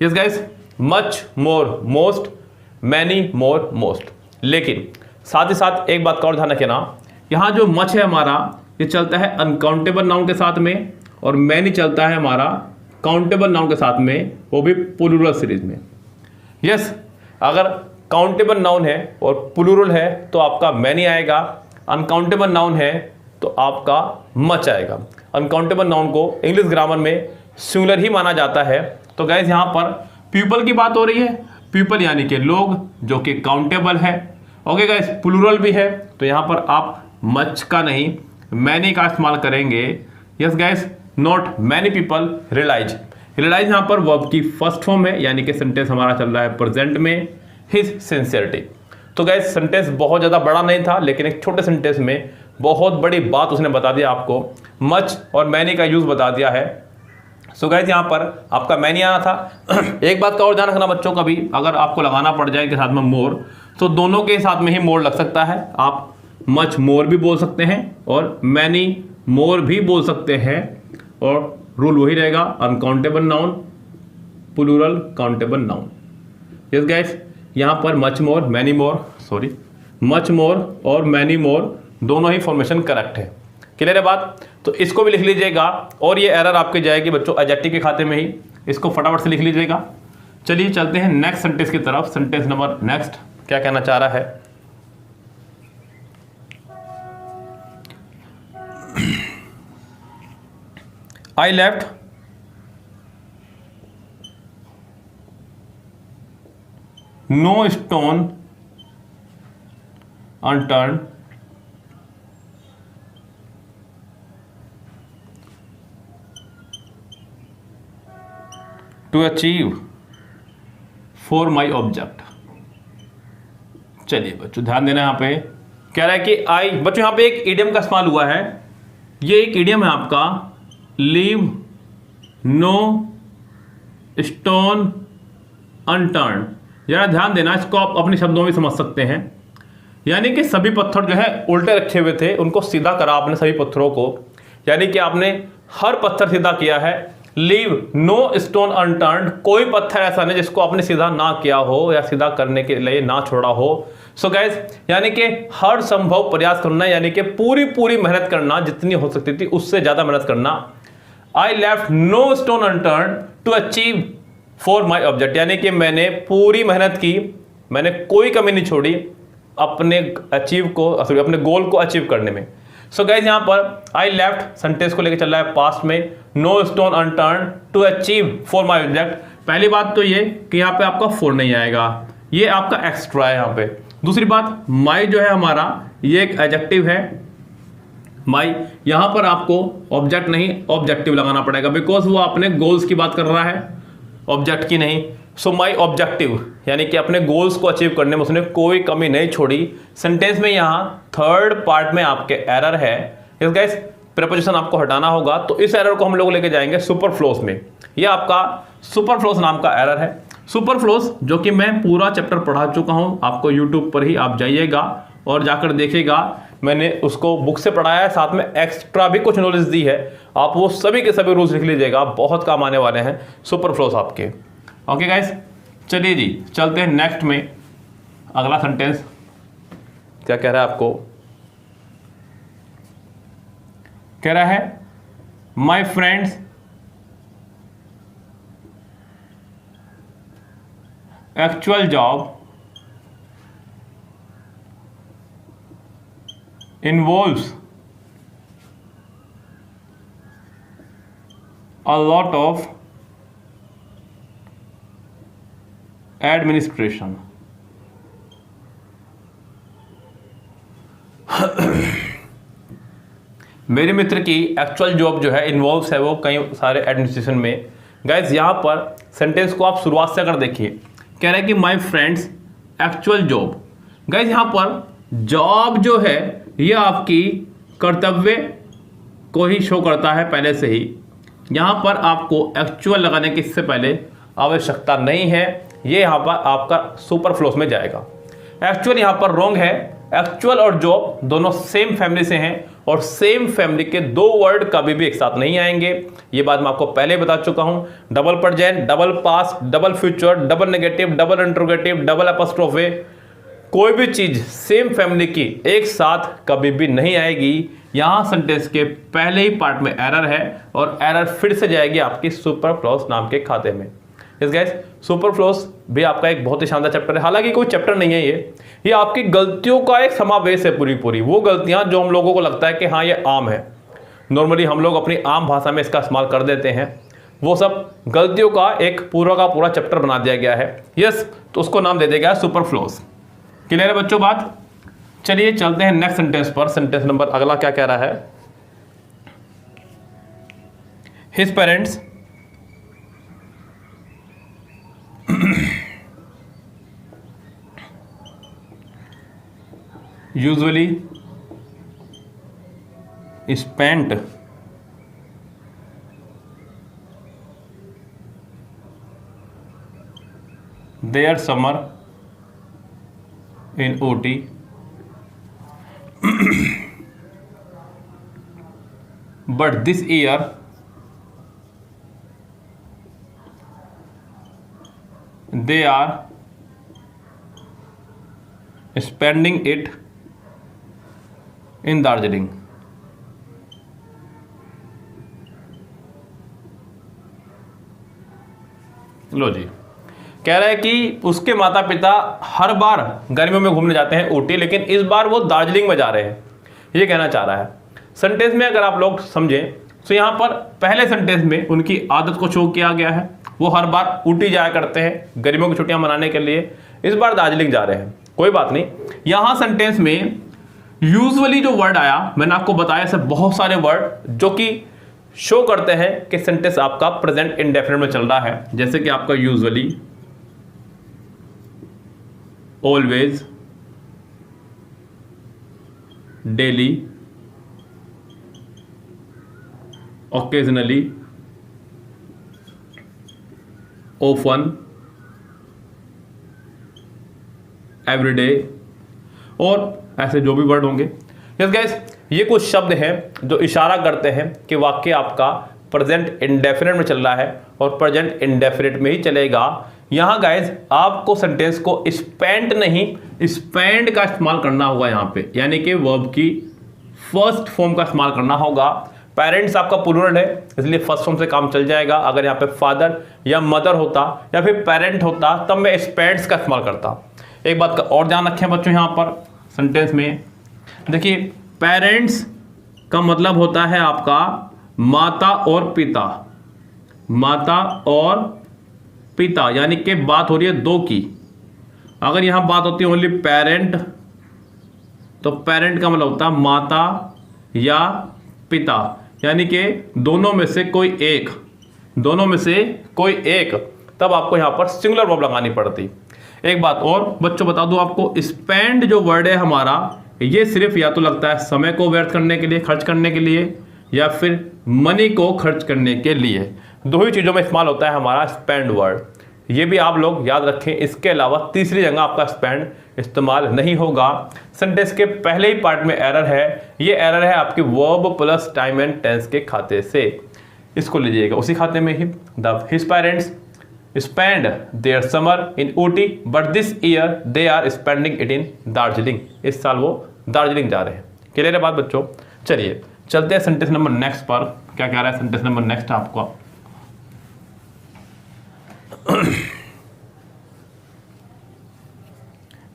Yes guys, much more most, many more most. लेकिन साथ ही साथ एक बात का और ध्यान रखना, यहाँ जो मच है हमारा ये चलता है अनकाउंटेबल नाउन के साथ में, और मैनी चलता है हमारा काउंटेबल नाउन के साथ में, वो भी प्लूरल सीरीज में। यस, अगर काउंटेबल नाउन है और प्लूरल है तो आपका मैनी आएगा, अनकाउंटेबल नाउन है तो आपका मच आएगा। अनकाउंटेबल नाउन को इंग्लिश ग्रामर में सिंगुलर ही माना जाता है। तो गाइस यहाँ पर पीपल की बात हो रही है, पीपल यानी कि लोग, जो कि काउंटेबल है। ओके गाइस, प्लूरल भी है तो यहाँ पर आप मच का नहीं मैनी का इस्तेमाल करेंगे। Yes guys, not many people realize. Realize यहाँ पर वर्ब की फर्स्ट फॉर्म है, यानी कि सेंटेंस हमारा चल रहा है प्रेजेंट में, हिज सिंसियरिटी। तो गाइस सेंटेंस बहुत ज़्यादा बड़ा नहीं था, लेकिन एक छोटे सेंटेंस में बहुत बड़ी बात उसने बता दिया आपको, मच और मैनी का यूज़ बता दिया है। सो गाइस यहाँ पर आपका मैनी आना था। एक बात का और ध्यान रखना बच्चों का भी, अगर आपको लगाना पड़ जाए के साथ में मोर, तो दोनों के साथ में ही मोर लग सकता है। आप मच मोर भी बोल सकते हैं और मैनी मोर भी बोल सकते हैं, और रूल वही रहेगा, uncountable noun plural countable noun. Yes guys, यहाँ पर much more many more, sorry much more और मैनी मोर दोनों ही फॉर्मेशन करेक्ट है। क्लियर है बात? तो इसको भी लिख लीजिएगा, और ये एरर आपके जाएगी बच्चों एडजेक्टिव के खाते में ही, इसको फटाफट से लिख लीजिएगा। चलिए चलते हैं नेक्स्ट सेंटेंस की तरफ। सेंटेंस नंबर नेक्स्ट क्या कहना चाह रहा है, I left no stone unturned to achieve for my object। चलिए बच्चों ध्यान देना, यहाँ पे कह रहा है कि आई, बच्चों यहाँ पे एक इडियम का इस्तेमाल हुआ है। ये एक इडियम है आपका, लीव नो स्टोन अनटर्न। जरा ध्यान देना, इसको आप अपने शब्दों में समझ सकते हैं, यानी कि सभी पत्थर जो है उल्टे रखे हुए थे, उनको सीधा करा आपने सभी पत्थरों को, यानी कि आपने हर पत्थर सीधा किया है। लीव नो स्टोन अनटर्न, कोई पत्थर ऐसा नहीं जिसको आपने सीधा ना किया हो या सीधा करने के लिए ना छोड़ा हो। सो गाइस, यानी कि हर संभव प्रयास करना, यानी कि पूरी मेहनत करना, जितनी हो सकती थी उससे ज्यादा मेहनत करना। I left no stone unturn to achieve for my object, यानी कि मैंने पूरी मेहनत की, मैंने कोई कमी नहीं छोड़ी अपने अपने गोल को अचीव करने में। सो गाइस यहाँ पर आई लेफ्ट सेंटेंस को लेकर चल रहा है पास्ट में, no stone unturn to achieve for my object. पहली बात तो ये कि यहाँ पे आपका फॉर नहीं आएगा, ये आपका एक्स्ट्रा है यहाँ पे। दूसरी बात, माई जो है हमारा ये एक एडजेक्टिव है, माई, यहाँ पर आपको ऑब्जेक्ट नहीं ऑब्जेक्टिव लगाना पड़ेगा, बिकॉज वो अपने गोल्स की बात कर रहा है, ऑब्जेक्ट की नहीं। सो माई ऑब्जेक्टिव, यानी कि अपने गोल्स को अचीव करने में उसने कोई कमी नहीं छोड़ी। सेंटेंस में यहाँ थर्ड पार्ट में आपके एरर है। इस गाइस प्रीपोजिशन आपको हटाना होगा, तो इस एरर को हम लोग लेके जाएंगे सुपरफ्लोस में। ये आपका सुपरफ्लोस नाम का एरर है। सुपरफ्लोस जो कि मैं पूरा चैप्टर पढ़ा चुका हूँ, आपको यूट्यूब पर ही आप जाइएगा और जाकर देखिएगा, मैंने उसको बुक से पढ़ाया है, साथ में एक्स्ट्रा भी कुछ नॉलेज दी है। आप वो सभी के सभी रूल्स लिख लीजिएगा, बहुत काम आने वाले हैं सुपरफ्लोस आपके। ओके गाइस, चलिए जी चलते हैं नेक्स्ट में। अगला सेंटेंस क्या कह रहा है आपको, कह रहा है my friends actual job involves a lot of administration। मेरे मित्र की एक्चुअल जॉब जो है इन्वॉल्व्स है वो कई सारे एडमिनिस्ट्रेशन में। गाइज यहाँ पर सेंटेंस को आप शुरुआत से अगर देखिए, कह रहे हैं कि my friends actual job. Guys यहाँ पर जॉब जो है ये आपकी कर्तव्य को ही शो करता है पहले से ही। यहाँ पर आपको एक्चुअल लगाने की इससे पहले आवश्यकता नहीं है, ये यहाँ पर आपका सुपरफ्लोस में जाएगा। एक्चुअल यहाँ पर रॉन्ग है। एक्चुअल और जॉब दोनों सेम फैमिली से हैं और सेम फैमिली के दो वर्ड कभी भी एक साथ नहीं आएंगे। ये बात मैं आपको पहले बता चुका हूं। Double present, double past, double future, double negative, double interrogative, double apostrophe, कोई भी चीज सेम फैमिली की एक साथ कभी भी नहीं आएगी। यहां सेंटेंस के पहले ही पार्ट में एरर है और एरर फिर से जाएगी आपकी सुपरफ्लोस नाम के खाते में। यस गाइस, सुपरफ्लोस भी आपका एक बहुत ही शानदार चैप्टर है। हालांकि कोई चैप्टर नहीं है ये आपकी गलतियों का एक समावेश है। पूरी वो गलतियां जो हम लोगों को लगता है कि हाँ ये आम है, नॉर्मली हम लोग अपनी आम भाषा में इसका इस्तेमाल कर देते हैं, वो सब गलतियों का एक पूरा का पूरा चैप्टर बना दिया गया है। यस, तो उसको नाम दे दिया गया सुपरफ्लोस। क्लियर है बच्चों बात? चलिए चलते हैं नेक्स्ट सेंटेंस पर। सेंटेंस नंबर अगला क्या कह रहा है? His parents usually spent their summer in OT but this year they are spending it इन दार्जिलिंग। लो जी, कह रहा है कि उसके माता पिता हर बार गर्मियों में घूमने जाते हैं ऊटी, लेकिन इस बार वो दार्जिलिंग में जा रहे हैं, ये कहना चाह रहा है। सेंटेंस में अगर आप लोग समझें तो यहां पर पहले सेंटेंस में उनकी आदत को शो किया गया है। वो हर बार ऊटी जाया करते हैं गर्मियों की छुट्टियां मनाने के लिए, इस बार दार्जिलिंग जा रहे हैं। कोई बात नहीं, यहां सेंटेंस में यूजुअली जो वर्ड आया, मैंने आपको बताया से बहुत सारे वर्ड जो कि शो करते हैं कि सेंटेंस आपका प्रेजेंट इंडेफिनिट में चल रहा है। जैसे कि आपका usually, always, daily, occasionally, often, everyday और ऐसे जो भी वर्ड होंगे। यस गाइस, ये कुछ शब्द हैं जो इशारा करते हैं कि वाक्य आपका प्रेजेंट इंडेफिनिट में चल रहा है और प्रेजेंट इंडेफिनिट में ही चलेगा। यहां गाइस आपको सेंटेंस को स्पेंट नहीं, स्पेंड का इस्तेमाल करना होगा यहां पे, यानी कि वर्ब की फर्स्ट फॉर्म का इस्तेमाल करना होगा। पेरेंट्स आपका प्लूरल है, इसलिए फर्स्ट फॉर्म से काम चल जाएगा। अगर यहाँ पे फादर या मदर होता या फिर पेरेंट होता तब मैं स्पेंड्स का इस्तेमाल करता। एक बात का और ध्यान रखें बच्चों, यहाँ पर सेंटेंस में देखिए, पेरेंट्स का मतलब होता है आपका माता और पिता, माता और पिता, यानी कि बात हो रही है दो की। अगर यहां बात होती है ओनली पेरेंट, तो पेरेंट का मतलब होता है माता या पिता, यानी कि दोनों में से कोई एक, दोनों में से कोई एक, तब आपको यहां पर सिंगुलर वर्ब लगानी पड़ती। एक बात और बच्चों बता दूं आपको, स्पेंड जो वर्ड है हमारा, ये सिर्फ या तो लगता है समय को व्यर्थ करने के लिए, खर्च करने के लिए, या फिर मनी को खर्च करने के लिए। दो ही चीज़ों में इस्तेमाल होता है हमारा स्पेंड वर्ड, ये भी आप लोग याद रखें। इसके अलावा तीसरी जगह आपका स्पेंड इस्तेमाल नहीं होगा। सेंटेंस के पहले ही पार्ट में एरर है, ये एरर है आपके verb plus time and tense के खाते से, इसको लीजिएगा उसी खाते में ही। The his parents spend their summer in Ooty but this year they are spending it in Darjeeling. इस साल वो दार्जिलिंग जा रहे हैं। क्लियर है बात बच्चों? चलिए चलते हैं सेंटेंस नंबर नेक्स्ट पर। क्या कह रहा है सेंटेंस नंबर नेक्स्ट आपको?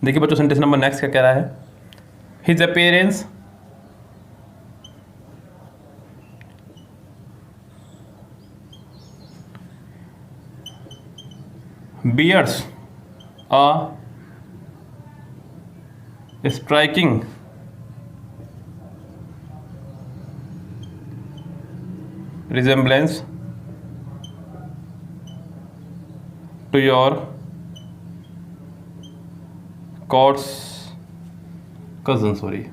देखिए बच्चों, सेंटेंस नंबर नेक्स्ट क्या कह रहा है? His appearance bears a striking resemblance to your court's cousin, sorry,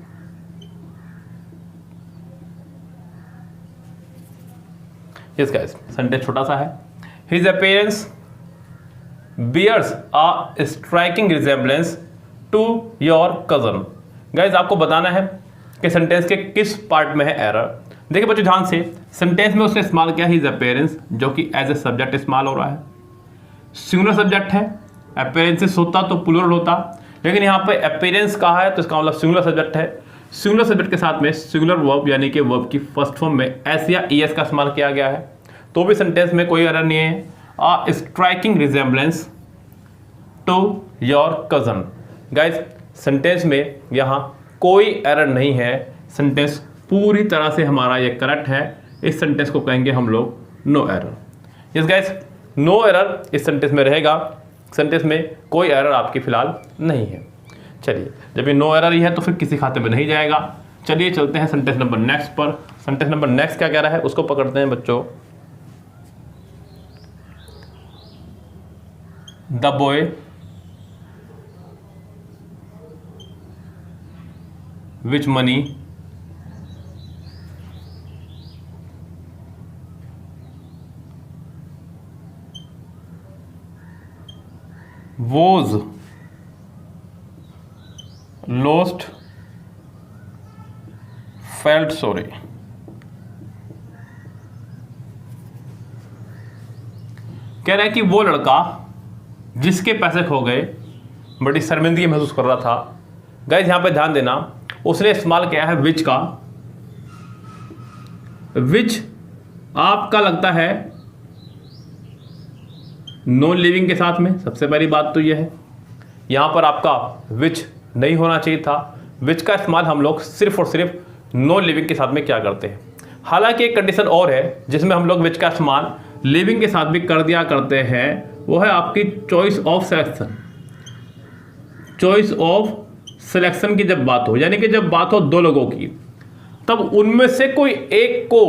yes guys, sentence छोटा सा है। His appearance bears a striking resemblance to your cousin. Guys आपको बताना है कि सेंटेंस के किस पार्ट में है एरर। देखिए बच्चों ध्यान से, सेंटेंस में उसने इस्तेमाल किया हिज अपीयरेंस, जो कि एज ए सब्जेक्ट इस्तेमाल हो रहा है, सिंगुलर सब्जेक्ट है। अपीयरेंसेस होता तो प्लूरल होता, लेकिन यहाँ पे अपीयरेंस कहा है तो इसका मतलब सिंगुलर सब्जेक्ट है। सिंगुलर सब्जेक्ट के साथ में सिंगुलर वर्ब यानी कि वर्ब की फर्स्ट फॉर्म में एस या ईएस का इस्तेमाल किया गया है, तो भी सेंटेंस में कोई एरर नहीं है। A striking resemblance to your cousin. Guys sentence में यहाँ कोई एरर नहीं है, सेंटेंस पूरी तरह से हमारा ये करेक्ट है। इस सेंटेंस को कहेंगे हम लोग no error. Yes guys, no error इस सेंटेंस में रहेगा। सेंटेंस में कोई एरर आपकी फिलहाल नहीं है। चलिए, जब ये नो एरर ही है तो फिर किसी खाते में नहीं जाएगा। चलिए चलते हैं सेंटेंस नंबर नेक्स्ट पर। सेंटेंस नंबर नेक्स्ट क्या कह रहा है उसको पकड़ते हैं बच्चों। The boy which money was lost felt sorry। कह रहा है कि वो लड़का जिसके पैसे खो गए बड़ी शर्मिंदगी महसूस कर रहा था। गाइस यहां पे ध्यान देना, उसने इस्तेमाल किया है विच का। विच आपका लगता है नॉन लिविंग के साथ में। सबसे पहली बात तो यह है, यहां पर आपका विच नहीं होना चाहिए था। विच का इस्तेमाल हम लोग सिर्फ और सिर्फ नॉन लिविंग के साथ में क्या करते हैं। हालांकि एक कंडीशन और है जिसमें हम लोग विच का इस्तेमाल लिविंग के साथ भी कर दिया करते हैं, वो है आपकी choice of selection. Choice of selection की जब बात हो, यानी कि जब बात हो दो लोगों की, तब उनमें से कोई एक को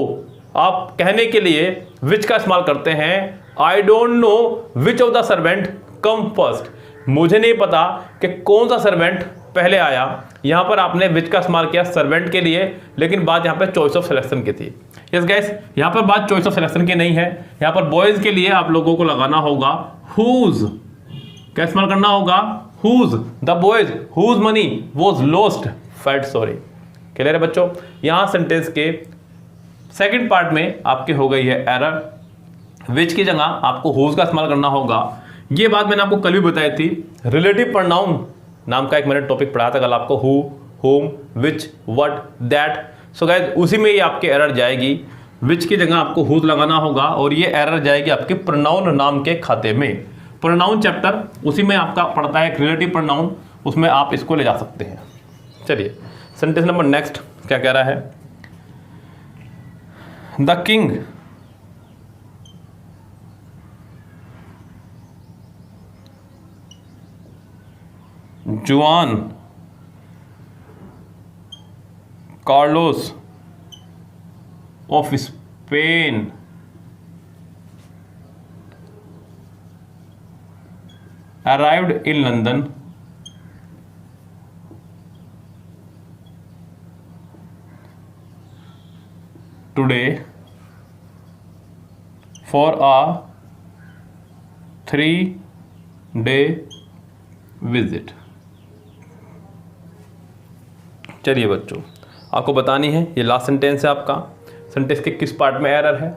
आप कहने के लिए विच का इस्तेमाल करते हैं। I don't know which of the servant come first. मुझे नहीं पता कि कौन सा सर्वेंट पहले आया। यहां पर आपने विच का इस्तेमाल किया सर्वेंट के लिए, लेकिन बात यहां पे चॉइस ऑफ सिलेक्शन की थी। यस गाइस, यहां पर बात चॉइस ऑफ सिलेक्शन की नहीं है। यहां पर बॉयज के लिए आप लोगों को लगाना होगा हुज। क्या इस्तेमाल करना होगा? Whose. The boys whose money was lost felt sorry. Clear है बच्चों? यहां सेंटेंस के सेकंड पार्ट में आपके हो गई है एरर। विच की जगह आपको हुज का इस्तेमाल करना होगा। ये बात मैंने आपको कल भी बताई थी। रिलेटिव प्रोनाउन नाम का एक मैंने टॉपिक पढ़ाया था कल आपको, who, home, which, what, that. So guys उसी में ही आपके एरर जाएगी। विच की जगह आपको हुज लगाना होगा और ये एरर जाएगी आपके प्रोनाउन नाम के खाते में। प्रोनाउन चैप्टर उसी में आपका पढ़ता है, एक रिलेटिव प्रोनाउन, उसमें आप इसको ले जा सकते हैं। चलिए सेंटेंस नंबर नेक्स्ट क्या कह रहा है। The king Juan Carlos of Spain arrived in London today for a 3-day visit। चलिए बच्चों, आपको बतानी है, ये लास्ट सेंटेंस है आपका। सेंटेंस के किस पार्ट में एरर है?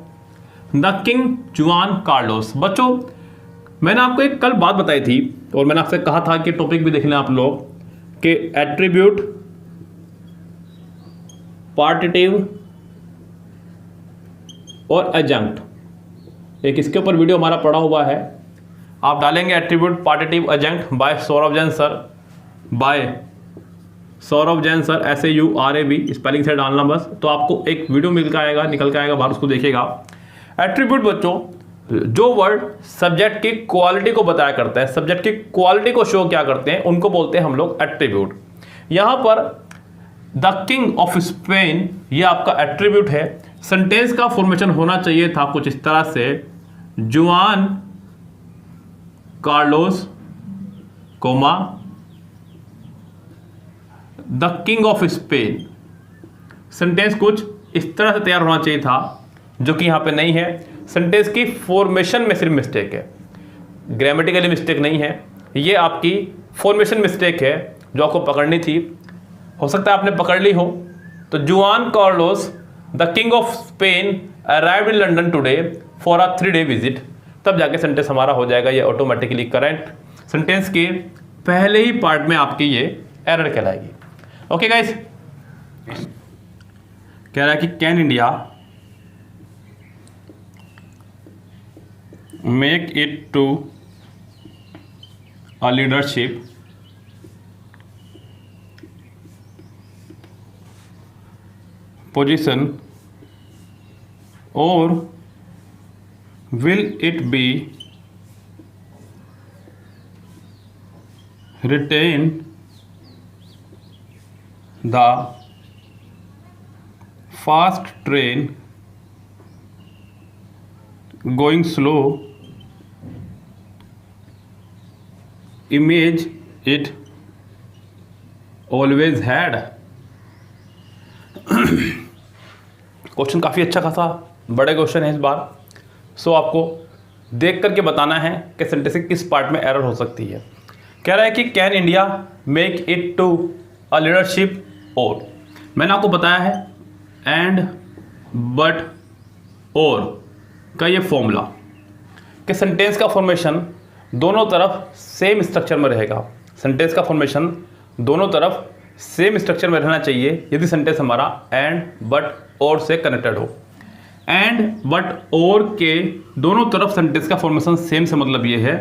The king Juan Carlos. बच्चों मैंने आपको एक कल बात बताई थी और मैंने आपसे कहा था कि टॉपिक भी देख लें आप लोग कि एट्रीब्यूट, पार्टिटिव और एडजंक्ट। एक इसके ऊपर वीडियो हमारा पड़ा हुआ है, आप डालेंगे attribute, partitive, adjunct by Saurabh Jain sir, by Saurabh Jain sir, SAURAB spelling से डालना बस, तो आपको एक वीडियो निकल के आएगा बाहर, उसको देखिएगा। एट्रीब्यूट बच्चों जो वर्ड सब्जेक्ट की क्वालिटी को बताया करता है, सब्जेक्ट की क्वालिटी को शो क्या करते हैं, उनको बोलते हैं हम लोग एट्रीब्यूट। यहां पर द किंग ऑफ स्पेन ये आपका एट्रीब्यूट है। सेंटेंस का फॉर्मेशन होना चाहिए था कुछ इस तरह से, Juan Carlos comma the king of Spain. Sentence कुछ इस तरह से तैयार होना चाहिए था जो कि यहाँ पे नहीं है। सेंटेंस की फॉर्मेशन में सिर्फ मिस्टेक है, ग्रामेटिकली मिस्टेक नहीं है, ये आपकी फॉर्मेशन मिस्टेक है जो आपको पकड़नी थी। हो सकता है आपने पकड़ ली हो। तो Juan Carlos the king of Spain arrived in London today for a 3-day visit, तब जाके सेंटेंस हमारा हो जाएगा ये ऑटोमेटिकली करेक्ट। सेंटेंस के पहले ही पार्ट में आपकी ये एरर कहलाएगी। ओके गाइस, कह रहा है कि can India make it to a leadership position और will it be retain the fast train going slow image it always had। Question काफ़ी अच्छा खासा बड़े क्वेश्चन है इस बार। सो आपको देख करके बताना है कि सेंटेंस के किस पार्ट में एरर हो सकती है। कह रहा है कि can India make it to a leadership और, मैंने आपको बताया है एंड बट और का ये फॉर्मूला कि सेंटेंस का फॉर्मेशन दोनों तरफ सेम स्ट्रक्चर में रहेगा। सेंटेंस का फॉर्मेशन दोनों तरफ सेम स्ट्रक्चर में रहना चाहिए यदि सेंटेंस हमारा एंड बट और से कनेक्टेड हो। एंड बट और के दोनों तरफ सेंटेंस का फॉर्मेशन सेम से मतलब ये है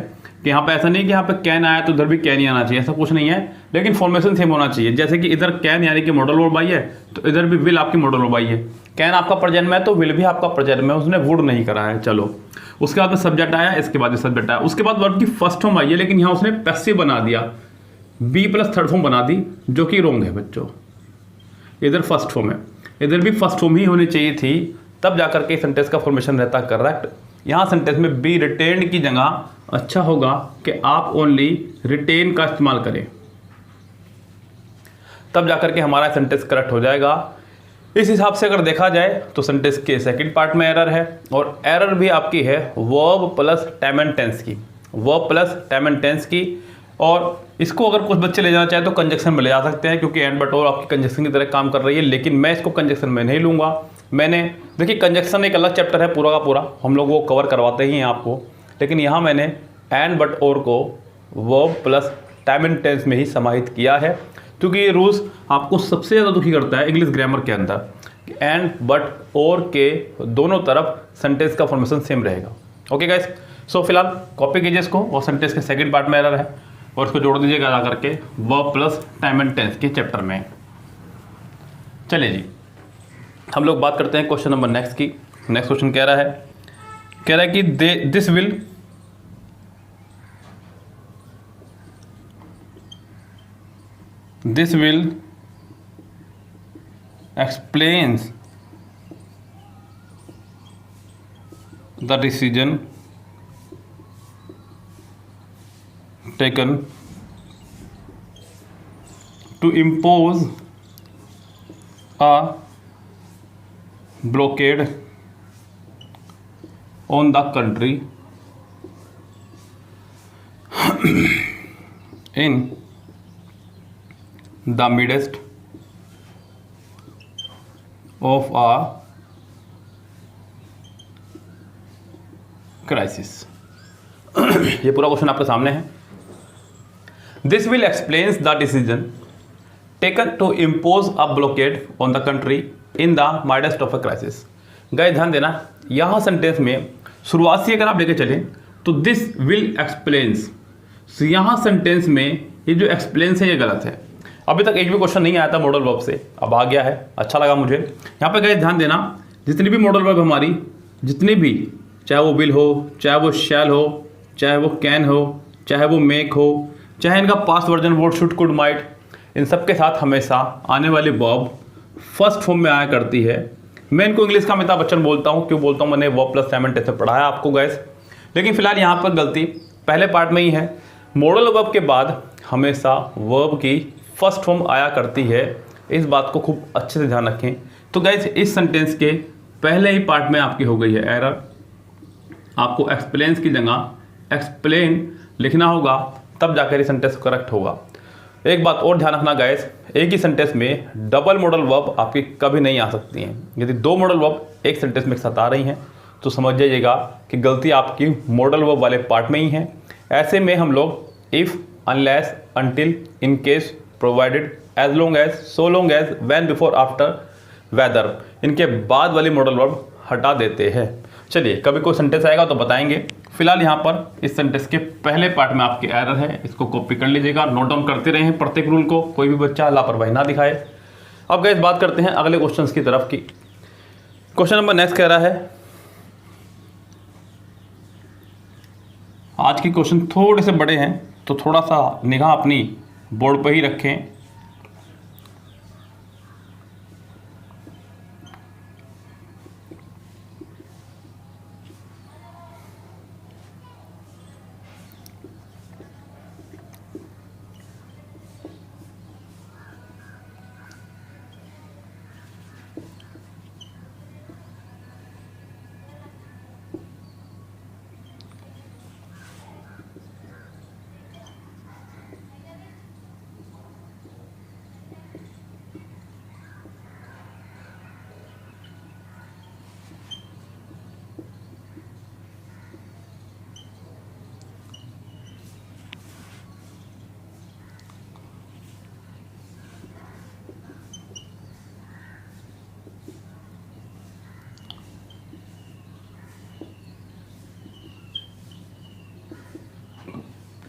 कि यहाँ पे ऐसा नहीं कि यहाँ पे कैन आया तो उधर भी कैन ही आना चाहिए, ऐसा कुछ नहीं है, लेकिन फॉर्मेशन सेम होना चाहिए। जैसे कि इधर कैन यानी कि मॉडल वर्ब आई है तो इधर भी विल आपकी मॉडल वर्ब आई है। कैन आपका प्रेजेंट में है तो विल भी आपका प्रेजेंट में, उसने वुड नहीं करा है। चलो, उसके बाद में सब्जेक्ट आया, इसके बाद सब्जेक्ट आया, उसके बाद वर्ब की फर्स्ट फॉर्म आई है, लेकिन यहाँ उसने पैसिव बना दिया, बी प्लस थर्ड फॉर्म बना दी, जो कि रोंग है बच्चों। इधर फर्स्ट फॉर्म है, इधर भी फर्स्ट फॉर्म ही होनी चाहिए थी, तब जाकर के सेंटेंस का फॉर्मेशन रहता करेक्ट। यहाँ सेंटेंस में बी रिटेन की जगह अच्छा होगा कि आप ओनली रिटेन का इस्तेमाल करें, तब जाकर के हमारा सेंटेंस करेक्ट हो जाएगा। इस हिसाब से अगर देखा जाए तो सेंटेंस के सेकंड पार्ट में एरर है, और एरर भी आपकी है verb plus time and tense की, verb plus time and tense की। और इसको अगर कुछ बच्चे ले जाना चाहे तो कंजक्शन में ले जा सकते हैं, क्योंकि एंड बट और आपकी कंजक्शन की तरह काम कर रही है, लेकिन मैं इसको कंजक्शन में नहीं लूँगा। मैंने देखिए कंजक्शन एक अलग चैप्टर है पूरा का पूरा, हम लोग वो कवर करवाते ही हैं आपको, लेकिन यहाँ मैंने एंड बट और को verb plus time and tense में ही समाहित किया है, क्योंकि ये रूल्स आपको सबसे ज़्यादा दुखी करता है इंग्लिश ग्रामर के अंदर। एंड बट और के दोनों तरफ सेंटेंस का फॉर्मेशन सेम रहेगा। ओके गाइस, सो फिलहाल कॉपी कीजिए इसको, और सेंटेंस के सेकंड पार्ट में एरर है और इसको जोड़ दीजिएगा ला करके verb plus time and tense के चैप्टर में। चलिए जी, हम लोग बात करते हैं क्वेश्चन नंबर नेक्स्ट की। नेक्स्ट क्वेश्चन कह रहा है कि this will explains the decision taken to impose a blockade on the country in the midst of a crisis। ये पूरा क्वेश्चन आपके सामने है। This will explains the decision taken to impose a blockade on the country in the midst of a crisis. Guys ध्यान देना, यहाँ sentence में शुरुआत से अगर आप लेके चलें तो दिस विल एक्सप्लेन्स, यहाँ सेंटेंस में ये जो एक्सप्लेन्स है ये गलत है। अभी तक एक भी क्वेश्चन नहीं आया था मॉडल वर्ब से, अब आ गया है, अच्छा लगा मुझे। यहाँ पे गाइस ध्यान देना, जितनी भी मॉडल वर्ब हमारी, जितनी भी, चाहे वो विल हो, चाहे वो शैल हो, चाहे वो कैन हो, चाहे वो मेक हो, चाहे इनका past version would, should, could, might, इन सब के साथ हमेशा आने वाली वर्ब फर्स्ट फॉर्म में आया करती है। मैं इनको इंग्लिश का अमिताभ बच्चन बोलता हूँ, क्यों बोलता हूँ, मैंने verb plus time and tense में पढ़ाया आपको गाइस। लेकिन फिलहाल यहाँ पर गलती पहले पार्ट में ही है, मॉडल वर्ब के बाद हमेशा वर्ब की फर्स्ट फॉर्म आया करती है। इस बात को खूब अच्छे से ध्यान रखें। तो गाइस इस सेंटेंस के पहले ही पार्ट में आपकी हो गई है एरर। आपको एक्सप्लेन्स की जगह एक्सप्लेन लिखना होगा, तब जाकर ये सेंटेंस करेक्ट होगा। एक बात और ध्यान रखना गाइस, एक ही सेंटेंस में डबल मॉडल वर्ब आपकी कभी नहीं आ सकती हैं। यदि दो मॉडल वर्ब एक सेंटेंस में एक साथ आ रही हैं तो समझ जाइएगा कि गलती आपकी मॉडल वर्ब वाले पार्ट में ही है। ऐसे में हम लोग if, unless, until, in case, provided, as long as, so long as, when, before, after, whether, इनके बाद वाली मॉडल वर्ब हटा देते हैं। चलिए कभी कोई सेंटेंस आएगा तो बताएंगे। फिलहाल यहाँ पर इस सेंटेंस के पहले पार्ट में आपकी एरर है, इसको कॉपी कर लीजिएगा, नोट डाउन करते रहें प्रत्येक रूल को, कोई भी बच्चा लापरवाही ना दिखाए। अब गाइस बात करते हैं अगले क्वेश्चंस की तरफ की। क्वेश्चन नंबर नेक्स्ट कह रहा है, आज के क्वेश्चन थोड़े से बड़े हैं तो थोड़ा सा निगाह अपनी बोर्ड पर ही रखें।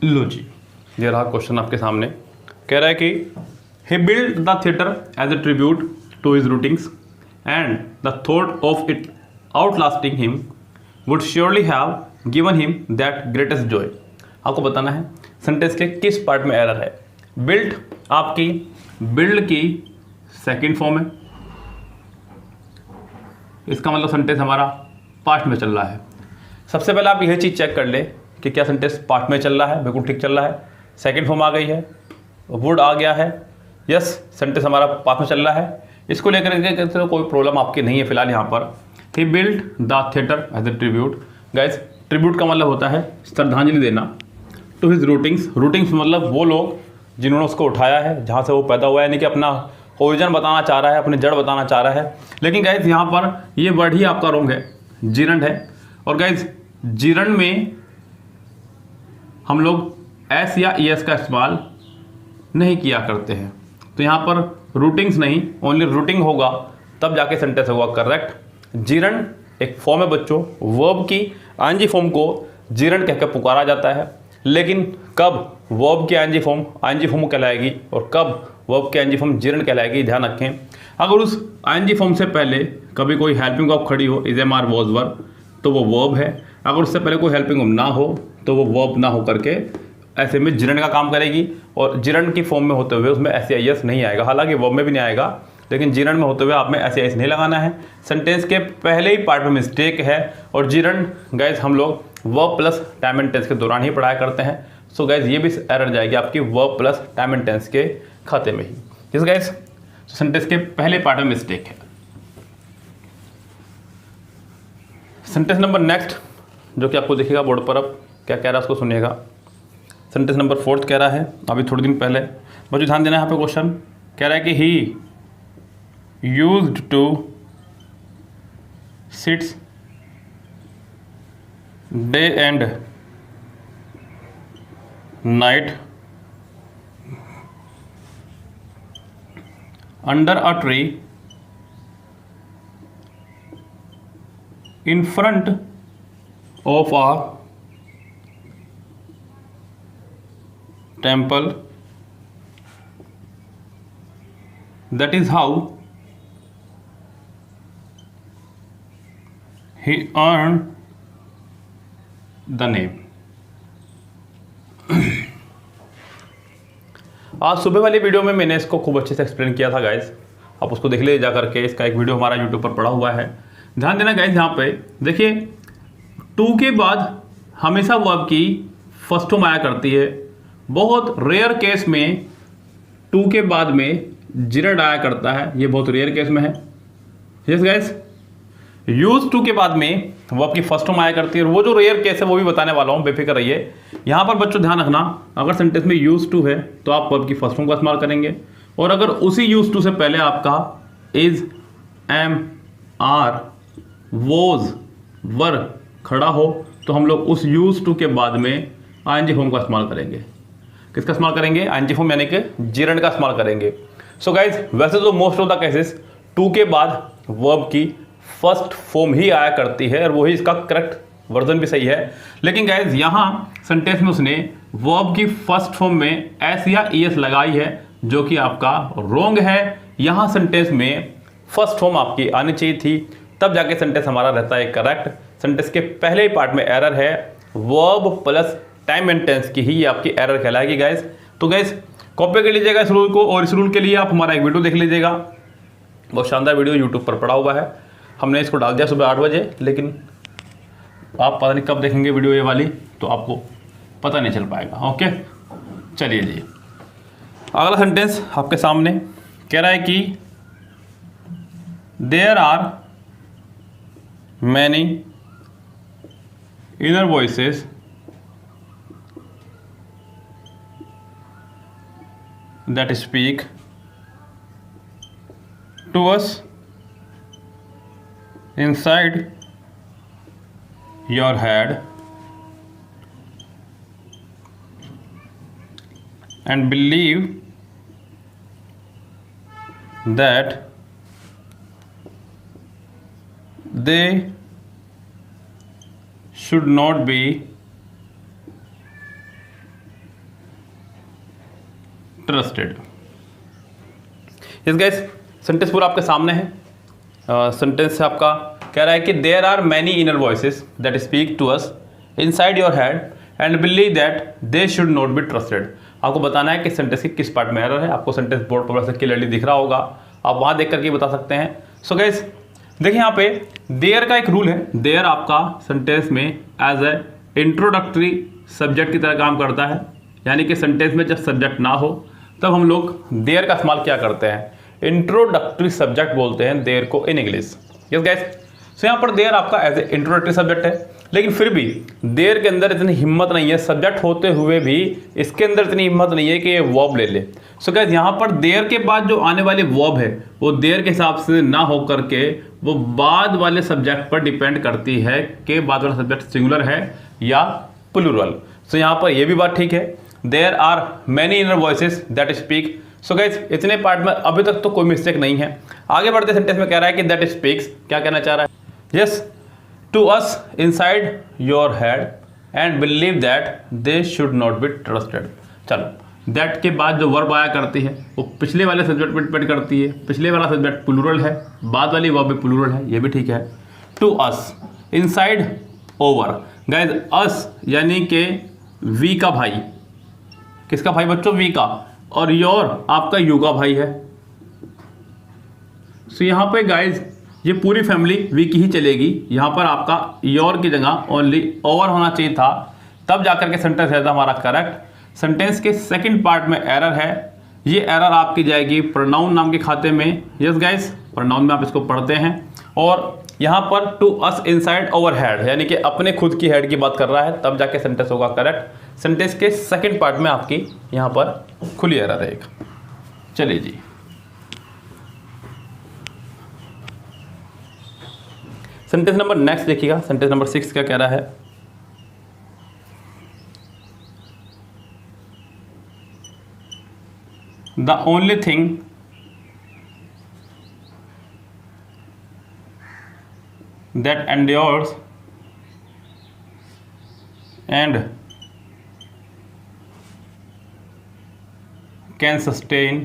लो जी, ये रहा क्वेश्चन आपके सामने। कह रहा है कि he build the theatre as a tribute to his rootings and the thought of it outlasting him would surely have given him that greatest joy. आपको बताना है सेंटेंस के किस पार्ट में एरर है। बिल्ड आपकी बिल्ड की second form है, इसका मतलब सेंटेंस हमारा पास्ट में चल रहा है। सबसे पहले आप यह चीज़ चेक कर ले कि क्या सेंटेंस पार्ट में चल रहा है, बिल्कुल ठीक चल रहा है। सेकंड फॉर्म आ गई है, वुड आ गया है, यस सेंटेंस हमारा पार्ट में चल रहा है। इसको लेकर के तो कोई प्रॉब्लम आपकी नहीं है फिलहाल। यहाँ पर he build the theatre as a tribute. Guys tribute का मतलब होता है श्रद्धांजलि देना। टू हिज रूटिंग्स, रूटिंग्स मतलब वो लोग जिन्होंने उसको उठाया है, जहाँ से वो पैदा हुआ है, यानी कि अपना ओरिजिन बताना चाह रहा है, अपनी जड़ बताना चाह रहा है। लेकिन गाइस यहाँ पर ये वर्ड ही आपका रॉन्ग है, जिरंड है। और गाइस जिरंड में हम लोग एस या ई एस का इस्तेमाल नहीं किया करते हैं, तो यहाँ पर रूटिंग्स नहीं, ओनली रूटिंग होगा, तब जाके सेंटेंस होगा करेक्ट। जिरंड एक फॉर्म है बच्चों, वर्ब की आईएनजी फॉर्म को जिरंड कहकर पुकारा जाता है। लेकिन कब वर्ब की आईएनजी फॉर्म कहलाएगी और कब वर्ब की आईएनजी फॉर्म जिरंड कहलाएगी, ध्यान रखें। अगर उस आईएनजी फॉर्म से पहले कभी कोई हेल्पिंग वर्ब खड़ी हो, is am are was verb, तो वो वर्ब है। अगर उससे पहले कोई हेल्पिंग वर्ब ना हो तो वो वर्ब ना हो करके ऐसे में जिरंड का काम करेगी। और जिरंड की फॉर्म में होते हुए उसमें एस आई एस नहीं आएगा, हालांकि वर्ब में भी नहीं आएगा, लेकिन जिरंड में होते हुए आप में एस आई एस नहीं लगाना है। सेंटेंस के पहले ही पार्ट में मिस्टेक है। और जिरंड गाइज हम लोग verb plus time and tense के दौरान ही पढ़ाया करते हैं। सो गाइज ये भी एरर जाएगी आपकी verb plus time and tense के खाते में ही। जिस गाइज सेंटेंस के पहले पार्ट में मिस्टेक है। सेंटेंस नंबर नेक्स्ट जो कि आपको दिखेगा बोर्ड पर, अब क्या कह रहा है उसको सुनिएगा। सेंटेंस नंबर 4 कह रहा है, अभी थोड़े दिन पहले, मुझे ध्यान देना है यहाँ पे। क्वेश्चन कह रहा है कि he used to sits day and night under a tree in front of a temple. That is how he earned the name. आज सुबह वाली वीडियो में मैंने इसको खूब अच्छे से एक्सप्लेन किया था गाइज, आप उसको देख लीजिए जा करके। इसका एक वीडियो हमारा यूट्यूब पर पड़ा हुआ है। ध्यान देना गाइज, यहाँ पे देखिए टू के बाद हमेशा वर्ब की फर्स्ट फॉर्म आया करती है। बहुत रेयर केस में टू के बाद में जिरंड आया करता है, ये बहुत रेयर केस में है। यस गाइस, यूज टू के बाद में वर्ब की फर्स्ट फॉर्म आया करती है, और वो जो रेयर केस है वो भी बताने वाला हूँ, बेफिक्र रहिए। यहाँ पर बच्चों ध्यान रखना, अगर सेंटेंस में यूज टू है तो आप वर्ब की फर्स्ट फॉर्म का इस्तेमाल करेंगे, और अगर उसी यूज टू से पहले आपका इज, एम, आर, वोज, वर खड़ा हो तो हम लोग उस यूज टू के बाद में आईएनजी फॉर्म का इस्तेमाल करेंगे। किसका इस्तेमाल करेंगे? आईएनजी फॉर्म यानी कि जिरंड का इस्तेमाल करेंगे। सो गाइज, वैसे तो most of the cases to के बाद वर्ब की फर्स्ट फॉर्म ही आया करती है, और वही इसका करेक्ट वर्जन भी सही है। लेकिन गाइज यहाँ सेंटेंस में उसने वर्ब की फर्स्ट फॉर्म में एस या ईएस लगाई है, जो कि आपका रॉन्ग है। यहाँ सेंटेंस में फर्स्ट फॉर्म आपकी आनी चाहिए थी, तब जाके सेंटेंस हमारा रहता है करेक्ट। सेंटेंस के पहले ही पार्ट में एरर है, verb plus time and tense की ही ये आपकी एरर कहलाएगी गाइज। तो गाइज कॉपी कर लीजिएगा इस रूल को, और इस रूल के लिए आप हमारा एक वीडियो देख लीजिएगा, बहुत शानदार वीडियो यूट्यूब पर पड़ा हुआ है। हमने इसको डाल दिया सुबह 8 बजे, लेकिन आप पता नहीं कब देखेंगे वीडियो ये वाली, तो आपको पता नहीं चल पाएगा। ओके, चलिए जी, अगला सेंटेंस आपके सामने कह रहा है कि there are many inner voices that speak to us inside your head and believe that they should not be trusted. Yes guys, sentence पूरा आपके सामने है। सेंटेंस आपका कह रहा है कि there are many inner voices that speak to us inside your head and believe that they should not be trusted. आपको बताना है कि सेंटेंस के किस पार्ट में एरर है। आपको सेंटेंस बोर्ड पर वैसे क्लियरली दिख रहा होगा, आप वहाँ देख करके बता सकते हैं। सो गाइस देखिए, यहाँ पे देयर का एक रूल है। देयर आपका सेंटेंस में एज ए इंट्रोडक्टरी सब्जेक्ट की तरह काम करता है, यानी कि सेंटेंस में जब सब्जेक्ट ना हो तब हम लोग देयर का इस्तेमाल क्या करते हैं? इंट्रोडक्टरी सब्जेक्ट बोलते हैं देयर को इन इंग्लिश। यस गाइस, सो यहाँ पर देयर आपका एज ए इंट्रोडक्टरी सब्जेक्ट है, लेकिन फिर भी देयर के अंदर इतनी हिम्मत नहीं है, सब्जेक्ट होते हुए भी इसके अंदर इतनी हिम्मत नहीं है कि ये वर्ब ले ले। सो गाइस यहाँ पर देयर के बाद जो आने वाली वर्ब है वो देयर के हिसाब से ना हो करके वो बाद वाले सब्जेक्ट पर डिपेंड करती है कि बाद वाला सब्जेक्ट सिंगुलर है या प्लूरल। सो यहाँ पर ये भी बात ठीक है, there are many inner voices that speak. So guys इतने पार्ट में अभी तक तो कोई मिस्टेक नहीं है। आगे बढ़ते सेंटेंस में कह रहा है कि दैट स्पीक्स, क्या कहना चाह रहा है? Yes, to us inside your head and believe that they should not be trusted. चलो, दैट के बाद जो वर्ब आया करती है वो पिछले वाले सब्जेक्ट पर डिपेंड करती है। पिछले वाला सब्जेक्ट प्लूरल है, बाद वाली वर्ब भी प्लूरल है, ये भी ठीक है। To us, inside, over. Guys us यानी कि वी का भाई, किसका भाई बच्चों? वी का, और योर आपका यू का भाई है। सो यहाँ पे गाइज ये पूरी फैमिली वी की ही चलेगी। यहाँ पर आपका योर की जगह ओनली ओवर होना चाहिए था, तब जाकर के सेंटेंस रहता हमारा करेक्ट। सेंटेंस के सेकंड पार्ट में एरर है, ये एरर आपकी जाएगी प्रोनाउन नाम के खाते में। यस गाइज, प्रोनाउन में आप इसको पढ़ते हैं, और यहाँ पर to us inside over head यानी कि अपने खुद की हेड की बात कर रहा है, तब जाके सेंटेंस होगा करेक्ट। सेंटेंस के सेकंड पार्ट में आपकी यहाँ पर खुली एरर है एक। चलिए जी, सेंटेंस नंबर नेक्स्ट देखिएगा। सेंटेंस नंबर 6 क्या कह रहा है? The only thing that endures and can sustain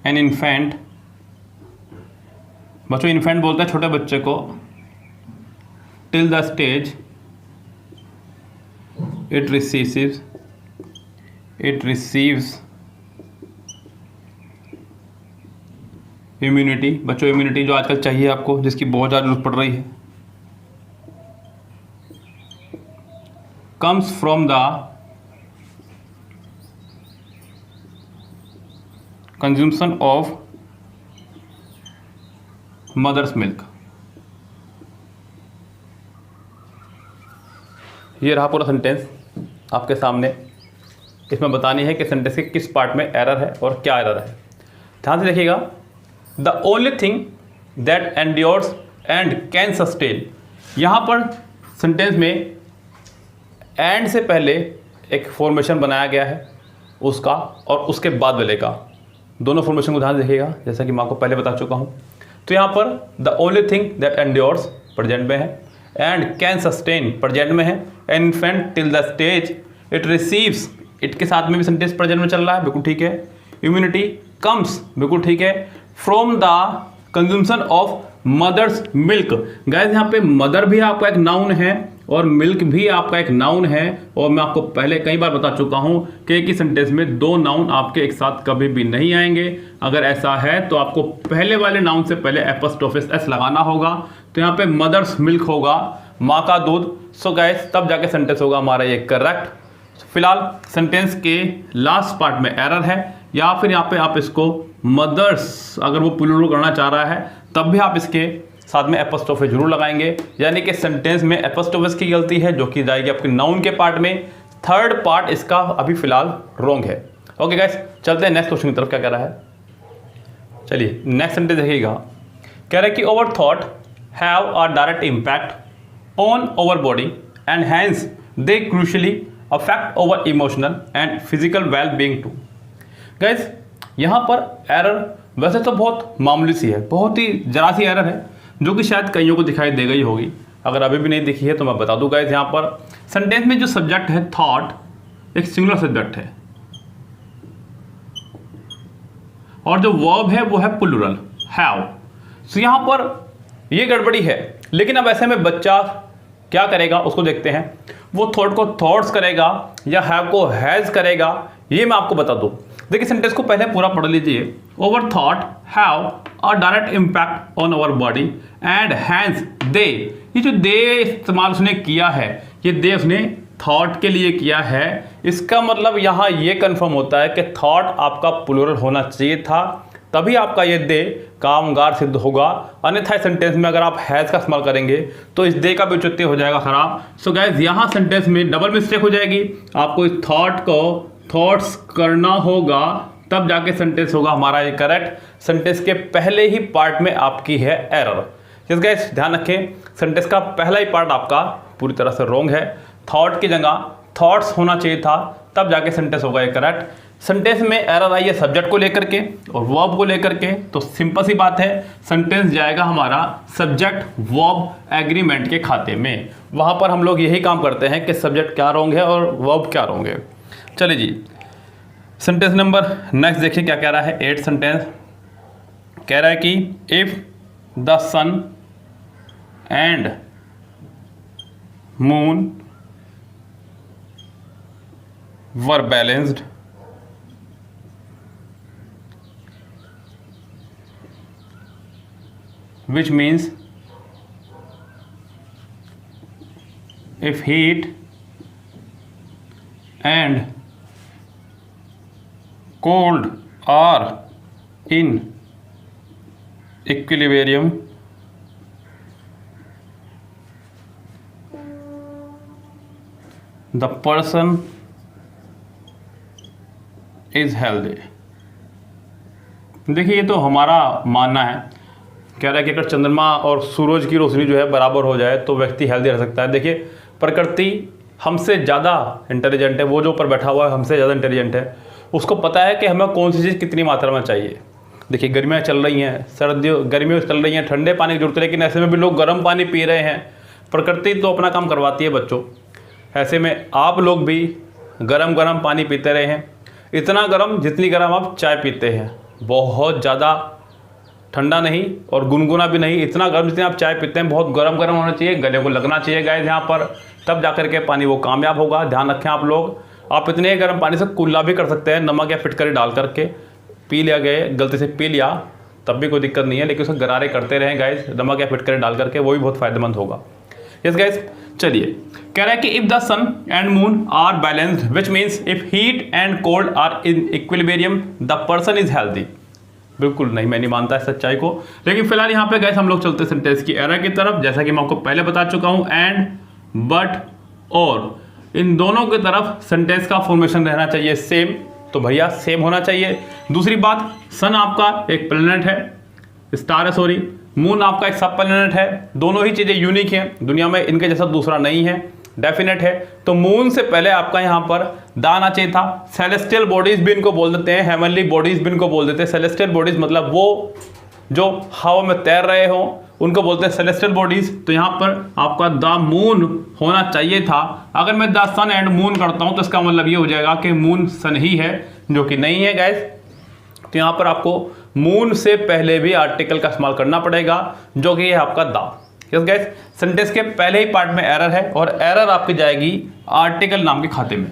an infant। बच्चों इन्फेंट बोलते हैं छोटे बच्चे को। Till the stage it receives immunity. बच्चों इम्यूनिटी जो आजकल चाहिए आपको, जिसकी बहुत ज़्यादा जरूरत पड़ रही है, comes from the consumption of mother's milk. ये रहा पूरा सेंटेंस आपके सामने। इसमें बतानी है कि सेंटेंस के किस पार्ट में एरर है और क्या एरर है। ध्यान से देखिएगा। The only thing that endures and can sustain, यहाँ पर सेंटेंस में एंड से पहले एक फॉर्मेशन बनाया गया है उसका, और उसके बाद वाले का, दोनों फॉर्मेशन को ध्यान से देखिएगा, जैसा कि मैं आपको पहले बता चुका हूँ। तो यहाँ पर the only thing that endures present में है, एंड कैन सस्टेन प्रेजेंट में है, an infant till the stage it receives, it के साथ में भी सेंटेंस प्रेजेंट में चल रहा है, बिल्कुल ठीक है। इम्यूनिटी कम्स, बिल्कुल ठीक है, from the consumption of mother's milk. Guys यहाँ पे मदर भी आपका एक नाउन है और मिल्क भी आपका एक नाउन है, और मैं आपको पहले कई बार बता चुका हूँ कि एक ही सेंटेंस में दो नाउन आपके एक साथ कभी भी नहीं आएंगे। अगर ऐसा है तो आपको पहले वाले नाउन से पहले एपोस्ट्रोफिस एस लगाना होगा। तो यहाँ पे मदर्स मिल्क होगा, माँ का दूध। सो गाइस तब जाके सेंटेंस होगा हमारा ये करेक्ट। फिलहाल सेंटेंस के लास्ट पार्ट में एरर है, या फिर यहाँ पे आप इसको मदर्स, अगर वो प्लूरल करना चाह रहा है तब भी आप इसके साथ में एपोस्ट्रोफे जरूर लगाएंगे, यानी कि सेंटेंस में एपोस्ट्रोफिस की गलती है जो कि जाएगी आपके नाउन के पार्ट में। थर्ड पार्ट इसका अभी फिलहाल रॉन्ग है। ओके गाइस, चलते हैं नेक्स्ट क्वेश्चन की तरफ। क्या कह रहा है, चलिए नेक्स्ट सेंटेंस देखिएगा। कह रहा है कि our thought have a direct impact on our body and hence they crucially affect our emotional and physical well being too. Guys यहाँ पर एरर वैसे तो बहुत मामूली सी है, बहुत ही जरा सी एरर है, जो कि शायद कईयों को दिखाई दे गई होगी। अगर अभी भी नहीं दिखी है तो मैं बता दूं गाइस, यहाँ पर सेंटेंस में जो सब्जेक्ट है थॉट, एक सिंगुलर सब्जेक्ट है, और जो वर्ब है वो है प्लूरल हैव। सो यहाँ पर ये गड़बड़ी है, लेकिन अब ऐसे में बच्चा क्या करेगा उसको देखते हैं। वो थॉट को थॉट्स करेगा या हैव को हैज करेगा, ये मैं आपको बता दूं। देखिए सेंटेंस को पहले पूरा पढ़ लीजिए। Over thought have a direct impact on our body and hence they, ये जो दे इस्तेमाल उसने किया है, ये दे उसने थॉट के लिए किया है। इसका मतलब यहाँ ये कंफर्म होता है कि थॉट आपका प्लूरल होना चाहिए था, तभी आपका ये दे कामगार सिद्ध होगा। अन्यथा सेंटेंस में अगर आप हैज का इस्तेमाल करेंगे तो इस दे का भी औचित्य हो जाएगा खराब। सो गाइस यहाँ सेंटेंस में डबल मिस्टेक हो जाएगी। आपको इस थॉट को थॉट्स करना होगा, तब जाके सेंटेंस होगा हमारा ये करेक्ट। सेंटेंस के पहले ही पार्ट में आपकी है एरर। यस गाइस ध्यान रखें, सेंटेंस का पहला ही पार्ट आपका पूरी तरह से रॉन्ग है। थॉट की जगह थॉट्स होना चाहिए था, तब जाके सेंटेंस होगा ये करेक्ट। सेंटेंस में एरर आई है सब्जेक्ट को लेकर के और वर्ब को लेकर के, तो सिंपल सी बात है, सेंटेंस जाएगा हमारा सब्जेक्ट वर्ब एग्रीमेंट के खाते में। वहाँ पर हम लोग यही काम करते हैं कि सब्जेक्ट क्या रॉन्ग है और वर्ब क्या रॉन्ग है। चलिए जी, सेंटेंस नंबर नेक्स्ट देखिए क्या कह रहा है। 8 सेंटेंस कह रहा है कि if the sun and moon were balanced, which means if heat and cold are in equilibrium, the person is healthy। देखिए ये तो हमारा मानना है, कह रहा है कि अगर चंद्रमा और सूरज की रोशनी जो है बराबर हो जाए तो व्यक्ति हेल्दी रह सकता है। देखिए प्रकृति हमसे ज़्यादा इंटेलिजेंट है, वो जो ऊपर बैठा हुआ है हमसे ज़्यादा इंटेलिजेंट है, उसको पता है कि हमें कौन सी चीज़ कितनी मात्रा में चाहिए। देखिए गर्मियाँ चल रही हैं, गर्मियाँ चल रही हैं, ठंडे पानी की जरूरत है, लेकिन ऐसे में भी लोग गर्म पानी पी रहे हैं। प्रकृति तो अपना काम करवाती है बच्चों, ऐसे में आप लोग भी गर्म गर्म पानी पीते रहे हैं, इतना गर्म जितनी गर्म आप चाय पीते हैं, बहुत ज़्यादा ठंडा नहीं और गुनगुना भी नहीं, इतना गर्म जितने आप चाय पीते हैं, बहुत गर्म गर्म होना चाहिए, गले को लगना चाहिए गाइस यहाँ पर, तब जाकर के पानी वो कामयाब होगा। ध्यान रखें आप लोग, आप इतने गर्म पानी से कुल्ला भी कर सकते हैं, नमक या फिटकरी डाल करके पी लिया गए, गलती से पी लिया तब भी कोई दिक्कत नहीं है, लेकिन उसको गरारे करते रहें गाइस, नमक या फिटकरी डाल करके, वो भी बहुत फ़ायदेमंद होगा। यस गाइस, चलिए कह रहा है कि if the sun and moon are balanced which means if heat and cold are in equilibrium the person is healthy. बिल्कुल नहीं, मैं नहीं मानता है सच्चाई को, लेकिन फिलहाल यहाँ पे गाइस हम लोग चलते सेंटेंस की एरर की तरफ। जैसा कि मैं आपको पहले बता चुका हूँ, एंड, बट, और इन दोनों की तरफ सेंटेंस का फॉर्मेशन रहना चाहिए सेम, तो भैया सेम होना चाहिए। दूसरी बात, सन आपका एक प्लैनेट है, स्टार है सॉरी, मून आपका एक सब प्लैनेट है, दोनों ही चीज़ें यूनिक हैं, दुनिया में इनके जैसा दूसरा नहीं है, डेफिनेट है। तो मून से पहले आपका यहाँ पर द आना चाहिए था। सेलेस्टियल बॉडीज भी इनको बोल देते हैं, हेवनली बॉडीज भी इनको बोल देते हैं। सेलेस्टियल बॉडीज मतलब वो जो हवा में तैर रहे हो उनको बोलते हैं सेलेस्टियल बॉडीज। तो यहाँ पर आपका द मून होना चाहिए था। अगर मैं द सन एंड मून करता हूँ तो इसका मतलब ये हो जाएगा कि मून सन ही है, जो कि नहीं है गाइस। तो यहाँ पर आपको मून से पहले भी आर्टिकल का इस्तेमाल करना पड़ेगा, जो कि है आपका द। यस गाइस, सेंटेंस के पहले ही पार्ट में एरर है और एरर आपकी जाएगी आर्टिकल नाम के खाते में।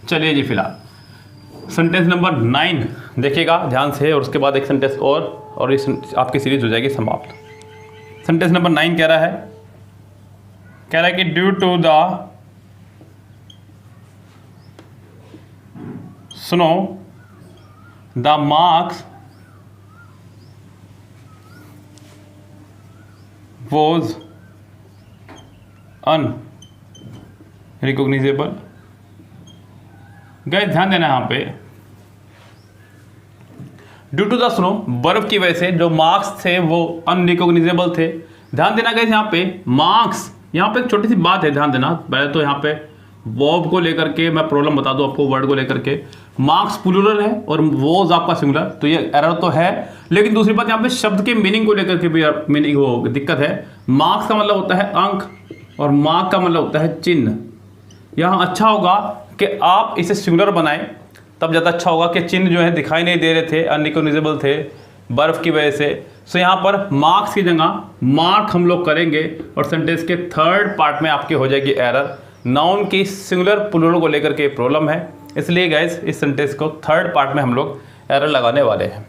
चलिए जी, फिलहाल सेंटेंस नंबर 9 देखिएगा ध्यान से, और उसके बाद एक सेंटेंस और इस आपकी सीरीज हो जाएगी समाप्त। सेंटेंस नंबर 9 कह रहा है कि due to the snow the marks was unrecognizable। Guys ध्यान देना यहाँ पे, ड्यू टू द स्नो, बर्फ की वजह से जो मार्क्स थे वो अनरिकॉग्निजेबल थे। ध्यान देना गाइस यहाँ पे मार्क्स, यहाँ पे एक छोटी सी बात है, ध्यान देना। पहले तो यहाँ पे वर्ब को लेकर के मैं प्रॉब्लम बता दूं आपको, वर्ड को लेकर के मार्क्स प्लूरल है और वोज आपका सिंगुलर, तो ये एरर तो है। लेकिन दूसरी बात यहाँ पे शब्द के मीनिंग को लेकर के भी मीनिंग वो दिक्कत है। मार्क्स का मतलब होता है अंक और मार्क का मतलब होता है चिन्ह। यहाँ अच्छा होगा कि आप इसे सिंगुलर बनाएं, तब ज़्यादा अच्छा होगा कि चिन्ह जो है दिखाई नहीं दे रहे थे, अनरिकॉग्नाइजेबल थे बर्फ की वजह से। सो यहाँ पर मार्क्स की जगह मार्क हम लोग करेंगे और सेंटेंस के थर्ड पार्ट में आपकी हो जाएगी एरर। नाउन की सिंगुलर प्लूरल को लेकर के प्रॉब्लम है, इसलिए गाइस इस सेंटेंस को थर्ड पार्ट में हम लोग एरर लगाने वाले हैं।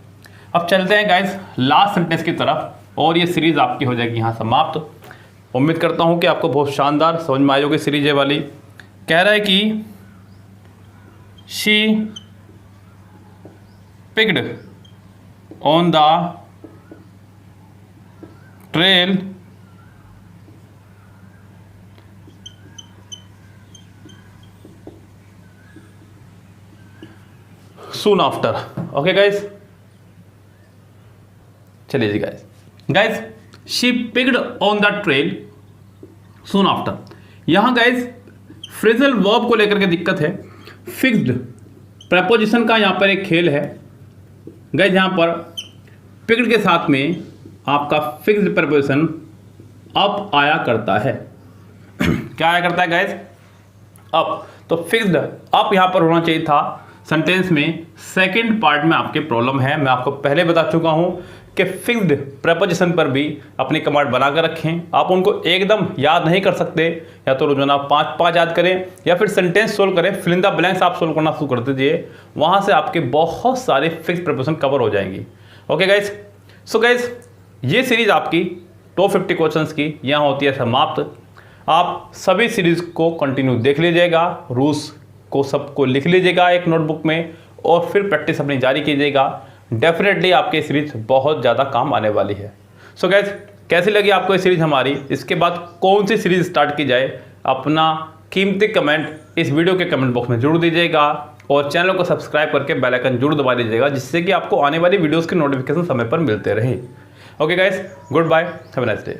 अब चलते हैं गाइस लास्ट सेंटेंस की तरफ, और ये सीरीज आपकी हो जाएगी यहाँ समाप्त। उम्मीद करता हूँ कि आपको बहुत शानदार समझ में आई होगी सीरीज ये वाली। कह रहा है कि she picked on the trail soon after। Okay guys, चलिए जी guys, she picked on the trail soon after। यहां गाइस फ्रेजल वर्ब को लेकर के दिक्कत है। फिक्स्ड प्रेपोजिशन का यहां पर एक खेल है गाइस। यहां पर पिक्ड के साथ में आपका फिक्स्ड प्रेपोजिशन अप आया करता है। क्या आया करता है गाइस? अप। तो फिक्स्ड अप यहां पर होना चाहिए था सेंटेंस में। सेकंड पार्ट में आपके प्रॉब्लम है। मैं आपको पहले बता चुका हूं कि फिक्स्ड प्रेपोजिशन पर भी अपनी कमांड बनाकर रखें। आप उनको एकदम याद नहीं कर सकते, या तो रोजाना 5-5 याद करें या फिर सेंटेंस सोल्व करें। फिल इन द ब्लैंक्स आप सोल्व करना शुरू कर दीजिए, वहां से आपके बहुत सारे फिक्स्ड प्रेपोजिशन कवर हो जाएंगी। ओके गाइस, सो गाइस ये सीरीज आपकी टॉप 50 क्वेश्चंस की यहाँ होती है समाप्त। आप सभी सीरीज को कंटिन्यू देख लीजिएगा, रूल्स को सबको लिख लीजिएगा एक नोटबुक में, और फिर प्रैक्टिस अपनी जारी कीजिएगा। डेफिनेटली आपकी सीरीज बहुत ज़्यादा काम आने वाली है। सो गाइस, कैसी लगी आपको ये सीरीज हमारी? इसके बाद कौन सी सीरीज स्टार्ट की जाए, अपना कीमती कमेंट इस वीडियो के कमेंट बॉक्स में जरूर दीजिएगा, और चैनल को सब्सक्राइब करके बेल आइकन जरूर दबा दीजिएगा, जिससे कि आपको आने वाली वीडियोज़ के नोटिफिकेशन समय पर मिलते रहे। Okay guys, good bye, have a nice day.